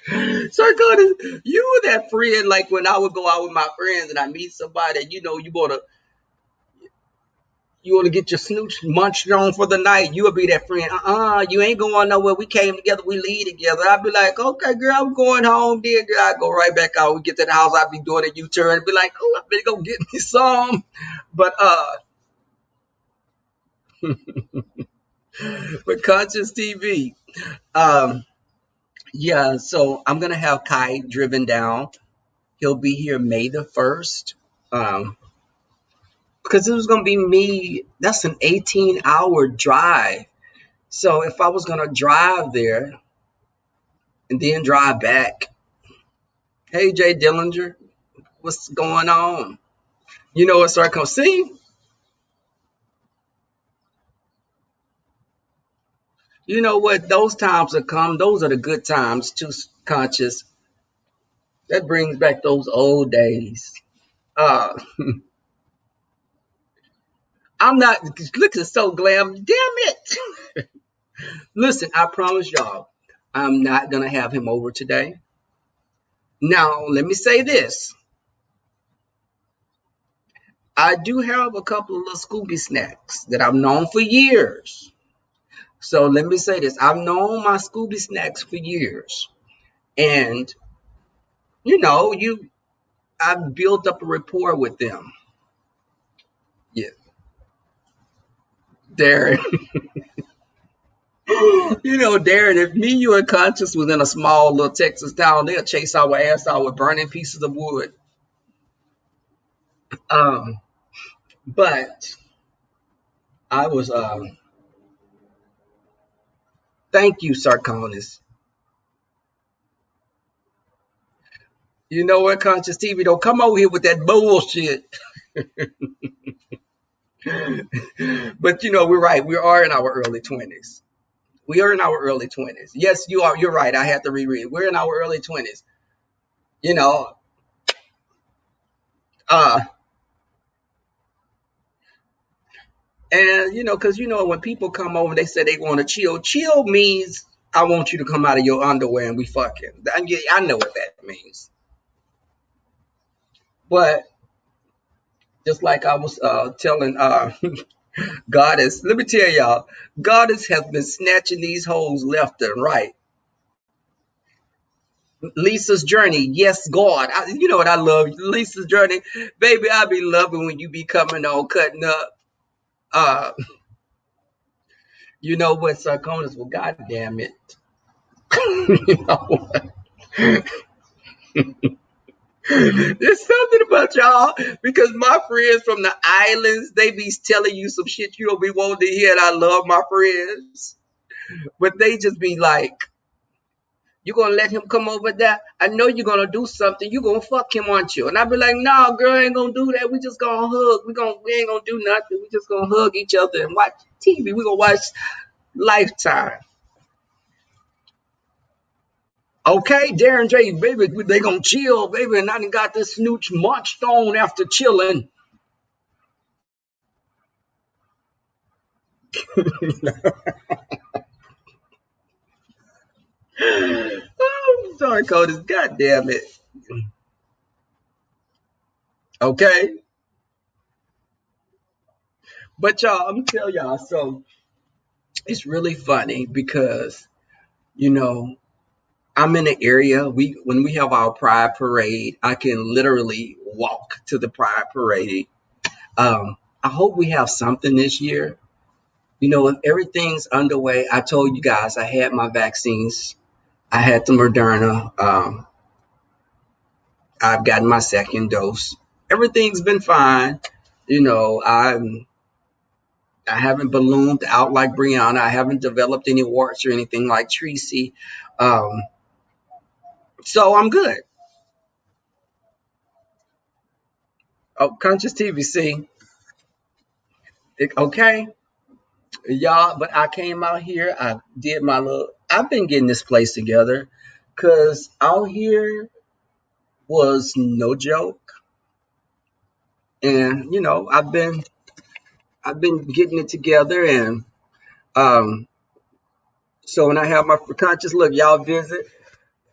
Sarkodis, you were that friend like when I would go out with my friends and I meet somebody and you wanna get your snooch munched on for the night. You would be that friend. You ain't going nowhere. We came together, we leave together. I'd be like, okay, girl, I'm going home, dear girl. I go right back out. We get to the house, I'd be doing a U-turn and be like, oh, I better go get me some. But but Conscious TV. Um yeah, so I'm gonna have Kai driven down. He'll be here May the 1st. Because it was going to be me. That's an 18-hour drive. So if I was going to drive there and then drive back, hey, Jay Dillinger, what's going on? You know what, Sarko? See, you know what? Those times have come. Those are the good times, too, Conscious. That brings back those old days. Uh, I'm not looking so glam. Damn it. Listen, I promise y'all, I'm not going to have him over today. Now, let me say this. I do have a couple of little Scooby snacks that I've known for years. So let me say this. I've known my Scooby snacks for years. And I've built up a rapport with them. Yeah. Darren. Darren, if me, you, and Conscious was in a small little Texas town, they'll chase our ass out with burning pieces of wood. Um, but I was thank you, Sarkonis. You know what, Conscious TV, don't come over here with that bullshit. But we're right. We are in our early 20s. We are in our early 20s. Yes, you are. You're right. I had to reread. We're in our early 20s. You know, uh, and because when people come over, they say they want to chill. Chill means I want you to come out of your underwear and we fucking. I know what that means. But just like I was telling Goddess, let me tell y'all, Goddess has been snatching these hoes left and right. Lisa's journey, yes, God. You know what I love? Lisa's journey, baby. I be loving when you be coming on, cutting up. Uh, you know what, Sarkonis? Well, God damn it. you know what? There's something about y'all because my friends from the islands, they be telling you some shit you don't be wanting to hear. And I love my friends, but they just be like, "You gonna let him come over there? I know you're gonna do something. You gonna fuck him, aren't you?" And I be like, "No, girl, I ain't gonna do that. We just gonna hug. We ain't gonna do nothing. We just gonna hug each other and watch TV. We gonna watch Lifetime." Okay, Darren J, baby, they gonna chill, baby, and I done got this snooch munched on after chilling. Oh, sorry, Codis. God damn it. Okay. But y'all, I'm gonna tell y'all, so it's really funny because, you know, I'm in the area. When we have our pride parade, I can literally walk to the pride parade. I hope we have something this year. You know, if everything's underway, I told you guys I had my vaccines. I had the Moderna. I've gotten my second dose. Everything's been fine. You know, I haven't ballooned out like Brianna. I haven't developed any warts or anything like Tracy. Um, so I'm good. Oh, Conscious TVC. Okay, y'all. But I came out here. I did my little. I've been getting this place together, cause out here was no joke, and you know I've been getting it together, and um, so when I have my conscious look, y'all visit.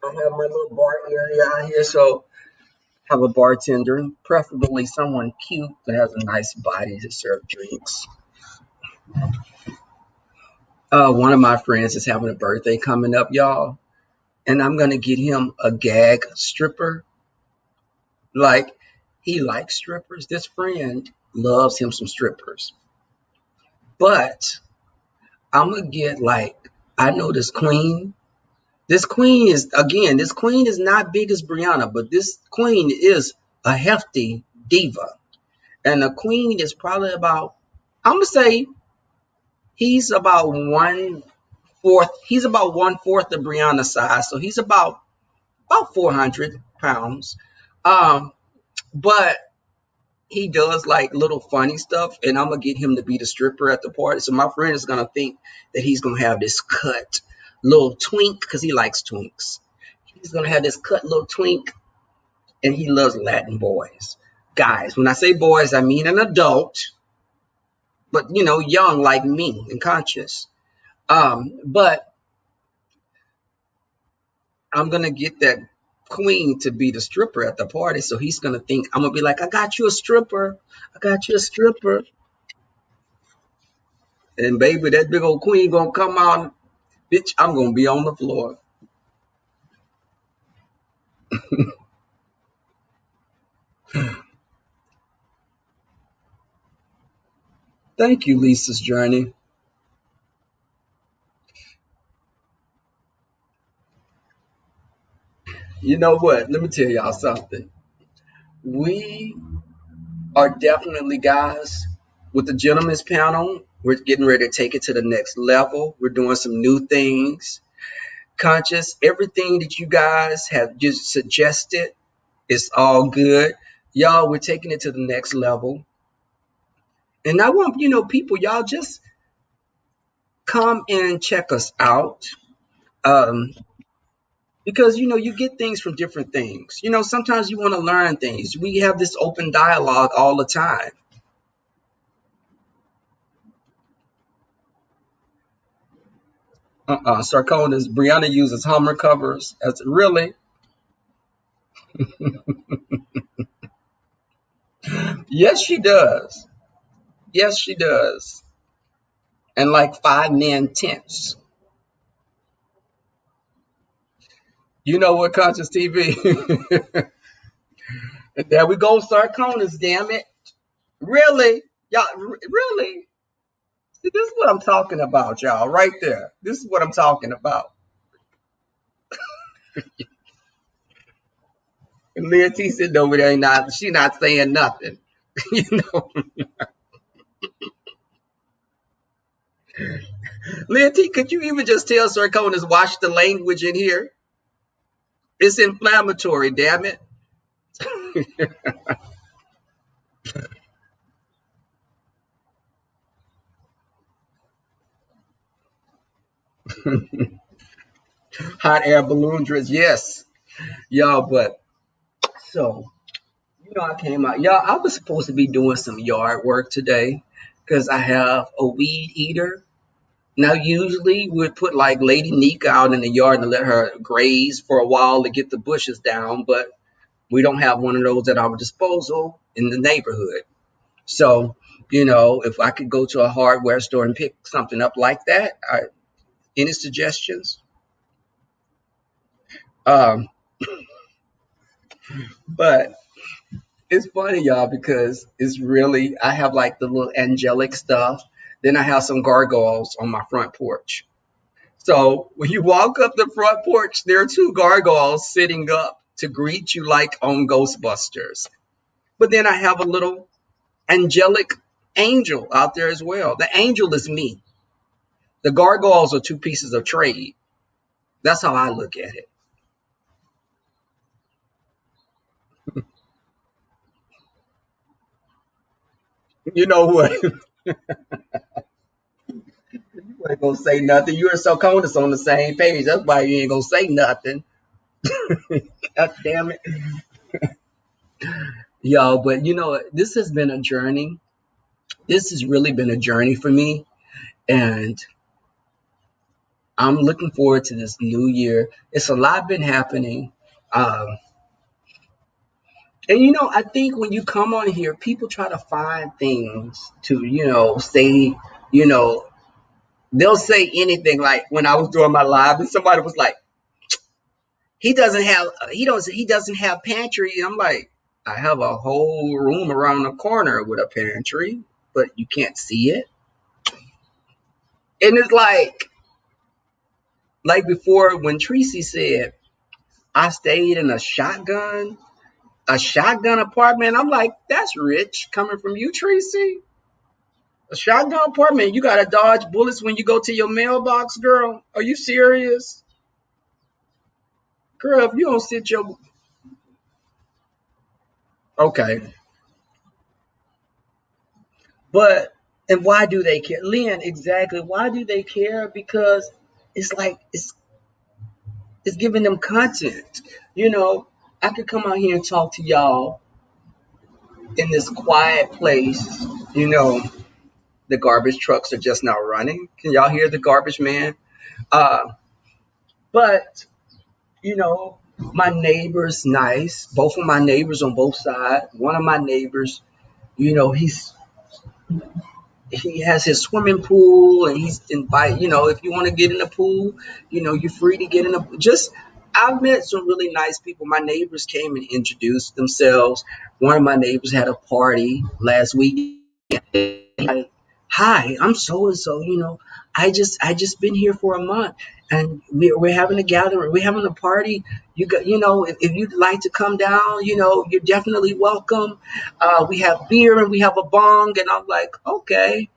I have my little bar area out here, so have a bartender, preferably someone cute that has a nice body to serve drinks. One of my friends is having a birthday coming up, y'all, and I'm gonna get him a gag stripper. Like he likes strippers. This friend loves him some strippers, but I'm gonna get like I know this queen. This queen is again. This queen is not big as Brianna, but this queen is a hefty diva, and the queen is probably about. I'm gonna say he's about 1/4. He's about 1/4 of Brianna's size, so he's about 400 pounds. Um, but he does like little funny stuff, and I'm gonna get him to be the stripper at the party. So my friend is gonna think that he's gonna have this cut little twink because he likes twinks. He's gonna have this cut little twink, and he loves Latin boys. Guys, when I say boys, I mean an adult, but you know, young like me and conscious. But I'm gonna get that queen to be the stripper at the party, so he's gonna think I'm gonna be like, I got you a stripper, I got you a stripper, and baby, that big old queen gonna come out, bitch. I'm gonna be on the floor. Thank you, Lisa's journey. You know what? Let me tell y'all something. We are definitely guys with the gentleman's panel. We're getting ready to take it to the next level. We're doing some new things. Conscious, everything that you guys have just suggested is all good. Y'all, we're taking it to the next level. And I want, people, y'all just come and check us out. Um, because, you get things from different things. Sometimes you want to learn things. We have this open dialogue all the time. Sarkonis, Brianna uses Hummer covers. As really? Yes, she does. Yes, she does. And like 5-man tents. You know what, Conscious TV? There we go, Sarkonis, damn it. Really? Y'all, really? See, this is what I'm talking about, y'all, right there. This is what I'm talking about. Leah T sitting over there, not she not saying nothing. You know, Leah T, could you even just tell Sir Conas watch the language in here? It's inflammatory, damn it. Hot air balloon dress, yes, y'all. But so I came out, y'all. I was supposed to be doing some yard work today because I have a weed eater. Now, usually we'd put like Lady Nika out in the yard and let her graze for a while to get the bushes down, but we don't have one of those at our disposal in the neighborhood. So, if I could go to a hardware store and pick something up like that, any suggestions? Um, but it's funny, y'all, because it's really, I have like the little angelic stuff. Then I have some gargoyles on my front porch. So when you walk up the front porch, there are two gargoyles sitting up to greet you like on Ghostbusters. But then I have a little angelic angel out there as well. The angel is me. The gargoyles are two pieces of trade. That's how I look at it. You know what? You ain't gonna say nothing. You and Soconis on the same page. That's why you ain't gonna say nothing. God damn it. Yo, but this has been a journey. This has really been a journey for me. And I'm looking forward to this new year. It's a lot been happening. Um, and I think when you come on here, people try to find things to, say, you know, they'll say anything. Like when I was doing my live and somebody was like, he doesn't have pantry. I'm like, I have a whole room around the corner with a pantry, but you can't see it. And it's like before when Tracy said I stayed in a shotgun apartment. I'm like, that's rich coming from you, Tracy. A shotgun apartment. You gotta dodge bullets when you go to your mailbox, girl. Are you serious? Girl, if you don't sit your okay. But and why do they care? Lynn, exactly. Why do they care? Because it's like it's giving them content. You know, I could come out here and talk to y'all in this quiet place. You know, the garbage trucks are just now running. Can y'all hear the garbage man? Uh, but my neighbor's nice. Both of my neighbors on both sides. One of my neighbors, he has his swimming pool and he's invite. If you want to get in the pool, you're free to get in the. Just I've met some really nice people. My neighbors came and introduced themselves. One of my neighbors had a party last week. Like, hi, I'm so and so. I just been here for a month, and we're having a gathering. We're having a party. You got, if you'd like to come down, you're definitely welcome. We have beer and we have a bong, and I'm like, okay.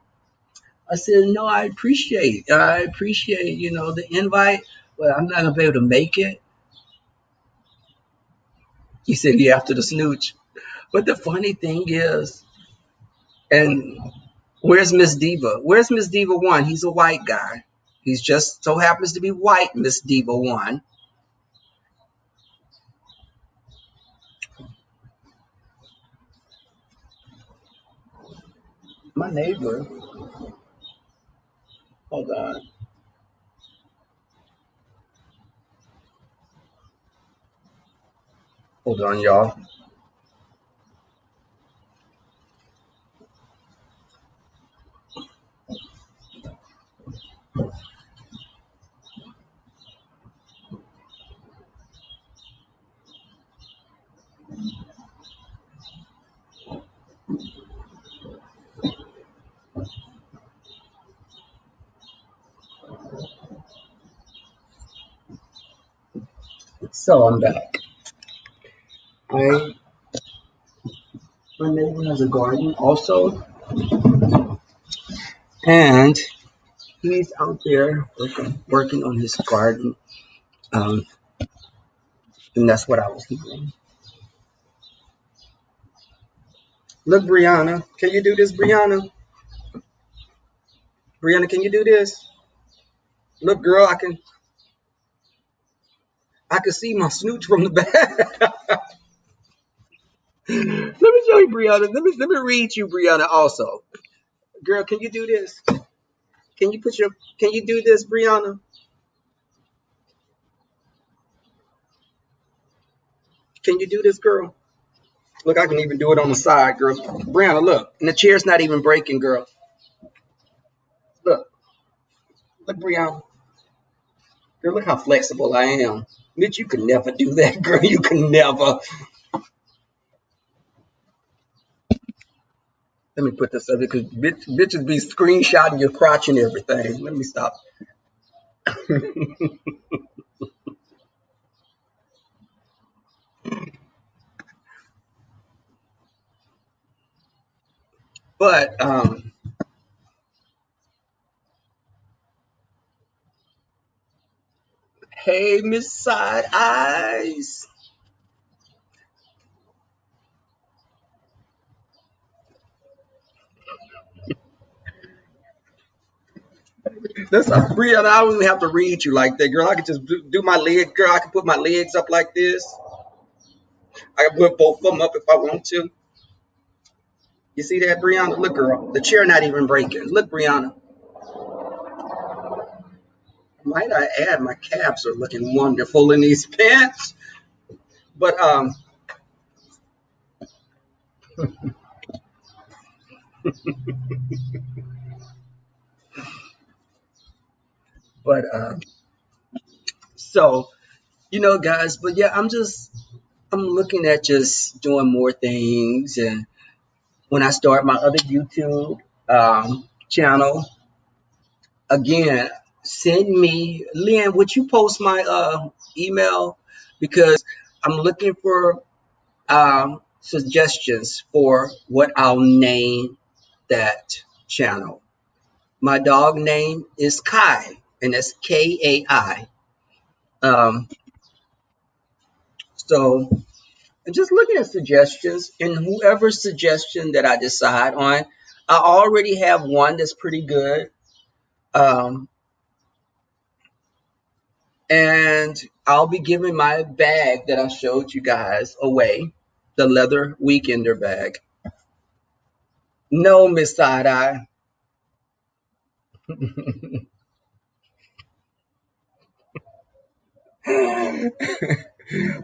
I said, no, I appreciate the invite, but I'm not gonna be able to make it. He said, yeah, after the snooch. But the funny thing is, and where's Miss Diva? Where's Miss Diva One? He's a white guy. He's just so happens to be white, Miss Diva One. My neighbor. Hold on. Hold on, y'all. So I'm back. I My neighbor has a garden also, and he's out there working on his garden. Um, and that's what I was doing. Look, Brianna, can you do this, Brianna? Brianna, can you do this? Look, girl, I can see my snooch from the back. Let me show you, Brianna. Let me read you, Brianna. Also, girl, can you do this? Can you do this, Brianna? Can you do this, girl? Look, I can even do it on the side, girl. Brianna, look, and the chair's not even breaking, girl. Look, look, Brianna. Girl, look how flexible I am. Bitch, you can never do that, girl. You can never. Let me put this up because bitches be screenshotting your crotch and everything. Let me stop. But hey, Miss Side Eyes. That's a Brianna. I don't even have to read you like that, girl. I can just do my leg, girl. I can put my legs up like this. I can put both of them up if I want to. You see that, Brianna? Look, girl. The chair not even breaking. Look, Brianna. Might I add, my calves are looking wonderful in these pants. But but so guys. But yeah, I'm looking at just doing more things, and when I start my other YouTube channel again, send me, Lynn. Would you post my email because I'm looking for suggestions for what I'll name that channel. My dog name is Kai, and that's Kai. Um, so I'm just looking at suggestions, and whoever suggestion that I decide on, I already have one that's pretty good. Um, and I'll be giving my bag that I showed you guys away, the leather weekender bag. No, Miss Side Eye.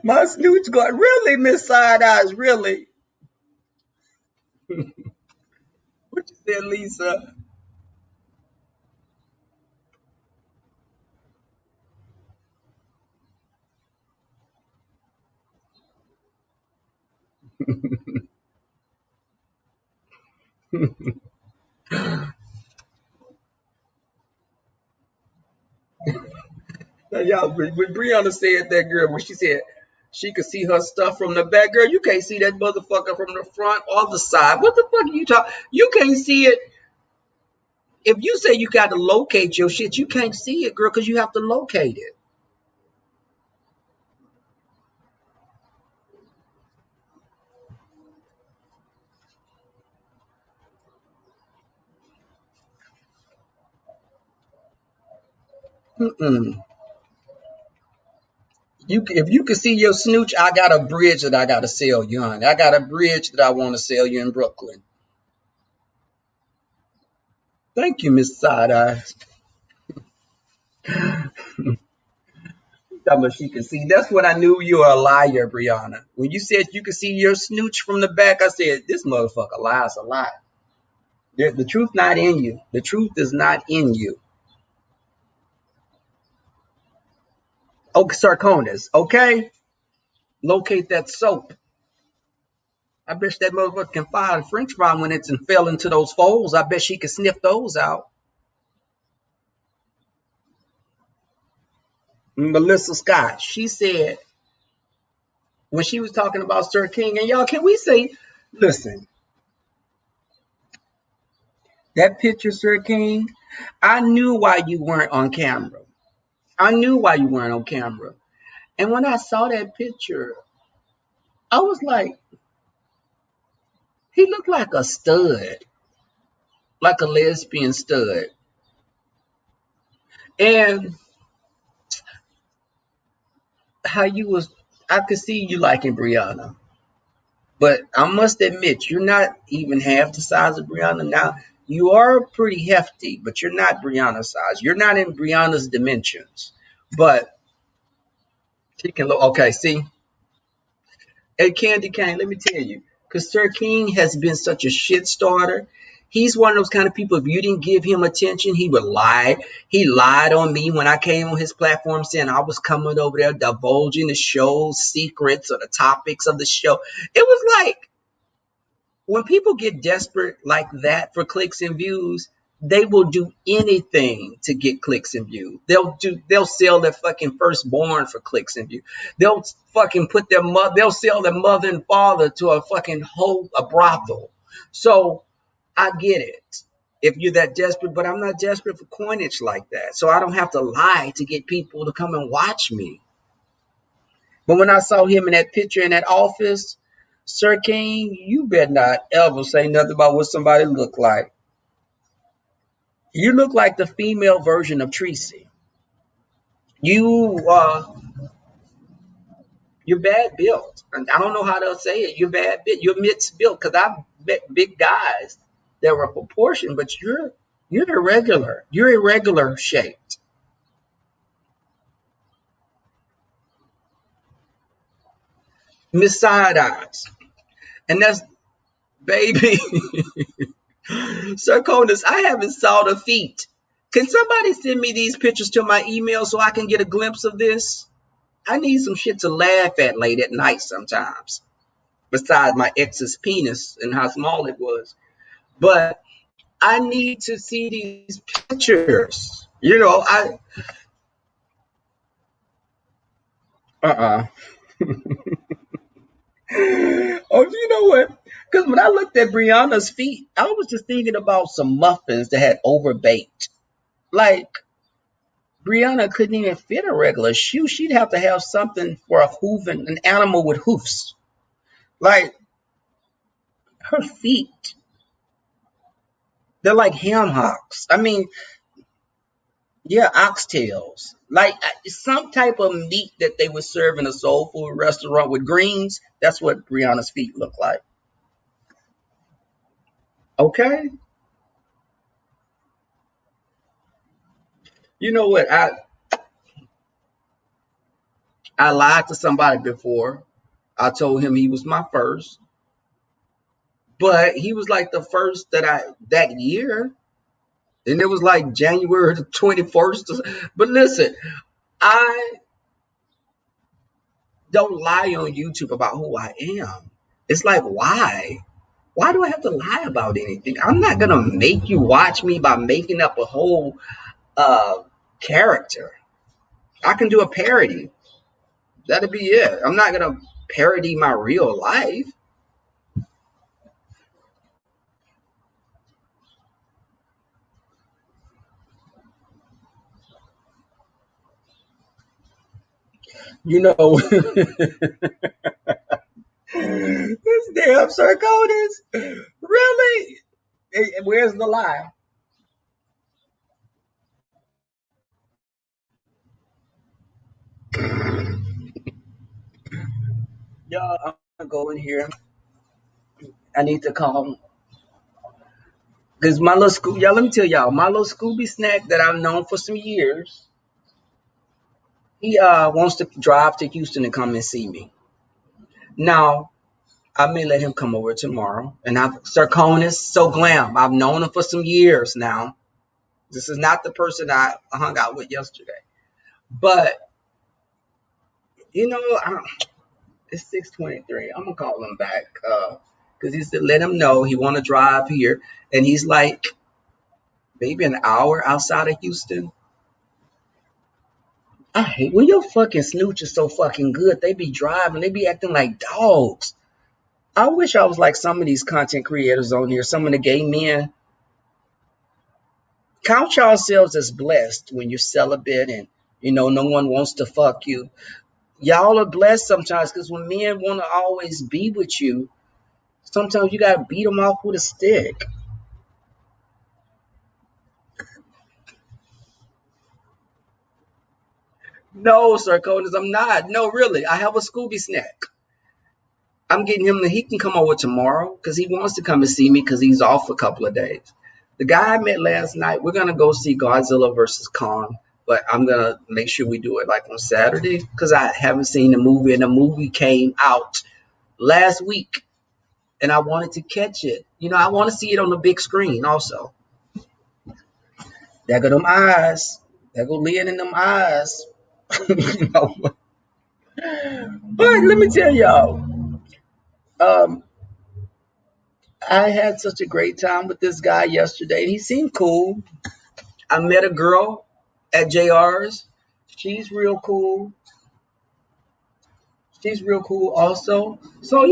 My snoot's going, really, Miss Side Eyes, really? What you said, Lisa? Now, y'all, when Brianna said that, girl, when she said she could see her stuff from the back, girl, you can't see that motherfucker from the front or the side. What the fuck are you talking? You can't see it. If you say you got to locate your shit, you can't see it, girl, because you have to locate it. Mm-mm. If you can see your snooch, I got a bridge that I got to sell you on. I got a bridge that I want to sell you in Brooklyn. Thank you, Miss Side Eye. How much she can see. That's when I knew you were a liar, Brianna. When you said you could see your snooch from the back, I said, this motherfucker lies a lot. The truth not in you. The truth is not in you. Oh, Sarconis, okay? Locate that soap. I bet that motherfucker can find French fry when it's and fell into those folds. I bet she could sniff those out. Melissa Scott, she said, when she was talking about Sir King. And y'all, can we say, listen, that picture, Sir King, I knew why you weren't on camera. I knew why you weren't on camera. And when I saw that picture, I was like, he looked like a stud, like a lesbian stud. And how you was, I could see you liking Brianna. But I must admit, you're not even half the size of Brianna. Now, you are pretty hefty, but you're not Brianna's size. You're not in Brianna's dimensions. But she can look, okay, see? Hey, Candy Cane, let me tell you, because Sir King has been such a shit starter. He's one of those kind of people, if you didn't give him attention, he would lie. He lied on me when I came on his platform saying I was coming over there divulging the show's secrets or the topics of the show. It was like, when people get desperate like that for clicks and views, they will do anything to get clicks and views. They'll sell their fucking firstborn for clicks and views. They'll fucking put their mother, they'll sell their mother and father to a fucking a brothel. So I get it if you're that desperate, but I'm not desperate for coinage like that. So I don't have to lie to get people to come and watch me. But when I saw him in that picture in that office, Sir King, you better not ever say nothing about what somebody look like. You look like the female version of Tracy. You you're bad built. And I don't know how to say it. You're bad built. You're mixed built, because I've met big guys that were proportioned, but you're irregular. You're irregular shaped. Miss Side Eyes. And that's baby. Sir Conus, I haven't saw the feet. Can somebody send me these pictures to my email so I can get a glimpse of this? I need some shit to laugh at late at night sometimes. Besides my ex's penis and how small it was. But I need to see these pictures. You know, uh-uh. Oh, you know what? Because when I looked at Brianna's feet, I was just thinking about some muffins that had overbaked. Like, Brianna couldn't even fit a regular shoe. She'd have to have something for a hoof and an animal with hoofs. Like, her feet, they're like ham hocks. I mean, yeah, oxtails. Like some type of meat that they would serve in a soul food restaurant with greens. That's what Brianna's feet look like. Okay. You know what? I lied to somebody before. I told him he was my first, but he was like the first that year. And it was like January the 21st. But listen, I don't lie on YouTube about who I am. It's like, why? Why do I have to lie about anything? I'm not gonna make you watch me by making up a whole uh character. I can do a parody. That'll be it. I'm not gonna parody my real life. You know, this damn circus. Really? Where's the lie? Y'all, I'm gonna go in here. I need to call because my little school. Y'all, let me tell y'all, my little Scooby snack that I've known for some years. He wants to drive to Houston and come and see me. Now, I may let him come over tomorrow. And Sarkonis, so glam. I've known him for some years now. This is not the person I hung out with yesterday. But, you know, it's 6:23. I'm going to call him back because he said let him know he want to drive here. And he's like maybe an hour outside of Houston. I hate when your fucking snooch is so fucking good. They be driving, they be acting like dogs. I wish I was like some of these content creators on here, some of the gay men. Count yourselves as blessed when you're celibate and no one wants to fuck you. Y'all are blessed sometimes because when men want to always be with you, sometimes you gotta beat them off with a stick. No, Sir Conas, I'm not. No, really. I have a Scooby snack. I'm getting him he can come over tomorrow because he wants to come and see me because he's off a couple of days. The guy I met last night, we're gonna go see Godzilla versus Kong, but I'm gonna make sure we do it like on Saturday because I haven't seen the movie and the movie came out last week and I wanted to catch it. I want to see it on the big screen also. There go them eyes. There go Leon in them eyes. But let me tell y'all, um, I had such a great time with this guy yesterday. He seemed cool. I met a girl at JR's. She's real cool. She's real cool also. So,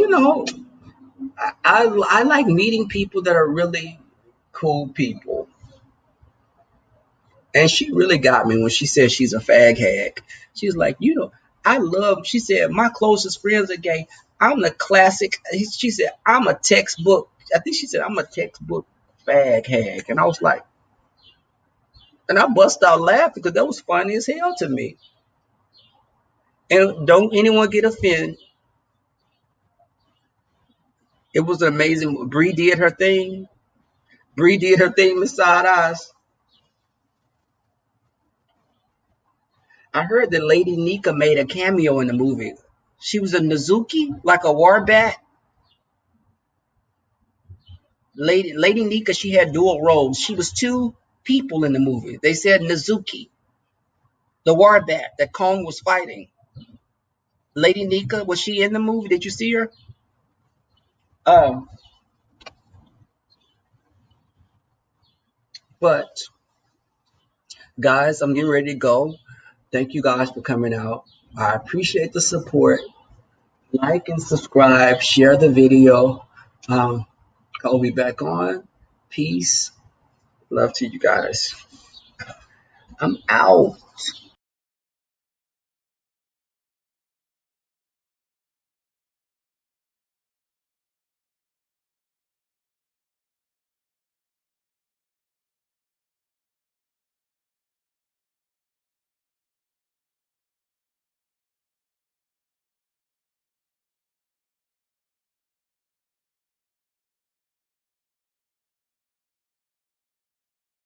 I like meeting people that are really cool people. And she really got me when she said she's a fag hag. She's like, she said, my closest friends are gay. I'm the classic. She said, I'm a textbook. I think she said, I'm a textbook fag hag. And I was like, and I bust out laughing because that was funny as hell to me. And don't anyone get offended. It was amazing. Bree did her thing. Bree did her thing with side eyes. I heard that Lady Nika made a cameo in the movie. She was a Nazuki, like a warbat. Lady Nika, she had dual roles. She was two people in the movie. They said Nazuki, the warbat that Kong was fighting. Lady Nika, was she in the movie? Did you see her? Um, but guys, I'm getting ready to go. Thank you guys for coming out. I appreciate the support. Like and subscribe, share the video. I'll be back on. Peace. Love to you guys. I'm out.